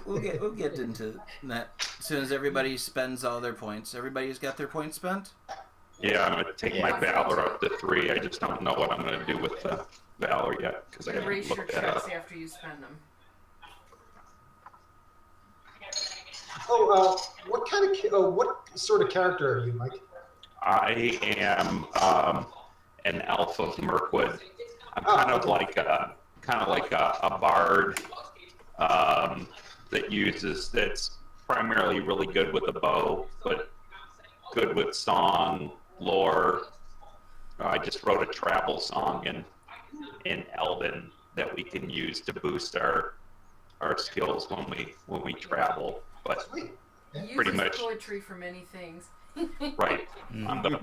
We'll get into that as soon as everybody spends all their points. Everybody's got their points spent? Yeah, I'm going to take my Valor up to 3. I just don't know what I'm going to do with the Valor yet because I haven't Erase your looked that up. checks after you spend them. What sort of character are you, Mike? I am an elf of Mirkwood. I'm kind of like a bard that's primarily really good with the bow, but good with song, lore. I just wrote a travel song in Elven that we can use to boost our skills when we travel. But Sweet. He pretty uses much poetry for many things. right. I'm the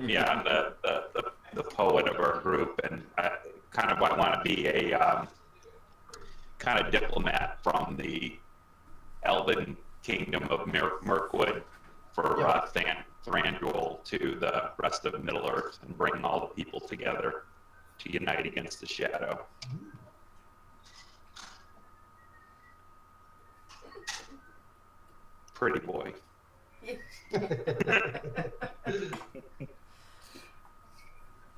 poet of our group, and I want to be a kind of diplomat from the Elven kingdom of Mirkwood for Thranduil to the rest of Middle Earth and bring all the people together to unite against the Shadow. Pretty boy.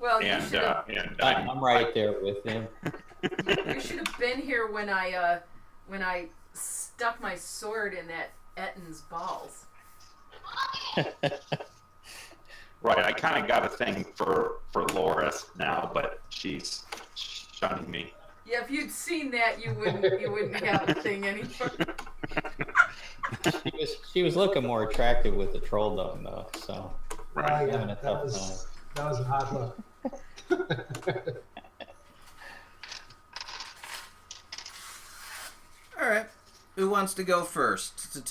Well, I'm right there with him. you should have been here when I stuck my sword in that Ettin's balls. Right, I kind of got a thing for Loris now, but she's shunning me. Yeah, if you'd seen that, you wouldn't have a thing anymore. She was looking more attractive with the troll dome though, so Right. having a tough time. That was a hard look. All right. Who wants to go first? To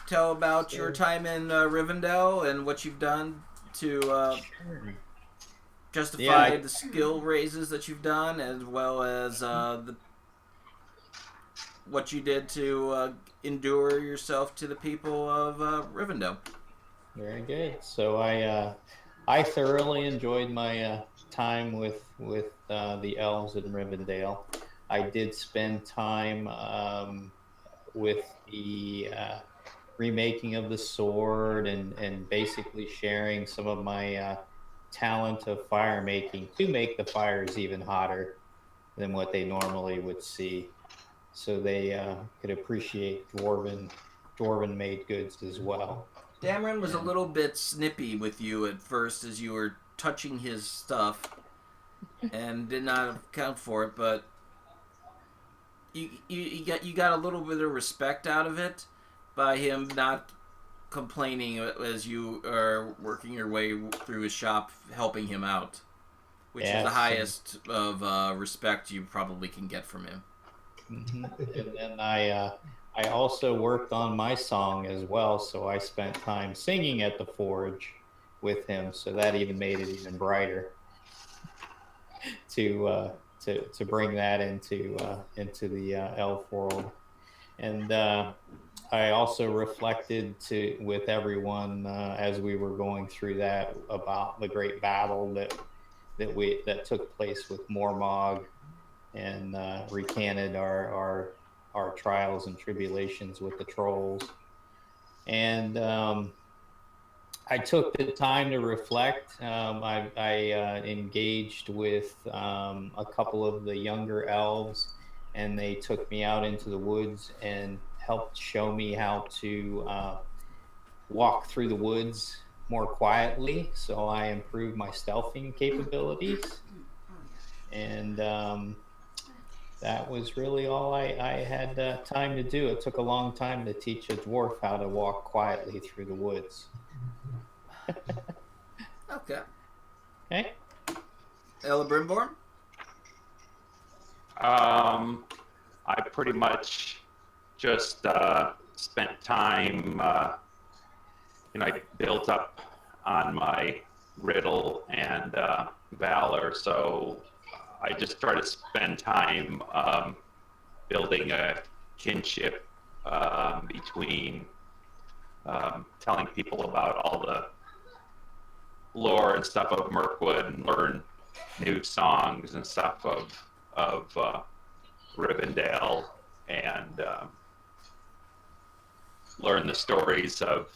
tell about your time in Rivendell and what you've done to justify Yeah. the skill raises that you've done, as well as what you did to endure yourself to the people of Rivendell. Very good. So I thoroughly enjoyed my time with the elves in Rivendell. I did spend time with the remaking of the sword and basically sharing some of my talent of fire making to make the fires even hotter than what they normally would see, so they could appreciate dwarven made goods as well. Dameron was a little bit snippy with you at first as you were touching his stuff and did not account for it, but you got a little bit of respect out of it by him not complaining as you are working your way through his shop helping him out, which is the highest of respect you probably can get from him. Mm-hmm. And then I also worked on my song as well, so I spent time singing at the forge with him, so that even made it even brighter to bring that into the elf world. And I also reflected with everyone as we were going through that about the great battle that took place with Mormog, and recanted our trials and tribulations with the trolls. And I took the time to reflect. I engaged with a couple of the younger elves, and they took me out into the woods and helped show me how to walk through the woods more quietly. So I improved my stealthing capabilities. And that was really all I had time to do. It took a long time to teach a dwarf how to walk quietly through the woods. Okay. Okay. Ella Brimborn? I pretty much just spent time, I built up on my riddle and valor, so I just try to spend time building a kinship between telling people about all the lore and stuff of Mirkwood, and learn new songs and stuff of Rivendell, and learn the stories of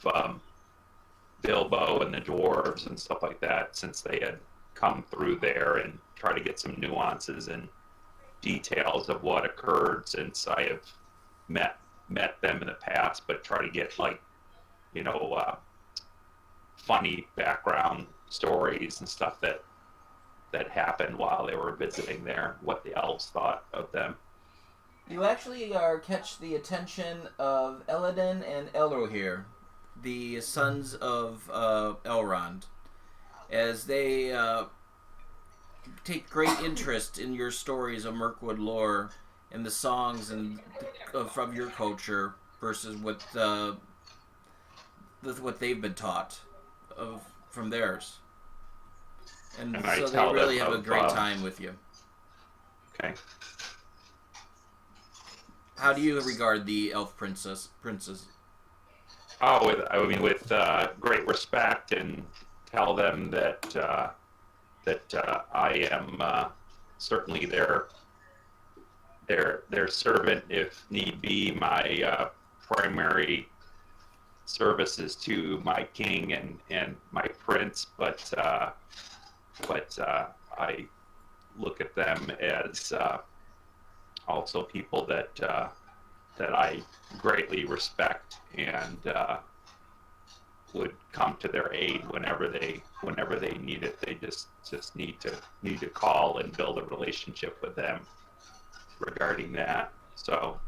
Bilbo and the dwarves and stuff like that, since they had come through there, and try to get some nuances and details of what occurred since I have met them in the past, but try to get funny background stories and stuff that happened while they were visiting there, what the elves thought of them. You actually catch the attention of Eladin and Elrohir, the sons of Elrond, as they take great interest in your stories of Mirkwood lore and the songs and from your culture versus what they've been taught from theirs. And so they really have a great time with you. Okay. How do you regard the elf princes? Oh, with great respect, and tell them that I am certainly their servant if need be. My primary services to my king and my prince, but I look at them as also people that I greatly respect, and would come to their aid whenever they need it. They just need to call and build a relationship with them regarding that. So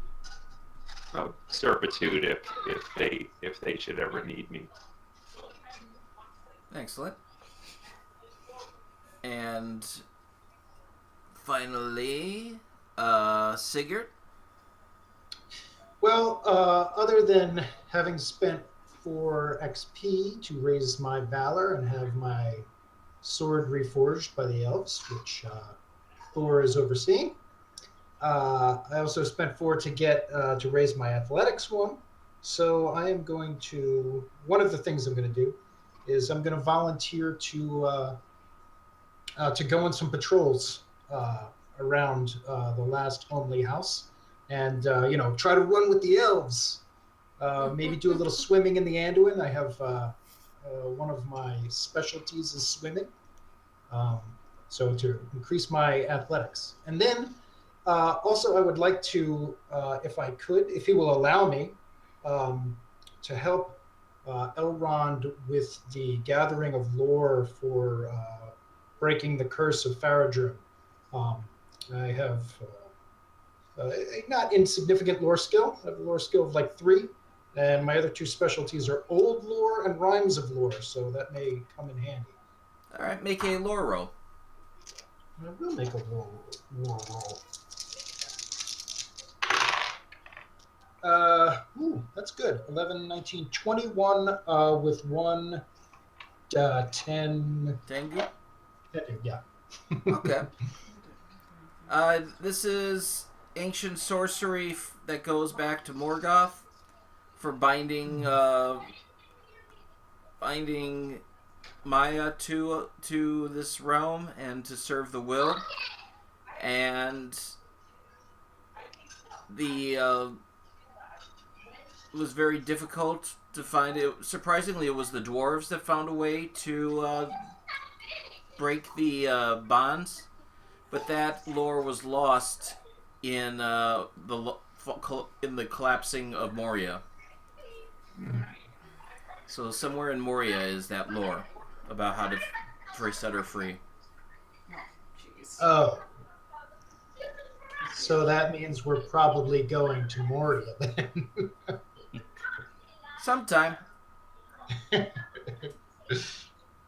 servitude if they should ever need me. Excellent. And finally, Sigurd. Well, other than having spent 4 XP to raise my valor and have my sword reforged by the elves, which Thor is overseeing. I also spent 4 to get to raise my athletics 1. So I am going to. One of the things I'm going to do is I'm going to volunteer to go on some patrols around the last homely house, and try to run with the elves. Maybe do a little swimming in the Anduin. I have one of my specialties is swimming, so to increase my athletics. And then also I would like to, if I could, if he will allow me, to help Elrond with the gathering of lore for breaking the curse of Faradrim. I have a not insignificant lore skill. I have a lore skill of like 3, and my other 2 specialties are old lore and rhymes of lore, so that may come in handy. All right, make a lore roll. I will make a lore roll. That's good. 11, 19, 21 with 1, 10. Tengu? Yeah. Okay. This is ancient sorcery that goes back to Morgoth for binding Maya to this realm and to serve the will. And it was very difficult to find it. Surprisingly, it was the dwarves that found a way to break the bonds, but that lore was lost in the collapsing of Moria. So somewhere in Moria is that lore about how to set her free. Oh. So that means we're probably going to Moria then. Sometime.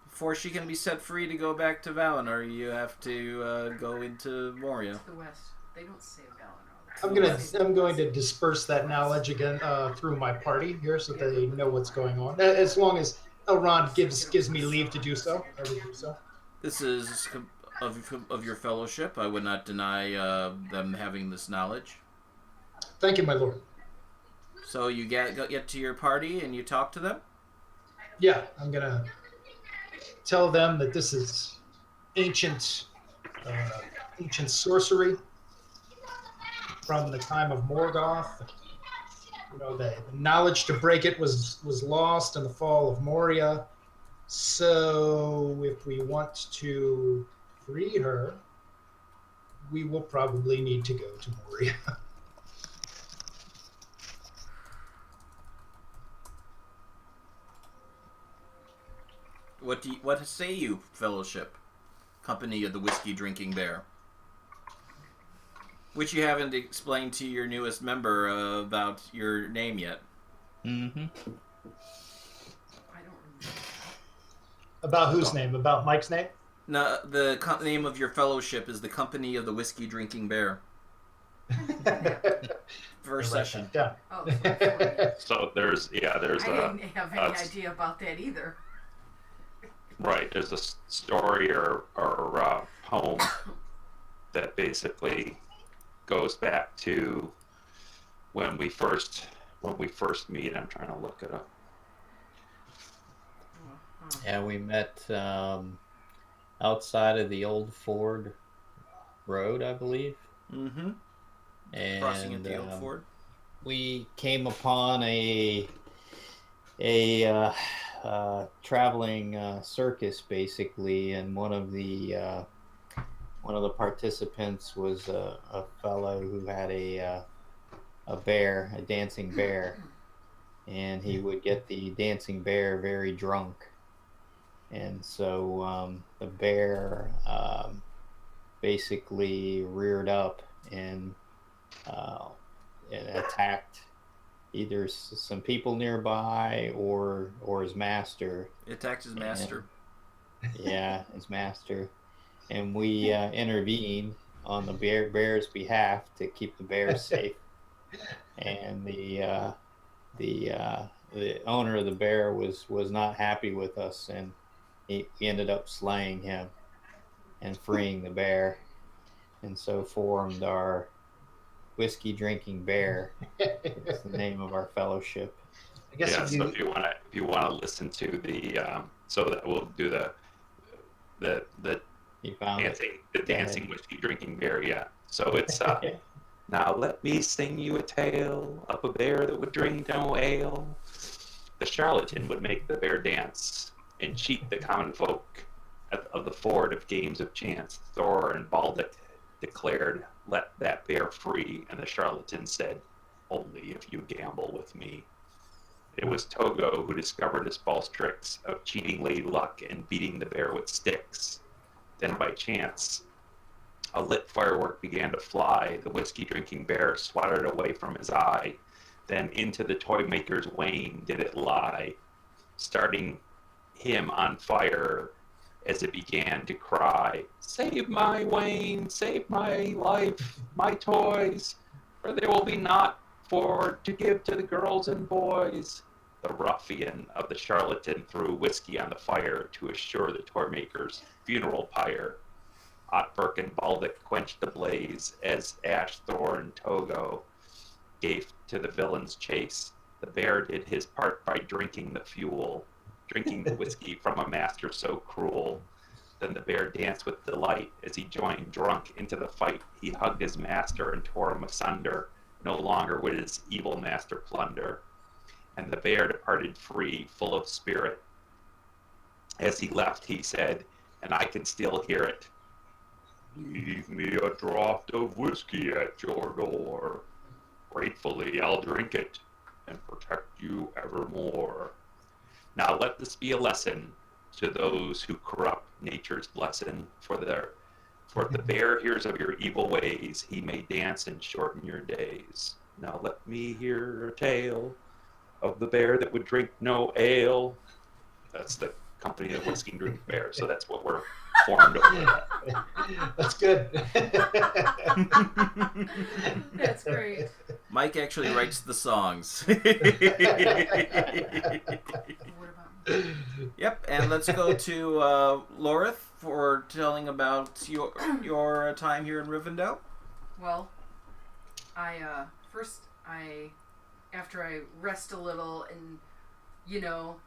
Before she can be set free to go back to Valinor, you have to go into Moria. The West. They don't say Valinor. I'm going to disperse that knowledge again through my party here, so that they know what's going on. As long as Elrond gives me leave to do so, I will do so. This is of your fellowship. I would not deny them having this knowledge. Thank you, my lord. So you get to your party and you talk to them? Yeah, I'm gonna tell them that this is ancient sorcery from the time of Morgoth. The knowledge to break it was lost in the fall of Moria. So if we want to free her, we will probably need to go to Moria. What say you, fellowship, company of the whiskey drinking bear? Which you haven't explained to your newest member about your name yet. Mm-hmm. I don't remember. About whose name? About Mike's name? No, the name of your fellowship is the company of the whiskey drinking bear. First session. Yeah. Oh, So there's I didn't have any idea about that either. right. There's a story or poem that basically goes back to when we first meet. I'm trying to look it up. Yeah, we met outside of the old Ford Road, I believe. Mm-hmm. And Crossing at the old ford. We came upon a traveling circus, basically, and one of the participants was a fellow who had a bear, a dancing bear, and he would get the dancing bear very drunk, and so the bear basically reared up and attacked either some people nearby or his master. It attacked his master. Yeah, his master. And we intervened on the bear's behalf to keep the bear safe. And the owner of the bear was not happy with us, and he ended up slaying him and freeing the bear, and so formed our whiskey drinking bear. It's the name of our fellowship. I guess Yeah, if so you, if you want to listen to the so that we'll do the You found dancing whiskey drinking bear. Yeah. So it's now let me sing you a tale of a bear that would drink no ale. The charlatan would make the bear dance and cheat the common folk of the ford of games of chance. Thor and Baltic declared, "Let that bear free," and the charlatan said, "Only if you gamble with me." It was Togo who discovered his false tricks of cheating Lady Luck and beating the bear with sticks. Then by chance, a lit firework began to fly. The whiskey-drinking bear swatted away from his eye. Then into the toy maker's wain did it lie, starting him on fire as it began to cry, "Save my wain, save my life, my toys, for there will be naught for to give to the girls and boys." The ruffian of the charlatan threw whiskey on the fire to assure the toy maker's funeral pyre. Otberk and Baldic quenched the blaze as Ash, Thor, and Togo gave to the villain's chase. The bear did his part by drinking the whiskey from a master so cruel. Then the bear danced with delight as he joined drunk into the fight. He hugged his master and tore him asunder. No longer would his evil master plunder. And the bear departed free, full of spirit. As he left, he said, and I can still hear it, "Leave me a draught of whiskey at your door. Gratefully I'll drink it and protect you evermore." Now let this be a lesson to those who corrupt nature's blessing. For if the bear hears of your evil ways, he may dance and shorten your days. Now let me hear a tale of the bear that would drink no ale. That's the company of whiskey and drink bear. So that's what we're formed over. that's good. That's great. Mike actually writes the songs. What about me? Yep, and let's go to Lorith for telling about your time here in Rivendell. Well, after I rest a little and,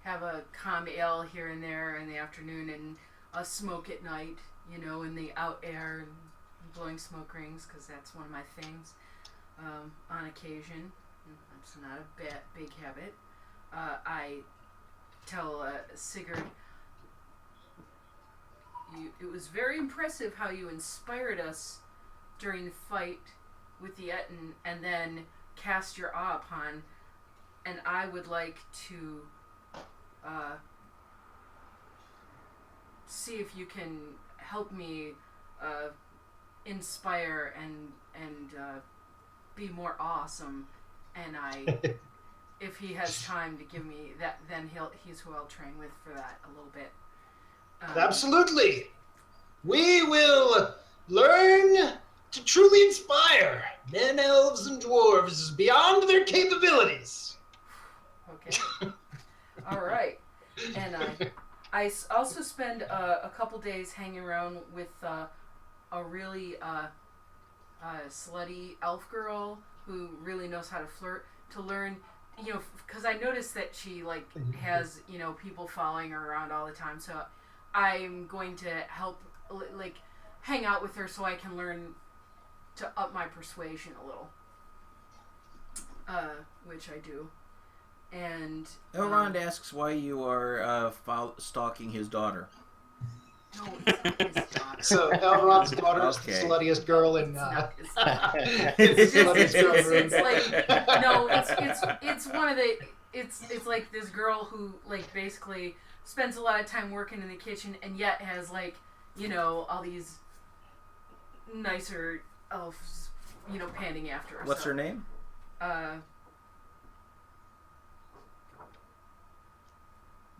have a calm ale here and there in the afternoon and a smoke at night, in the out air and blowing smoke rings, because that's one of my things, on occasion. It's not a big habit. I tell Sigurd, it was very impressive how you inspired us during the fight with the Etten and then cast your awe upon, and I would like to see if you can help me inspire and be more awesome. And if he has time to give me that, then he's who I'll train with for that a little bit. Absolutely. We will learn to truly inspire men, elves, and dwarves beyond their capabilities. Okay. All right. And I also spend a couple days hanging around with a really slutty elf girl who really knows how to flirt, to learn, because I noticed that she has people following her around all the time. So I'm going to help hang out with her so I can learn to up my persuasion a little, which I do. And Elrond asks why you are stalking his daughter. no, it's his daughter. So Elrond's daughter is Okay. the sluttiest girl in. It's the sluttiest girl in it's Rivendell. like no, it's one of the it's like this girl who basically spends a lot of time working in the kitchen and yet has all these nicer elves panting after her. What's her name?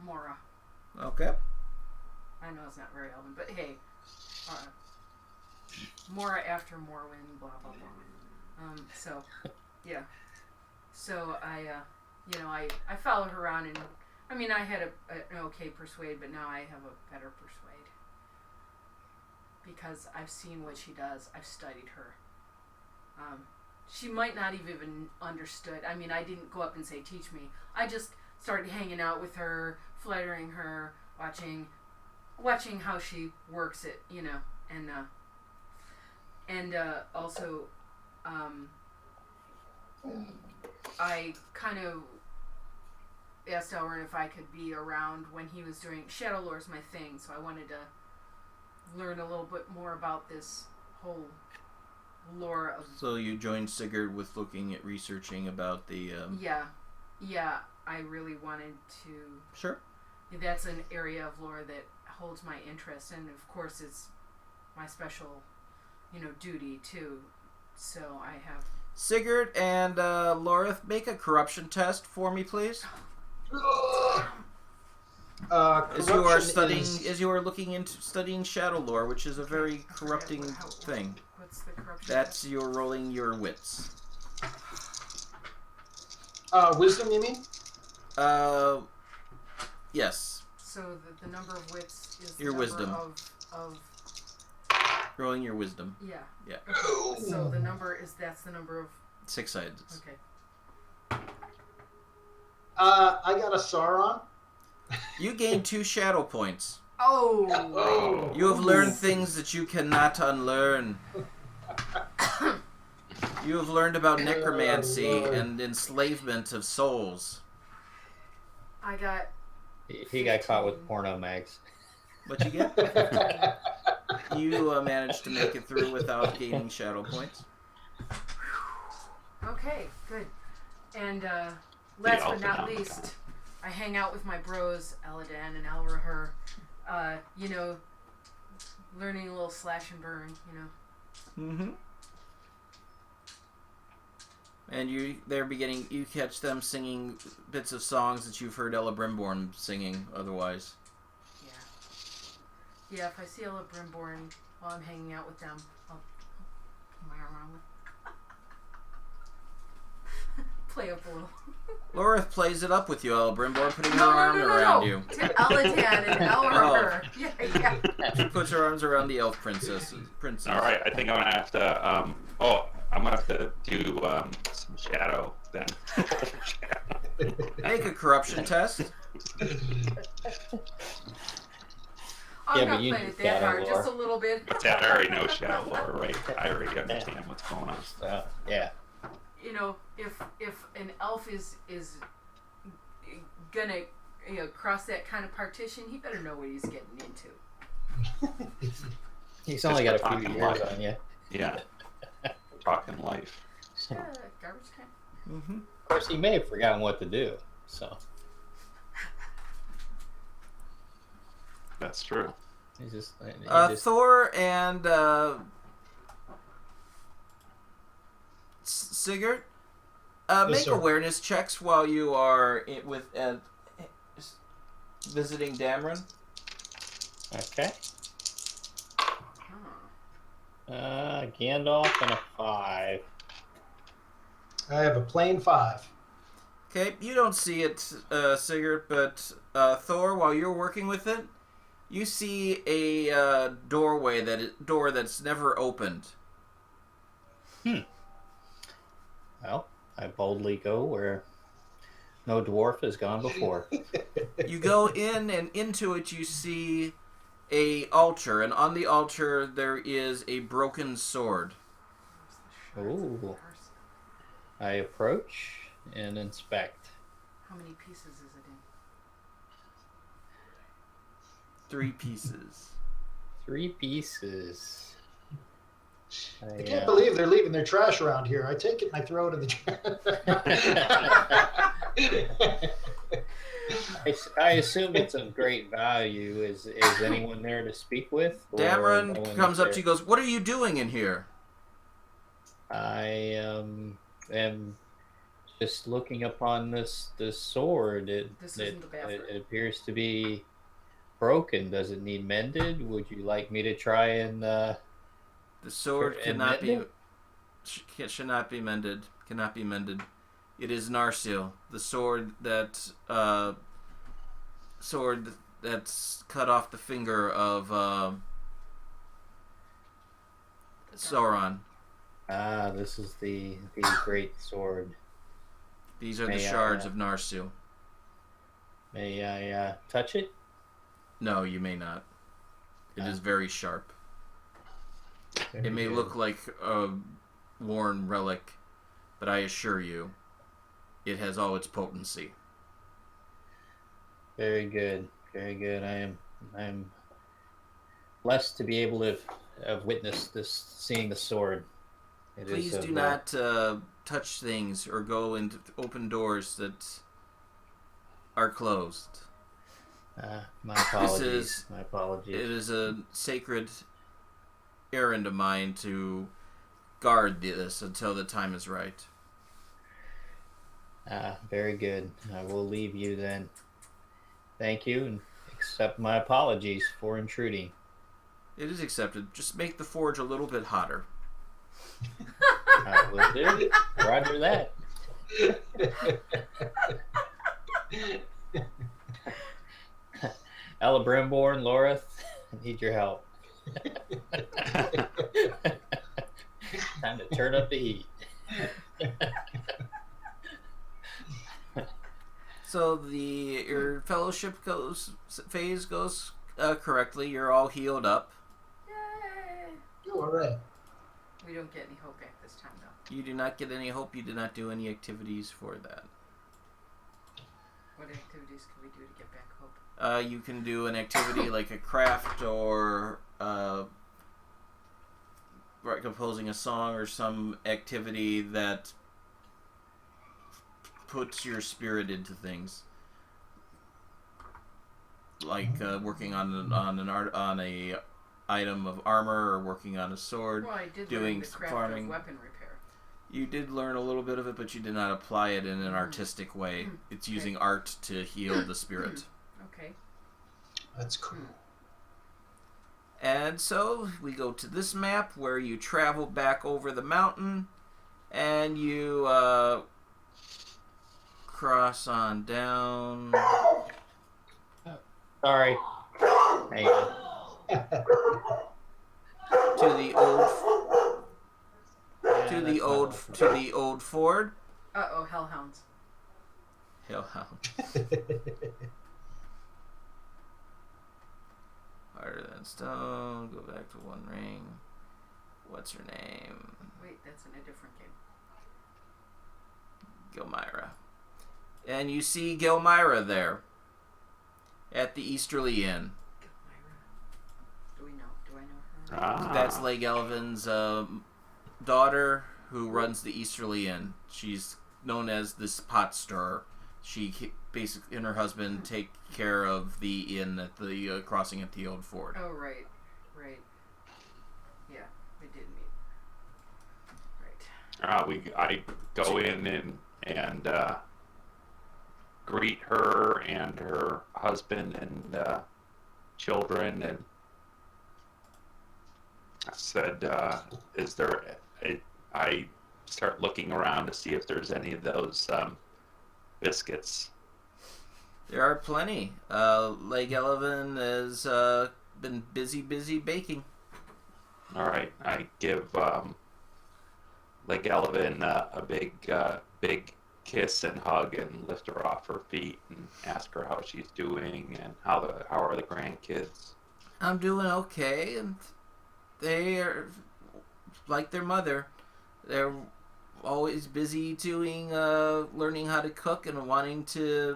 Mora. Okay. I know it's not very elven, but hey, Mora after Morrowind, blah blah blah. So, yeah. So I follow her around and I mean, I had an okay persuade, but now I have a better persuade. Because I've seen what she does. I've studied her. She might not have even understood. I mean, I didn't go up and say, teach me. I just started hanging out with her, flattering her, watching how she works it, you know, and also, I kind of asked Elrin if I could be around when he was doing Shadow Lore's my thing, so I wanted to learn a little bit more about this whole lore of. So you joined Sigurd with looking at researching about the. Yeah. I really wanted to. Sure. That's an area of lore that holds my interest, and of course, it's my special, duty too. So I have. Sigurd and Lorith, make a corruption test for me, please. As you are looking into studying Shadow Lore, which is a very corrupting thing. What's the corruption? That's you're rolling your wits. Wisdom, you mean? Yes. So the number of wits is Your the wisdom. Number of Rolling your wisdom. Yeah. Yeah. Okay. So the number that's the number of 6 sides. okay. I got a Sauron. You gain 2 shadow points. Oh. You have learned things that you cannot unlearn. You have learned about necromancy and enslavement of souls. I got. He got caught with porno mags. What you get? You managed to make it through without gaining shadow points. Okay, good. And last but not least, I hang out with my bros, Eladan and Elraher. Learning a little slash and burn, Mm-hmm. And you catch them singing bits of songs that you've heard Ella Brimborn singing otherwise. Yeah, if I see Ella Brimborn while I'm hanging out with them, I'll put my arm around them. Play up a little. Lorith plays it up with you, Ella Brimborn, putting her arm around you. To Eladan and Elraher. Yeah. She puts her arms around the elf princess. All right, I think I'm gonna have to. I'm gonna have to do some shadow then. Make a corruption test. I'm not playing it that hard, just a little bit. But that I already know shadow lore, right? I already understand what's going on. Yeah. If an elf is gonna cross that kind of partition, he better know what he's getting into. He's only got a few Talking years life. on you. Yeah. We're talking life. Garbage can. Mm-hmm. Of course, he may have forgotten what to do. So That's true. he's just. Thor and Sigurd, make sir. awareness checks while you are visiting Dameron. Okay. Oh. Gandalf and a 5. I have a plain 5. Okay, you don't see it, Sigurd, but Thor, while you're working with it, you see a door that's never opened. Well, I boldly go where no dwarf has gone before. You go in, and into it you see a altar, and on the altar there is a broken sword. Ooh. I approach and inspect. How many pieces is it in? 3 pieces. 3 pieces. I can't believe they're leaving their trash around here. I take it and I throw it in the trash. I assume it's of great value. Is anyone there to speak with? Or Dameron no one comes is up there? to you and goes, "What are you doing in here?" I am just looking upon this sword. This isn't the bathroom. It appears to be broken. Does it need mended? Would you like me to try and The sword and cannot mend be should not be mended. Cannot be mended. It is Narsil, the sword that sword that's cut off the finger of Sauron. Ah, this is the great sword. These are the May shards of Narsu. May I touch it? No, you may not. It is very sharp. Very It may good. look like a worn relic, but I assure you, it has all its potency. Very good. Very good. I'm blessed to be able to have witnessed this, seeing the sword. It is Please of, do not touch things or go into open doors that are closed. My apologies. is- My apologies. It is a sacred errand of mine to guard this until the time is right. Very good. I will leave you then. Thank you, and accept my apologies for intruding. It is accepted. Just make the forge a little bit hotter. I will do. Roger that. Ella Brimborn, Lorith, I need your help. Time to turn up the heat. So your fellowship phase goes correctly. You're all healed up. Yay! You all right? We don't get any hope back this time, though. You do not get any hope. You do not do any activities for that. What activities can we do to get back hope? You can do an activity like a craft or composing a song or some activity that puts your spirit into things, like working on a item of armor or working on a sword. Well, I did doing learn the craft farming. of weapon repair. You did learn a little bit of it, but you did not apply it in an artistic way. It's using art to heal the spirit. Okay. That's cool. And so we go to this map where you travel back over the mountain and you cross on down Sorry. Hang on. to the old Yeah, to that's the not old working. to the old ford. Uh-oh, hellhounds. Hellhound. Harder than stone. Go back to One Ring. What's her name? Wait, that's in a different game. Gilmyra. And you see Gilmyra there at the Easterly Inn. Myra. Do I know her? That's Leg Elvin's daughter who runs the Easterly Inn. She's known as this pot stirrer. She basically and her husband take care of the inn at the crossing at the Old Ford. Oh, right. Right. Yeah, we did meet. Right. I go in and greet her and her husband and children, and I said, "Is there?" I start looking around to see if there's any of those biscuits. There are plenty. Leg Elvin has been busy baking. All right, I give Leg Elvin a big kiss and hug and lift her off her feet and ask her how she's doing and how are the grandkids. I'm doing okay, and they are like their mother. They're always busy doing, learning how to cook and wanting to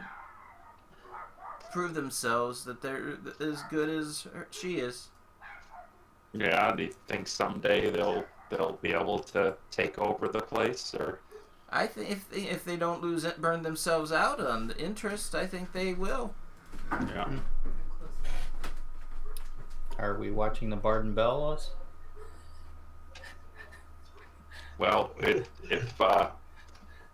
prove themselves that they're as good as she is. Yeah, do you think someday they'll be able to take over the place, or? I think if they don't burn themselves out on the interest, I think they will. Yeah. Are we watching the Bard and Bellas? Well,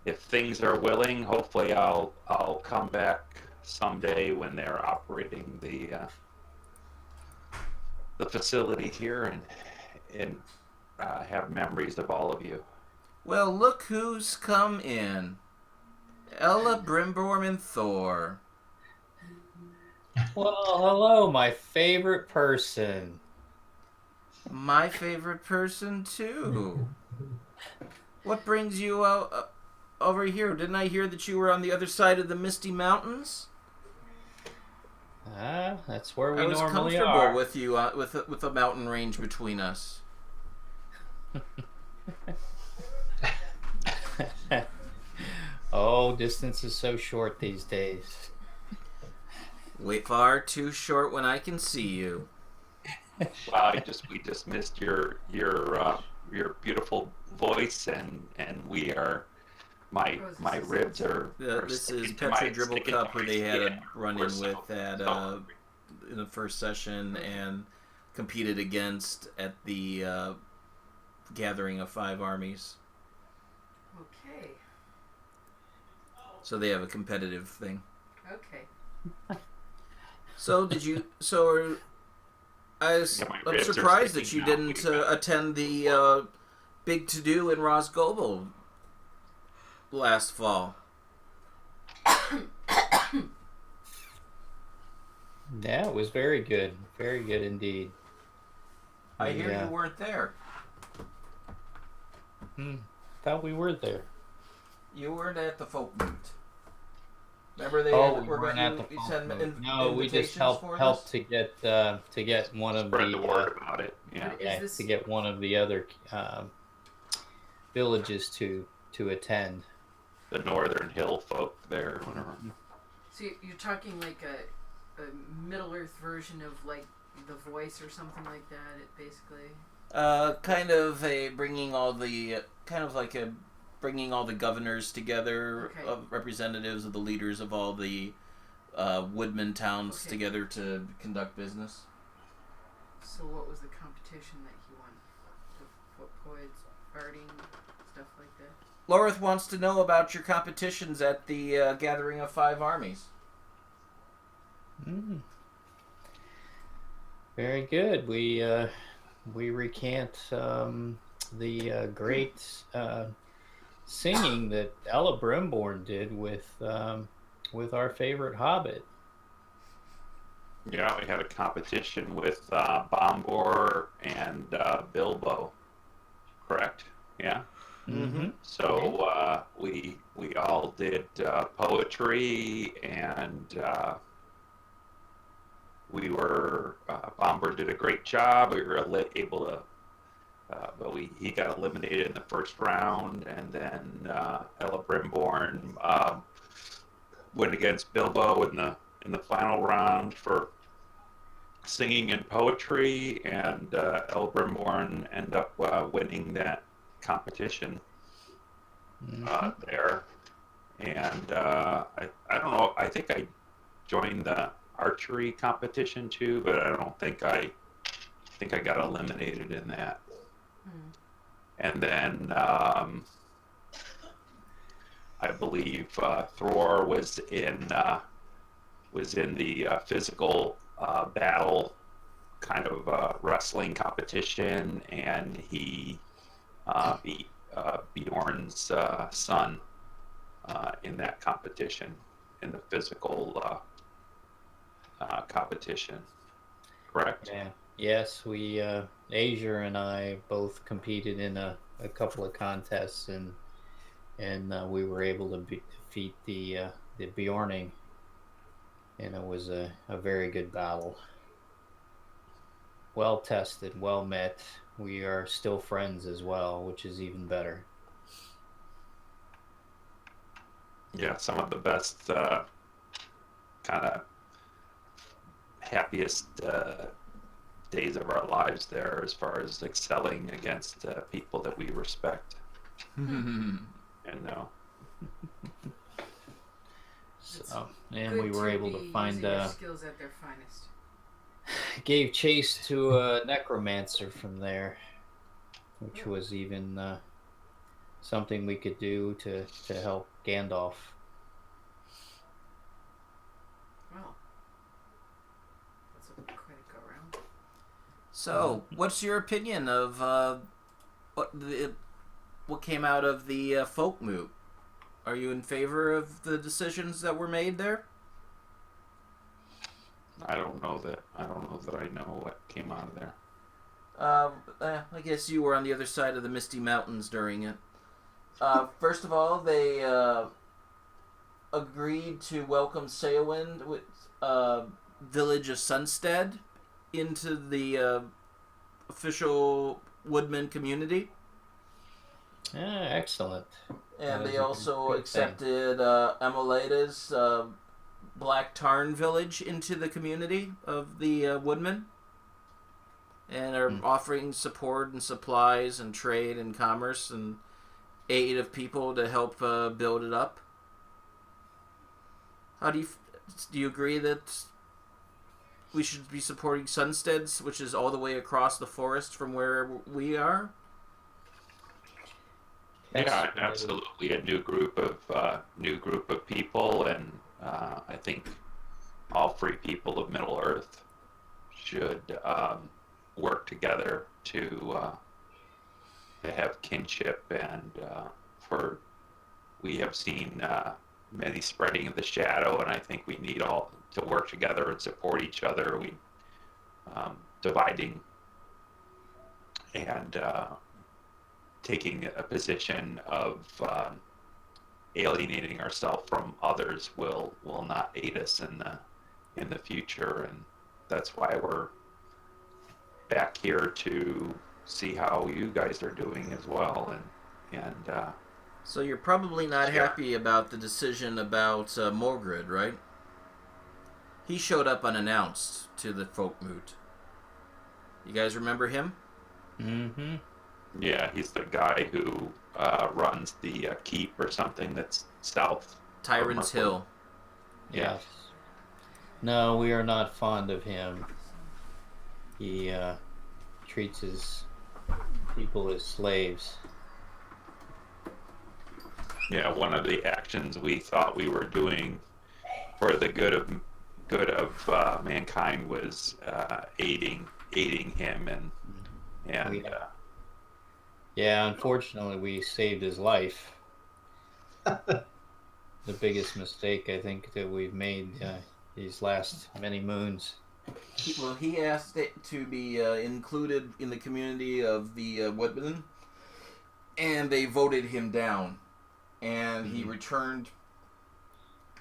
if things are willing, hopefully I'll come back someday when they're operating the facility here and have memories of all of you. Well, look who's come in. Ella Brimborn and Thor. Well, hello, my favorite person. My favorite person too. What brings you over here? Didn't I hear that you were on the other side of the Misty Mountains? That's where I we was normally comfortable are. with you with a mountain range between us. Oh, distance is so short these days. Wait, far too short when I can see you. Well, we just missed your beautiful voice, and we are my ribs are This is sticking to Petra my Dribble sticking Cup, to who my they had skin. a run-in with at in the first session and competed against at the gathering of 5 armies. Okay. So they have a competitive thing. Okay. So did you? So I'm ribs are surprised that sticking you out didn't pretty bad. attend the big to-do in Rosgobel last fall. Yeah, it was very good. Very good indeed. I hear Yeah. you weren't there. Thought we were there. You weren't at the folk meet. Remember they Oh, had, we were weren't going at the to folk send meet. No, we just invitations for helped this? to get one of Spread the the word about it. Yeah. But yeah, is this to get one of the other villages to attend. The Northern Hill folk there, whatever. so you're talking like a Middle Earth version of like The Voice or something like that? It basically. Kind of a bringing all the bringing all the governors together, Okay. of representatives of the leaders of all the woodman towns Okay. together to conduct business. So what was the competition that he won? The poets, barding, stuff like that. Lorith wants to know about your competitions at the gathering of 5 armies. Very good. We recant the great singing that Ella Brimborn did with our favorite hobbit. Yeah, we had a competition with Bombor and Bilbo. Correct? Yeah. Mm-hmm. So we all did poetry, and we were Bomber did a great job. We were able to, but he got eliminated in the first round, and then Ella Brimborn went against Bilbo in the final round for singing and poetry, and Ella Brimborn ended up winning that competition there. And I don't know. I think I joined the archery competition too, but I don't think I got eliminated in that. And then I believe Thror was in the physical battle kind of wrestling competition, and he beat Bjorn's son in that competition, in the physical competition. Correct? Yeah. Yes, we Asia and I both competed in a couple of contests, and we were able to defeat the Bjorning, and it was a very good battle. Well tested, well met. We are still friends as well, which is even better. Yeah, some of the best kind of happiest days of our lives there, as far as excelling against people that we respect and know. So, and Good we were able to be find using your skills at their finest. gave chase to a necromancer from there, which was even something we could do to help Gandalf. Well, that's quite a go round. So, what's your opinion of what came out of the folk moot? Are you in favor of the decisions that were made there? I don't know that I know what came out of there. I guess you were on the other side of the Misty Mountains during it. First of all, they agreed to welcome Saowind with village of Sunstead into the official Woodman community. Ah, excellent. And That they is a also good thing. accepted Emilada's Black Tarn village into the community of the Woodmen. And are offering support and supplies and trade and commerce and aid of people to help build it up. How do you agree that we should be supporting Sunsteads, which is all the way across the forest from where we are? Yeah, absolutely. A new group of people, and I think all free people of Middle Earth should work together to have kinship, and for we have seen many spreading of the shadow, and I think we need all to work together and support each other. We dividing and taking a position of alienating ourselves from others will not aid us in the future, and that's why we're back here to see how you guys are doing as well, and So you're probably not Yeah. happy about the decision about Morgrid, right? He showed up unannounced to the folk moot. You guys remember him? Mm-hmm. yeah, he's the guy who runs the keep or something that's south of Tyrant's Mirkwood. Hill. Yeah. Yes. No, we are not fond of him. He treats his people as slaves. Yeah, one of the actions we thought we were doing for the good of mankind was aiding him, and Yeah, unfortunately, we saved his life. The biggest mistake I think that we've made these last many moons. He asked it to be included in the community of the Woodmen, and they voted him down. And he returned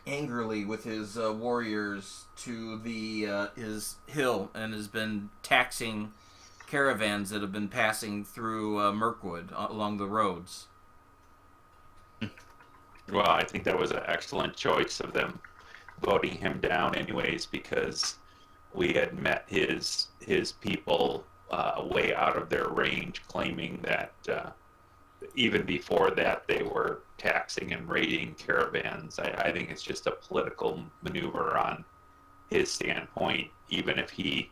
angrily with his warriors to the his hill, and has been taxing caravans that have been passing through Mirkwood along the roads. well, I think that was an excellent choice of them voting him down, anyways, because we had met his people way out of their range, claiming that even before that they were taxing and raiding caravans. I think it's just a political maneuver on his standpoint. Even if he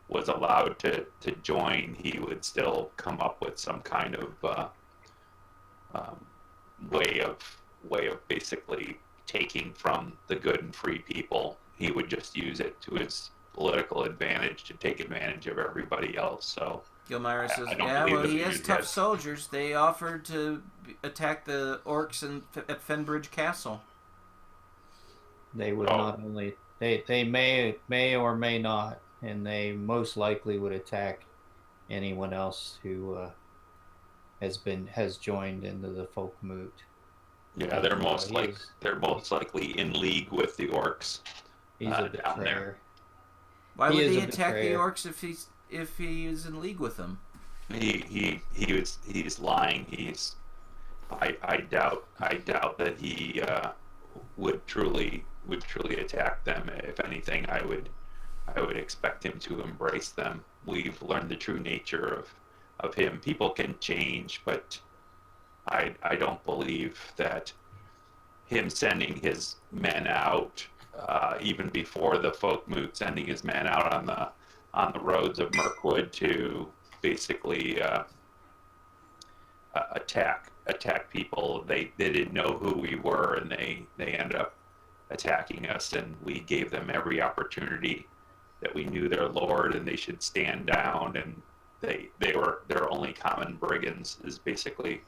was allowed to join, he would still come up with some kind of way of basically taking from the good and free people. He would just use it to his political advantage to take advantage of everybody else. So Gilmyra says, I don't "Yeah, believe well, that he we has did tough that. soldiers. They offered to attack the orcs at Fenbridge Castle." They would Oh. not only they may or may not, and they most likely would attack anyone else who has joined into the folk moot. yeah, they're most He's- likely in league with the orcs. He's a down betrayer. there. Why He would is they a attack the betrayer. orcs if he is in league with them? He's lying. I doubt that he would truly attack them. If anything, I would expect him to embrace them. We've learned the true nature of him. People can change, but I don't believe that him sending his men out, even before the folk moot, sending his men out on the roads of Mirkwood to basically attack people. They didn't know who we were, and they ended up attacking us, and we gave them every opportunity that we knew their lord and they should stand down, and they're only common brigands is basically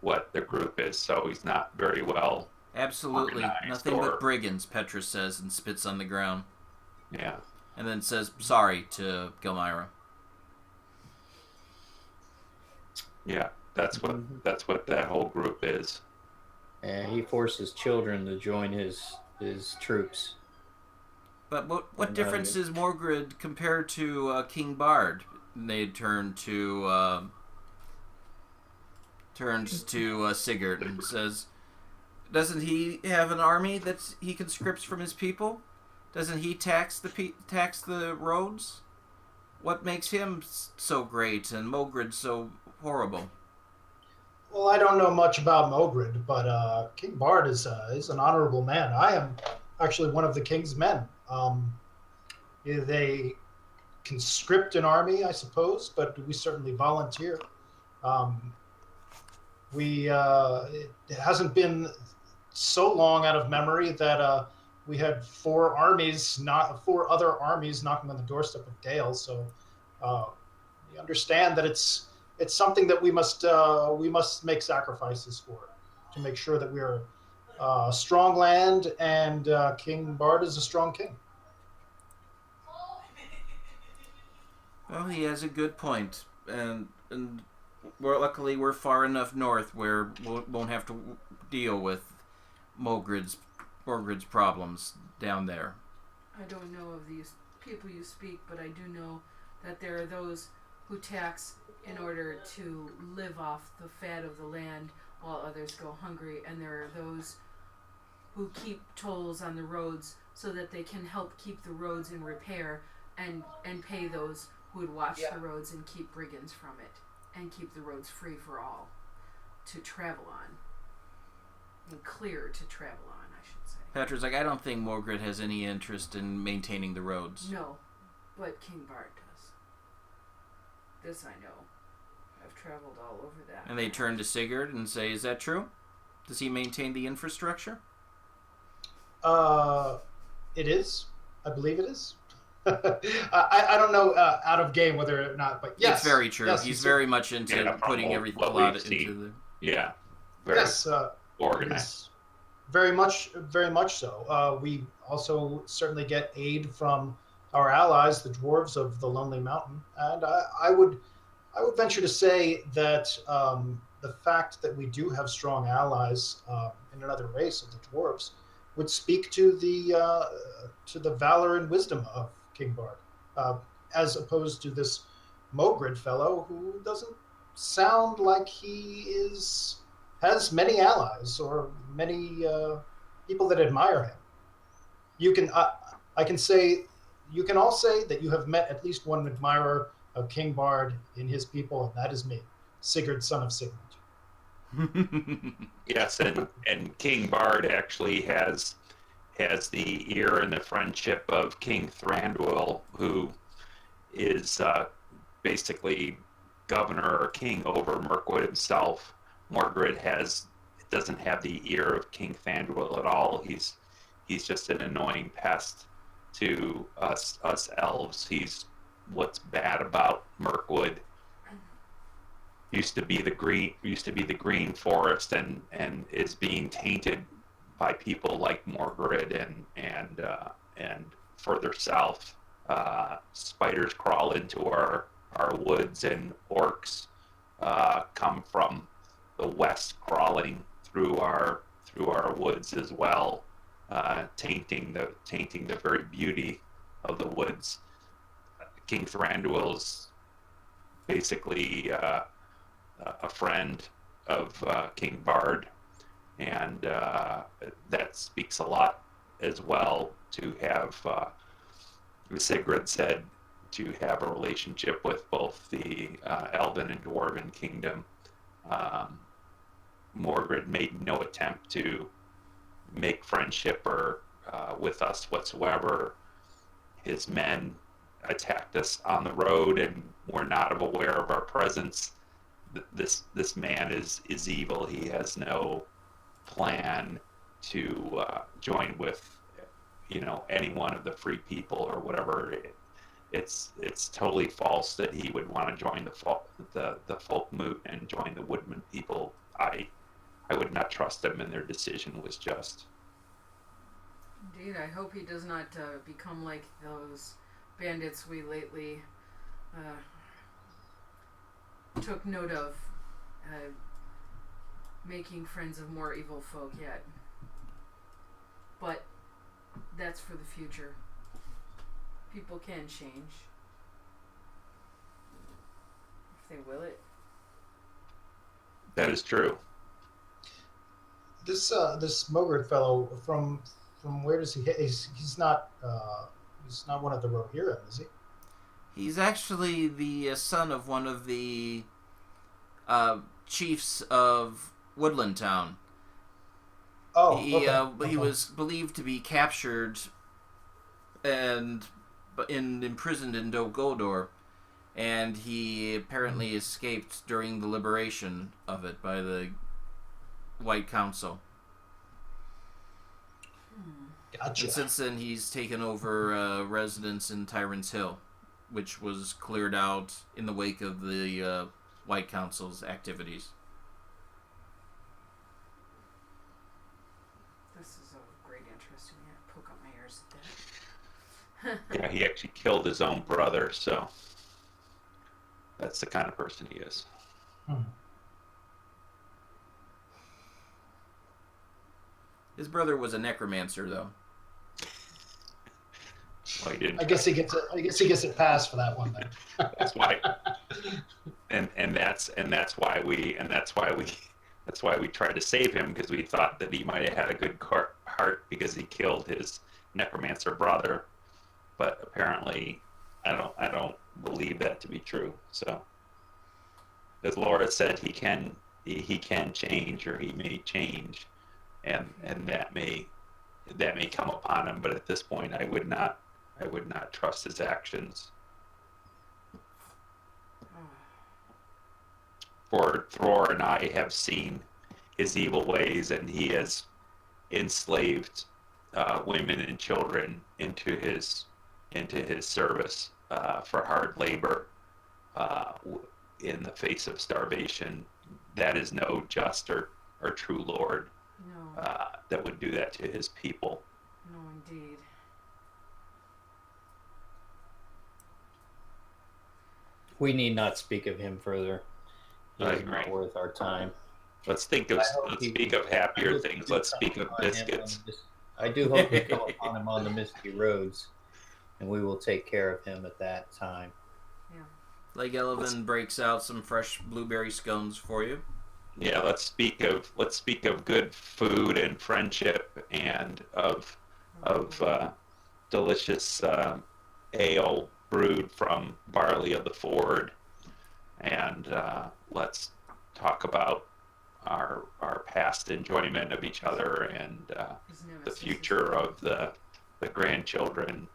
what the group is. So he's not very well Absolutely. organized Nothing or- but brigands, Petrus says, and spits on the ground. Yeah. and then says sorry to Gilmyra. Yeah, that's what that whole group is. And he forces children to join his troops. But what difference is Morgred compared to King Bard? And they turns to Sigurd and says, "Doesn't he have an army that he conscripts from his people? Doesn't he tax the roads? What makes him so great and Mogred so horrible?" Well, I don't know much about Mogred, but King Bard is an honorable man. I am actually one of the king's men. They conscript an army, I suppose, but we certainly volunteer. It hasn't been so long out of memory that we had four other armies knocking on the doorstep of Dale. So we understand that it's something that we must make sacrifices for to make sure that we are a strong land, and King Bard is a strong king. Well, he has a good point, and luckily we're far enough north where we won't have to deal with Mogred's problems down there. I don't know of these people you speak, but I do know that there are those who tax in order to live off the fat of the land while others go hungry, and there are those who keep tolls on the roads so that they can help keep the roads in repair and pay those who would watch the roads and keep brigands from it and keep the roads free for all to travel on and clear to travel on, I should say. Patrick's like, I don't think Morgred has any interest in maintaining the roads. No, but King Bard does. This I know. I've traveled all over that. And they turn to Sigurd and say, is that true? Does he maintain the infrastructure? It is. I believe it is. I don't know out of game whether or not, but yes. It's very true. Yes, he's very much into putting everything a lot into the... Yeah. Very organized. Very much so. We also certainly get aid from our allies, the dwarves of the Lonely Mountain, and I would venture to say that the fact that we do have strong allies in another race of the dwarves would speak to the valor and wisdom of King Bard, as opposed to this Mogred fellow who doesn't sound like he has many allies or many people that admire him. I can say, you can all say that you have met at least one admirer of King Bard in his people, and that is me, Sigurd, son of Sigmund. Yes, and King Bard actually has the ear and the friendship of King Thranduil, who is basically governor or king over Mirkwood himself. Morgred doesn't have the ear of King Thranduil at all. He's just an annoying pest to us elves. He's what's bad about Mirkwood. Used to be the green forest, and is being tainted by people like Morgred and further south. Spiders crawl into our woods, and orcs come from the west, crawling through our woods as well, tainting the very beauty of the woods. King Thranduil's basically a friend of King Bard, and that speaks a lot as well to have, Sigrid said, to have a relationship with both the Elven and Dwarven kingdom. Morgred made no attempt to make friendship or with us whatsoever. His men attacked us on the road and were not aware of our presence. This man is evil. He has no plan to join with any one of the free people or whatever. It's totally false that he would want to join the folk moot and join the woodman people. I would not trust them, and their decision was just. Indeed, I hope he does not become like those bandits we lately took note of, making friends of more evil folk yet. But that's for the future. People can change. If they will it. That is true. This Mogert fellow from where does he? He's not one of the Rohirrim, is he? He's actually the son of one of the chiefs of Woodland Town. Oh, he okay. he was believed to be captured and imprisoned in Dol Guldur, and he apparently escaped during the liberation of it by the White Council. Gotcha. And since then, he's taken over residence in Tyrant's Hill, which was cleared out in the wake of the White Council's activities. This is of great interest to me. I poke up my ears at that. Yeah, he actually killed his own brother, so that's the kind of person he is. His brother was a necromancer, though. Well, he didn't. I guess he gets it passed for that one then. That's why, and that's why we tried to save him, because we thought that he might have had a good heart because he killed his necromancer brother, but apparently, I don't believe that to be true. So, as Laura said, he can change, or he may change, and that may come upon him. But at this point, I would not trust his actions. For Thror and I have seen his evil ways, and he has enslaved women and children into his service for hard labor in the face of starvation. That is no just or true Lord that would do that to his people. No, indeed. We need not speak of him further. He I is agree. not worth our time. Let's speak of happier things. Let's speak of biscuits. I do hope we come upon him on the misty roads, and we will take care of him at that time. Yeah. Like Elevin breaks out some fresh blueberry scones for you. Yeah, let's speak of good food and friendship, and of delicious ale brewed from barley of the Ford, and let's talk about our past enjoyment of each other, and the future of the grandchildren.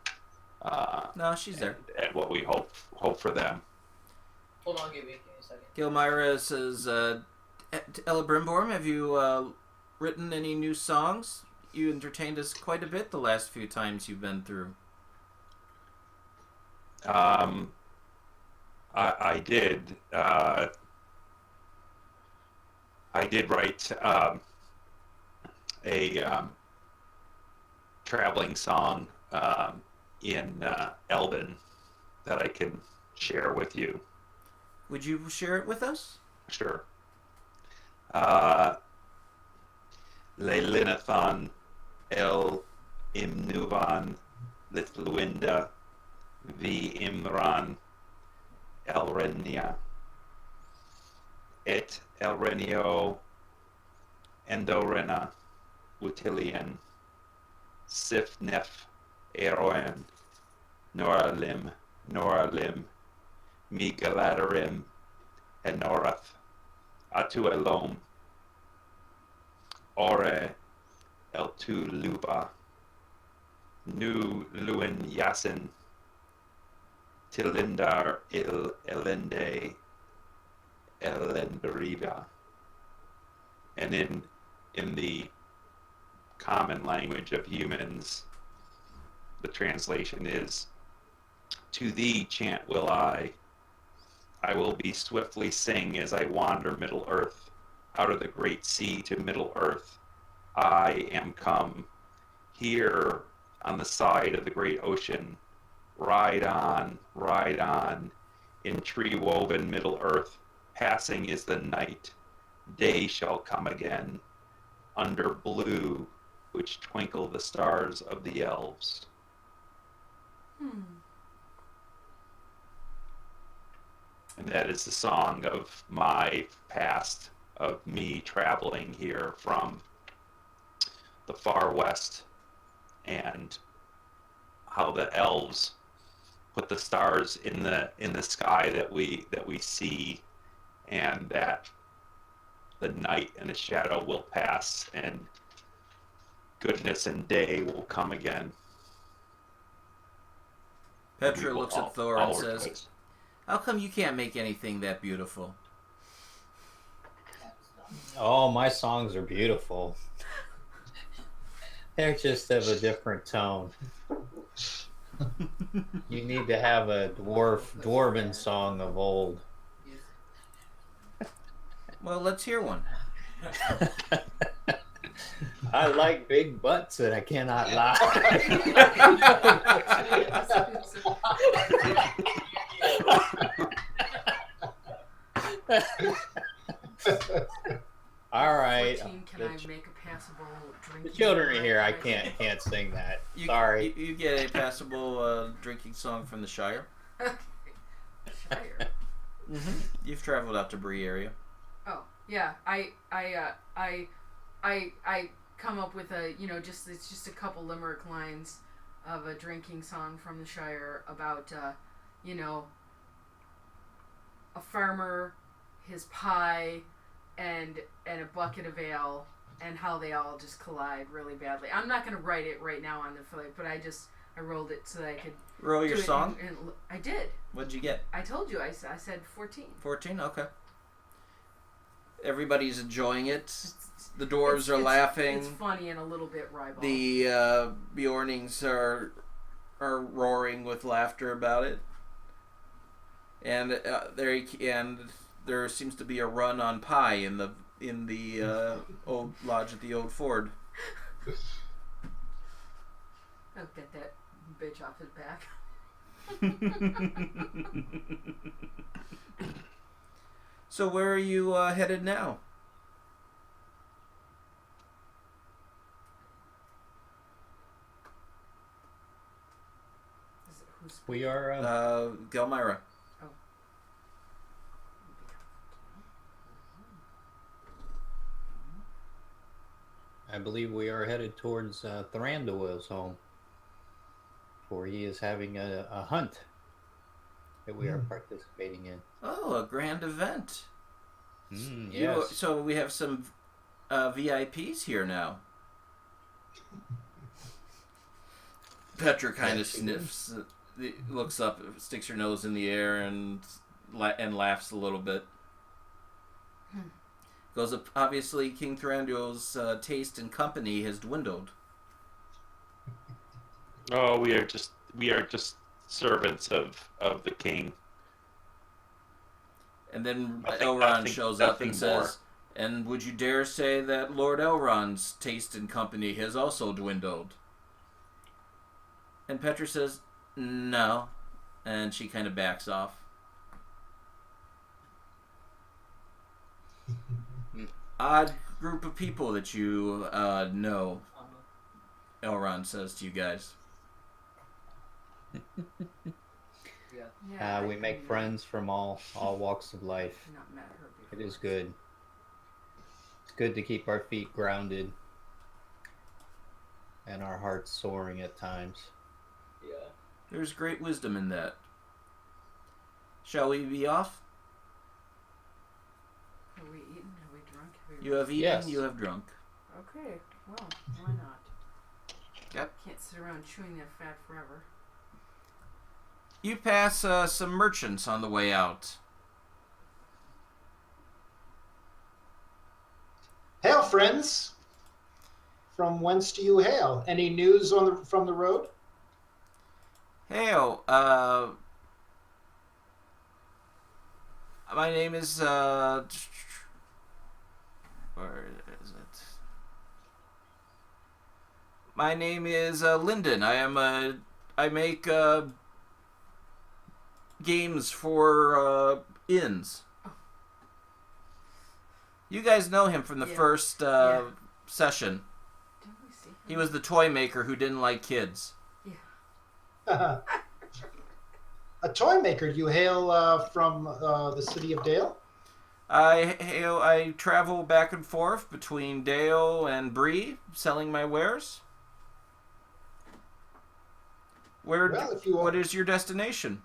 No, she's there. And what we hope for them. Hold on, give me a second. Gilmyra says, Ella Brimborn, have you written any new songs? You entertained us quite a bit the last few times you've been through. I did. I did write a traveling song in Elven that I can share with you. Would you share it with us? Sure. Leilinathon el imnuvan litluinda vi imran elrenia et elrenio endorena utilian sifnef eroen noralim migaladarim enorath atu elom ore el tu luba nu luin yasin tilindar il elende elenderiva. And in the common language of humans, the translation is, to thee chant will I will be swiftly sing as I wander Middle Earth, out of the great sea to Middle Earth I am come, here on the side of the great ocean, ride on, in tree-woven middle earth, passing is the night, day shall come again, under blue, which twinkle the stars of the elves. And that is the song of my past, of me traveling here from the far west, and how the elves put the stars in the sky that we see, and that the night and the shadow will pass, and goodness and day will come again. Petra looks at Thor and says, "How come you can't make anything that beautiful?" Oh, my songs are beautiful. They're just of a different tone. You need to have a dwarven song of old. Well, let's hear one. I like big butts and I cannot lie. All right. 14, can I make a passable drink? The children are here. I can't sing that. Sorry. You get a passable drinking song from the Shire. Okay. Shire. You've traveled out to Bree area. Oh yeah, I come up with a it's just a couple limerick lines of a drinking song from the Shire about a farmer, his pie, and a bucket of ale, and how they all just collide really badly. I'm not gonna write it right now on the flight, but I rolled it so that I could roll your song. And I did. What'd you get? I told you. I said 14. 14. Okay. Everybody's enjoying it. The dwarves are laughing. It's funny and a little bit ribald. The Bjornings are roaring with laughter about it, and there seems to be a run on pie in the old lodge at the old ford. I'll get that bitch off his back. So where are you headed now? We are Gelmyra. I believe we are headed towards Thranduil's home, for he is having a hunt that we are participating in. Oh, a grand event. Yes. So we have some VIPs here now. Petra kind of sniffs, looks up, sticks her nose in the air, and laughs a little bit. Goes up. Obviously, King Thranduil's taste and company has dwindled. Oh, we are just servants of the king. And then Elrond shows up and says, "And would you dare say that Lord Elrond's taste and company has also dwindled?" And Petra says, "No," and she kind of backs off. Odd group of people that you know, Elrond says to you guys. We make friends from all walks of life. Not met her before. It is good. It's good to keep our feet grounded and our hearts soaring at times. Yeah. There's great wisdom in that. Shall we be off? Have we eaten? Have we drunk? You have eaten, Yes. you have drunk. Okay, well, why not? Yep. Can't sit around chewing that fat forever. You pass some merchants on the way out. Hail, friends! From whence do you hail? Any news from the road? Hail, my name is, where is it? My name is Lyndon. I make games for inns. You guys know him from the first session. Didn't we see him? He was the toy maker who didn't like kids. A toy maker. You hail from the city of Dale? I travel back and forth between Dale and Bree, selling my wares. What is your destination?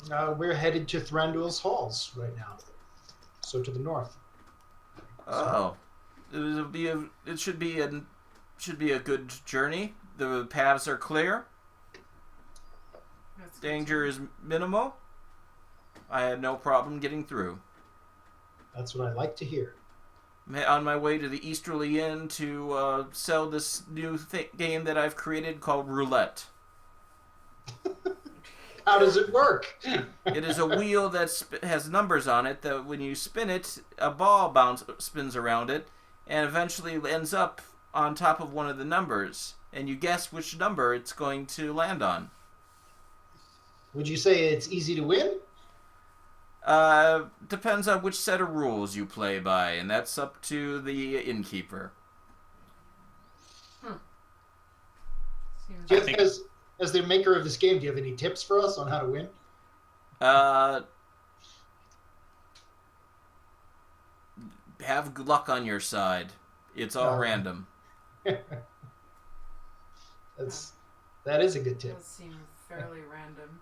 We're headed to Thranduil's halls right now. So to the north. Oh, it should be a good journey. The paths are clear. That's Danger is minimal. I had no problem getting through. That's what I like to hear. On my way to the Easterly Inn to sell this new game that I've created called Roulette. How does it work? It is a wheel that has numbers on it that when you spin it, a ball spins around it and eventually ends up on top of one of the numbers. And you guess which number it's going to land on. Would you say it's easy to win? Depends on which set of rules you play by, and that's up to the innkeeper. Seems As the maker of this game, do you have any tips for us on how to win? Have good luck on your side. It's all random. That is a good tip. does seem fairly random,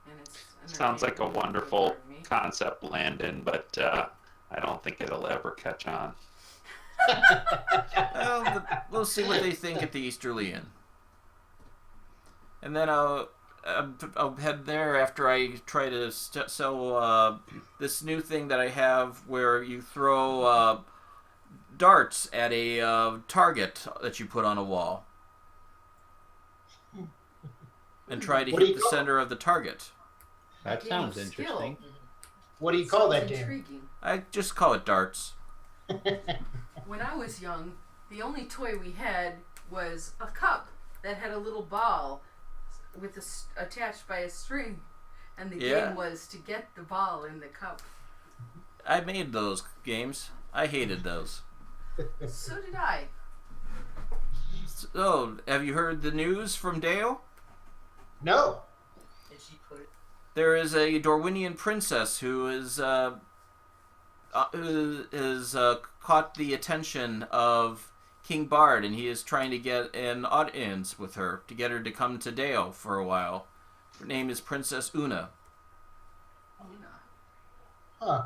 and it's Sounds like a entertaining wonderful for me. concept, Landon, but I don't think it'll ever catch on. Well, we'll see what they think at the Easterly Inn. And then I'll head there after I try to sell this new thing that I have where you throw darts at a target that you put on a wall. And try to What do hit you the call center of the target. That Game sounds of skill. interesting. What do you call that Sounds game? intriguing. I just call it darts. When I was young, the only toy we had was a cup that had a little ball with attached by a string, and the game was to get the ball in the cup. I made those games. I hated those. So did I. So, have you heard the news from Dale? No. Did she put it? There is a Dorwinian princess who is caught the attention of King Bard, and he is trying to get an audience with her to get her to come to Dale for a while. Her name is Princess Una. Huh.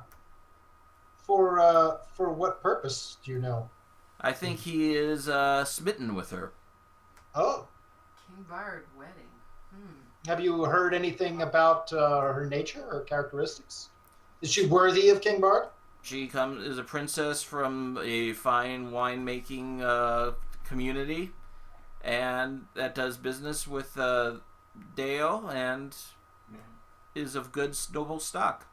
For what purpose do you know? I think he is smitten with her. Oh. King Bard wedding. Have you heard anything about her nature or characteristics? Is she worthy of King Bard? She is a princess from a fine winemaking community, and that does business with Dale, and is of good noble stock.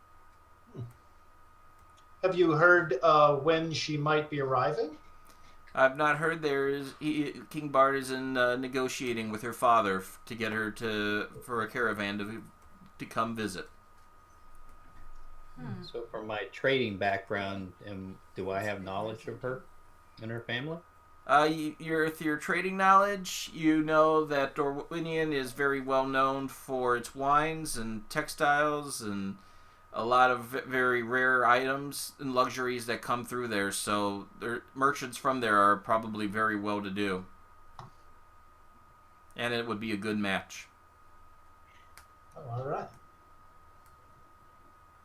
Have you heard when she might be arriving? I've not heard. King Bard is in negotiating with her father to get her for a caravan to come visit. So, from my trading background, do I have knowledge of her and her family? With your trading knowledge, you know that Dorwinion is very well known for its wines and textiles and a lot of very rare items and luxuries that come through there. So, merchants from there are probably very well to do, and it would be a good match. Oh, all right.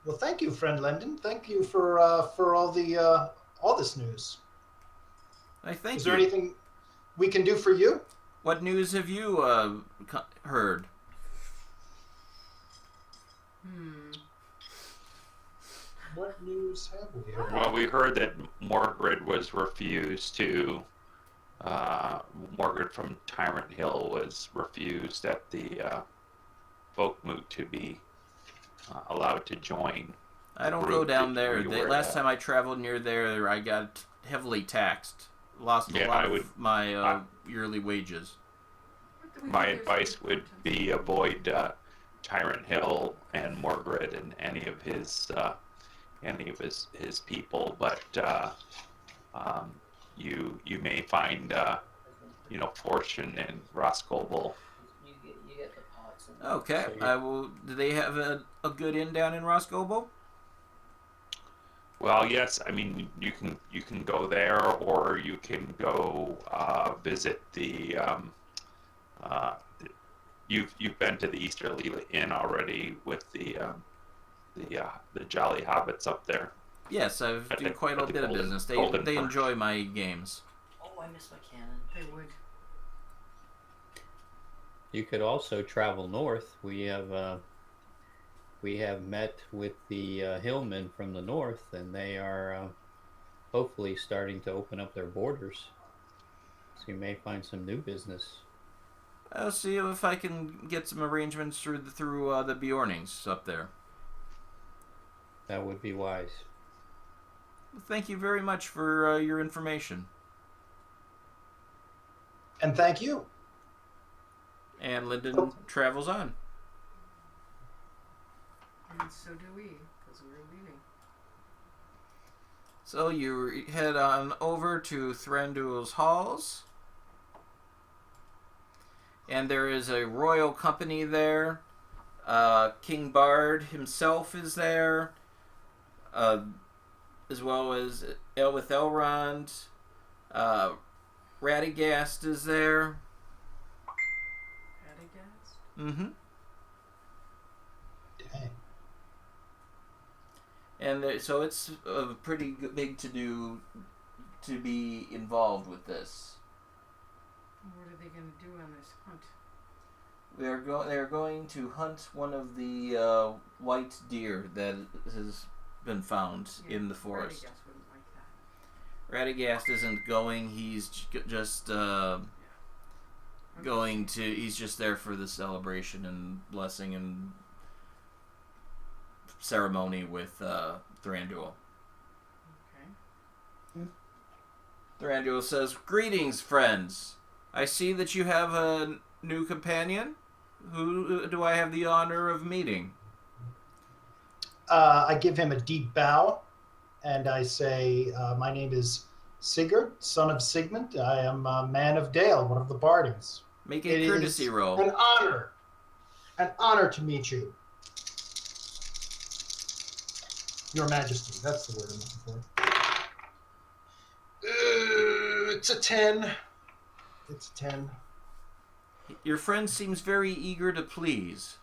Well, thank you, friend Lyndon. Thank you for all this news. I thank you. Is there anything we can do for you? What news have you heard? What news have we heard? Well, we heard that Morgred was refused to. Morgred from Tyrant Hill was refused at the Folkmoot to be allowed to join. I don't group go down that there. we were Last at. time I traveled near there, I got heavily taxed lost a Yeah, lot I of would- my yearly wages. What do we My do? There's advice some would content. be avoid Tyrant Hill and Morgred and any of his people, but you may find fortune in Roscoval. You get the pots. And Okay, So I will. Do they have a good inn down in Roscovo? Well, yes, I mean you can go there, or you can go visit the. You've been to the Easterly Inn already with the Jolly Hobbits up there. Yes, I've At do the- quite a at the bit of Golden- business. Golden They Perch. enjoy my games. oh, I missed my cannon. They would. You could also travel north. We have met with the hillmen from the north, and they are hopefully starting to open up their borders. So you may find some new business. I'll see if I can get some arrangements through the Bjornings up there. That would be wise. Thank you very much for your information. And thank you. And Lyndon travels on. And so do we, because we're leaving. So you head on over to Thranduil's halls. And there is a royal company there. King Bard himself is there. As well as with Elrond. Radagast is there. Radagast? Mm-hmm. Dang. And so it's a pretty big to-do to be involved with this. What are they going to do on this hunt? They're going to hunt one of the white deer that has been found in the forest. Radagast wouldn't like that. Radagast isn't going. He's just going to. He's just there for the celebration and blessing and ceremony with Thranduil. Okay. Thranduil says, "Greetings, friends. I see that you have a new companion. Who do I have the honor of meeting?" I give him a deep bow, and I say, my name is Sigurd, son of Sigmund. I am a man of Dale, one of the Bardings. Make It a is courtesy roll. An honor to meet you. Your Majesty, that's the word I'm looking for. It's a 10. It's a 10. Your friend seems very eager to please.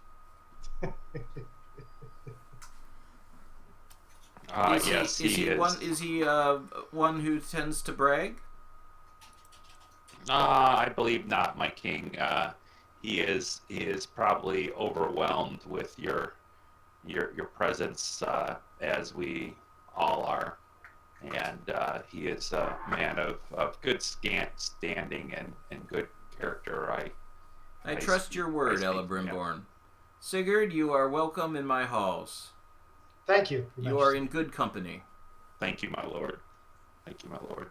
Yes, he is. Is he one who tends to brag? I believe not, my king. He is probably overwhelmed with your presence, as we all are, and he is a man of good standing and good character. I trust your word, speak, Ella Brimborn. Sigurd, you are welcome in my halls. Thank you. Your You are Majesty. in good company. Thank you, my lord. Thank you, my lord.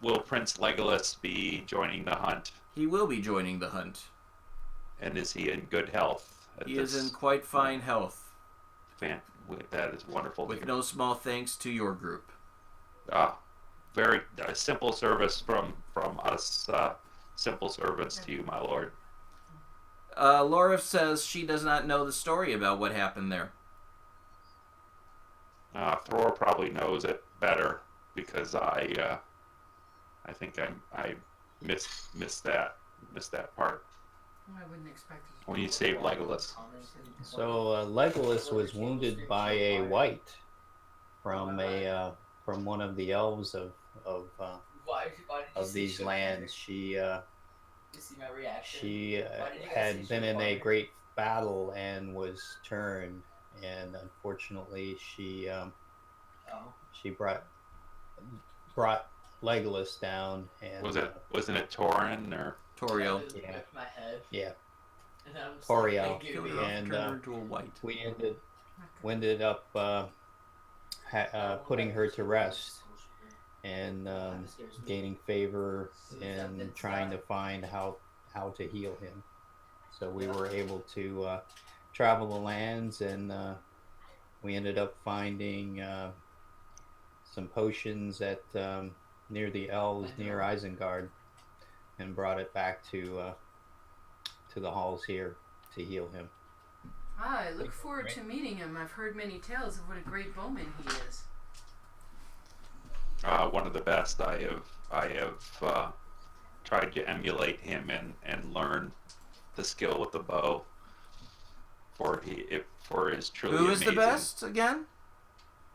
Will Prince Legolas be joining the hunt? He will be joining the hunt. And is he in good health? He is in quite fine health, That is wonderful. to with hear. no small thanks to your group. Very simple service from us. Simple servants to you, my lord. Laura says she does not know the story about what happened there. Thor probably knows it better because I think I missed that part I wouldn't expect it. when you saved Legolas. So Legolas was wounded by a wight from one of the elves of Why did you these say lands. She You see my reaction? she Why did you guys had say been she in a was great battle and was turned, and unfortunately she Oh. brought Legolas down. And Wasn't it Torin or? Toriel. It Yeah. ripped my head. Yeah, And I was Toriel. like, Killed "Give her me-" And, turned her into a white. we ended up putting her to rest, and gaining favor and trying to find how to heal him. So we were able to travel the lands, and we ended up finding some potions at near the elves near Isengard, and brought it back to the halls here to heal him. I look forward to meeting him. I've heard many tales of what a great bowman he is. One of the best. I have tried to emulate him and learn the skill with the bow. For his truly Who is amazing. the best again?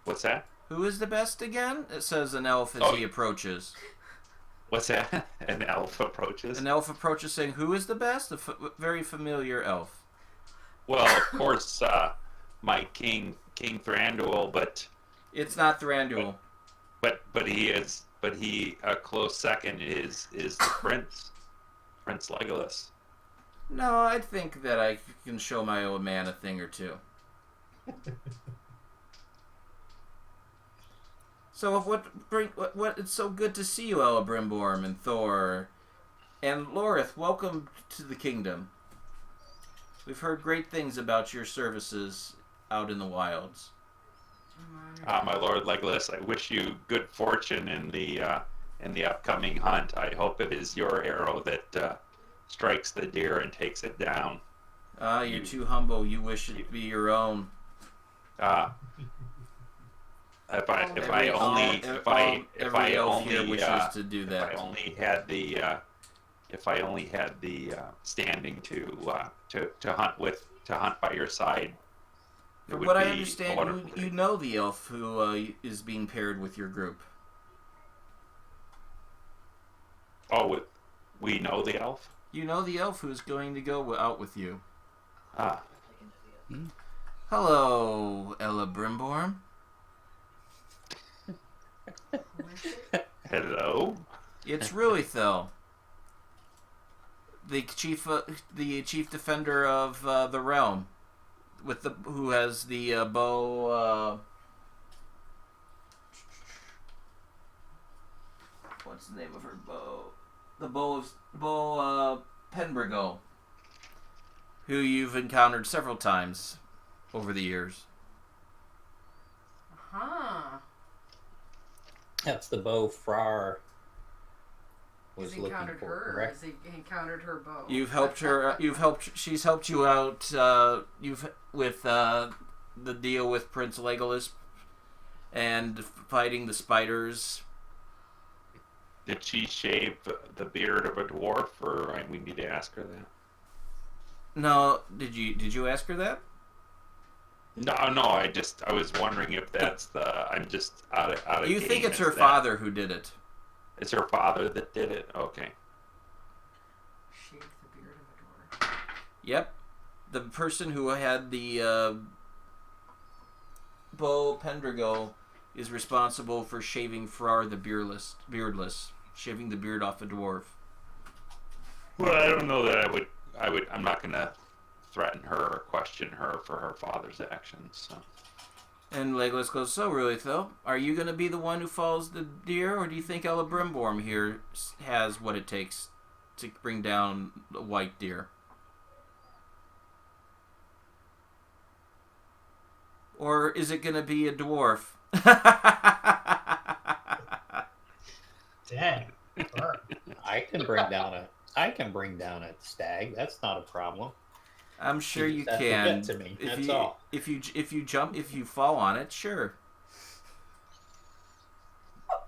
What's that? Who is the best again? It says an elf as he approaches. What's that? An elf approaches. An elf approaches saying, "Who is the best?" A very familiar elf. Well, of course, my King Thranduil, but It's not Thranduil. but he a close second is the Prince Legolas. No, I think that I can show my old man a thing or two. So what it's so good to see you, Elebrimborm and Thor. And Lorith, welcome to the kingdom. We've heard great things about your services out in the wilds. My Lord Legolas, I wish you good fortune in the upcoming hunt. I hope it is your arrow that strikes the deer and takes it down. You're too humble. You wish it to be your own. If I only had the standing to hunt by your side. From what I understand, you know the elf who is being paired with your group. Oh, we know the elf? You know the elf who's going to go out with you. Ah. Hello, Elebrimborm. Hello? It's Ruithel, the chief defender of the realm, who has the bow. What's the name of her bow? The bow Penbrigo, who you've encountered several times over the years. Huh. That's the bow Frar He's was looking encountered for. her, or Correct? has he encountered her bow? You've helped her. She's helped you out. With the deal with Prince Legolas and fighting the spiders. Did she shave the beard of a dwarf, or we need to ask her that? No, did you ask her that? No. I was wondering if that's I'm just out of. You think game. it's her Is father who did it? It's her father that did it. Okay. Shave the beard of a dwarf. Yep, the person who had the bow Pendrago is responsible for shaving Frar the beardless, shaving the beard off a dwarf. Well, I don't know that I would. I'm not going to threaten her or question her for her father's actions. So. And Legolas goes, "So, really, though, are you going to be the one who follows the deer, or do you think Elebrimborm here has what it takes to bring down the white deer? Or is it going to be a dwarf?" Dang. Burn. I can bring down a stag. That's not a problem. I'm sure you just have to can. get to me. If That's you, all. If you fall on it, sure.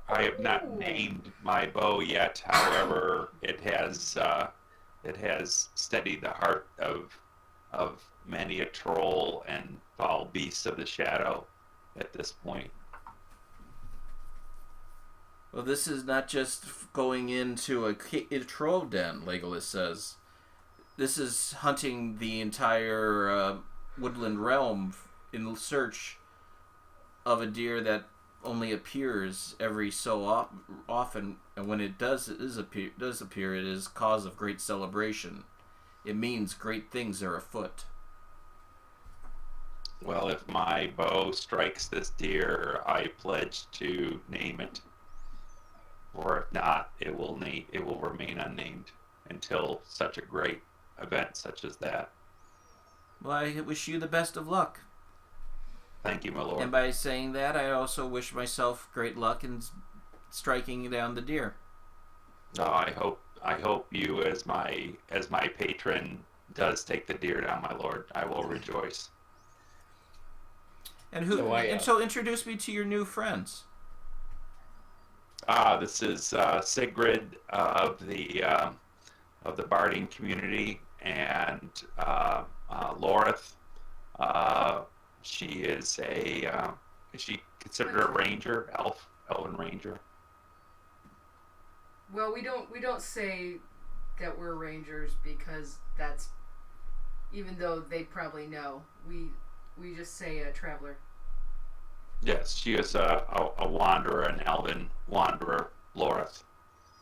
I have not named my bow yet. However, it has steadied the heart of many a troll and foul beasts of the shadow at this point. Well, this is not just going into a troll den, Legolas says. This is hunting the entire woodland realm in search of a deer that only appears every so often, and when it does appear, it is cause of great celebration. It means great things are afoot. Well, if my bow strikes this deer, I pledge to name it. or if not, it will remain unnamed until such a great event such as that. Well, I wish you the best of luck. Thank you, my lord. And by saying that, I also wish myself great luck in striking down the deer. I hope you, as my patron, does take the deer down, my lord. I will rejoice. And so introduce me to your new friends. This is Sigrid of the Barding community, and Lorith. She is is she considered a ranger, elven ranger? Well, we don't say that we're rangers because that's, even though they probably know, we just say a traveler. Yes, she is a wanderer, an elven wanderer, Lorith.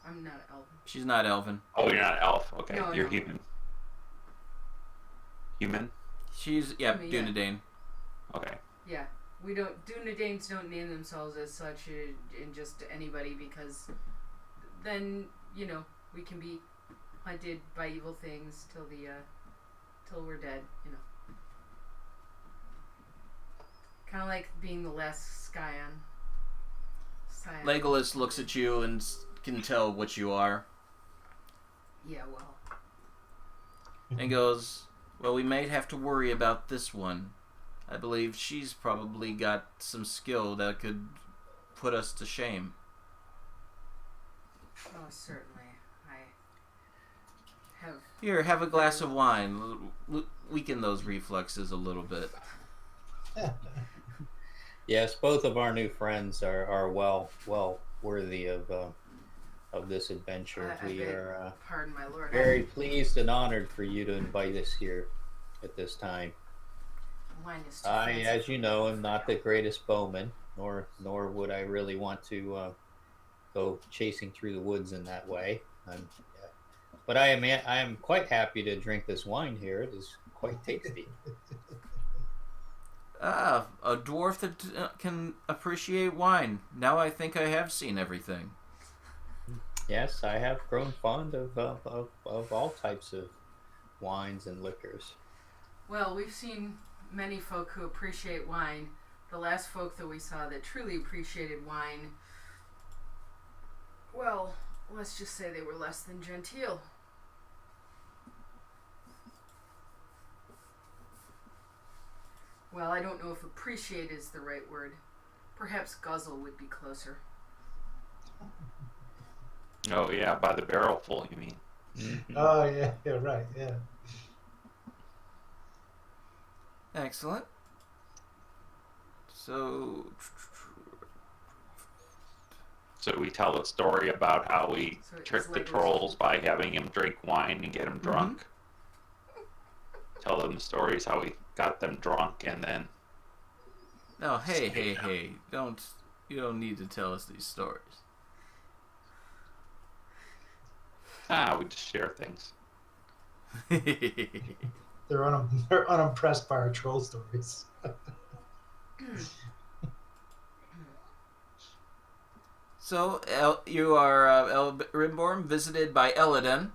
I'm not elven. She's not elven. Oh, you're not elf. Okay, No, you're no. human. Human? She's Dunedain. Okay. Yeah, Dunedains don't name themselves as such in just anybody, because then, we can be hunted by evil things till we're dead, Kind of like being the last Scion. Legolas looks at you and can tell what you are. Yeah, well. And goes, well, we might have to worry about this one. I believe she's probably got some skill that could put us to shame. Oh, certainly. I have... Here, have a glass of wine. Weaken those reflexes a little bit. Yes, both of our new friends are well worthy of this adventure. We are pardon my lord. very pleased and honored for you to invite us here at this time. Wine is too I, fancy. as you know, am not the greatest bowman, nor would I really want to go chasing through the woods in that way. But I am quite happy to drink this wine here. It is quite tasty. Ah, a dwarf that can appreciate wine. Now I think I have seen everything. Yes, I have grown fond of all types of wines and liquors. Well, we've seen many folk who appreciate wine. The last folk that we saw that truly appreciated wine, well, let's just say they were less than genteel. Well, I don't know if appreciate is the right word. Perhaps guzzle would be closer. Oh yeah, by the barrel full, you mean? Oh yeah, right, yeah. Excellent. So we tell the story about how we So it trick is the Legolas. trolls by having him drink wine and get him drunk. Tell them the stories how we got them drunk, and then no, hey, you don't need to tell us these stories. we just share things. They're unimpressed by our troll stories. So you are Rimborn, visited by Elladan,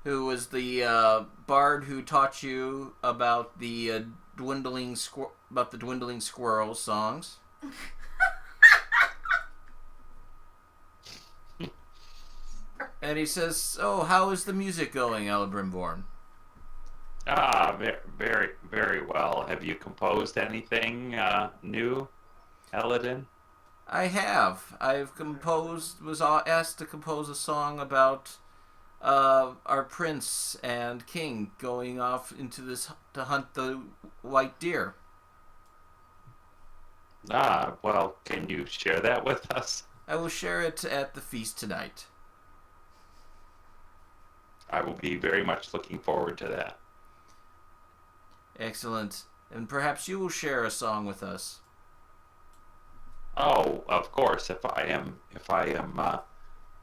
who was the bard who taught you about the dwindling squirrel songs. And he says, "So, how is the music going, Elbrimborn?" Very, very well. Have you composed anything new, Eladin? I have. Was asked to compose a song about our prince and king going off into to hunt the white deer. Well, can you share that with us? I will share it at the feast tonight. I will be very much looking forward to that. Excellent. And perhaps you will share a song with us. Oh, of course. If I am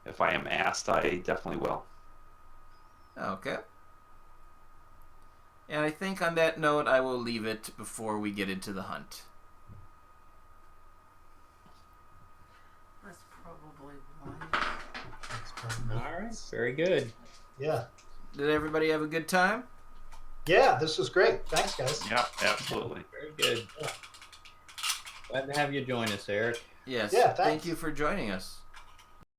asked, I definitely will. Okay. And I think on that note, I will leave it before we get into the hunt. That's probably wise. All right, very good. Yeah. Did everybody have a good time? Yeah, this was great. Thanks, guys. Yeah, absolutely. Very good. Glad to have you join us, Eric. Yes. Yeah, Thank thanks. you for joining us.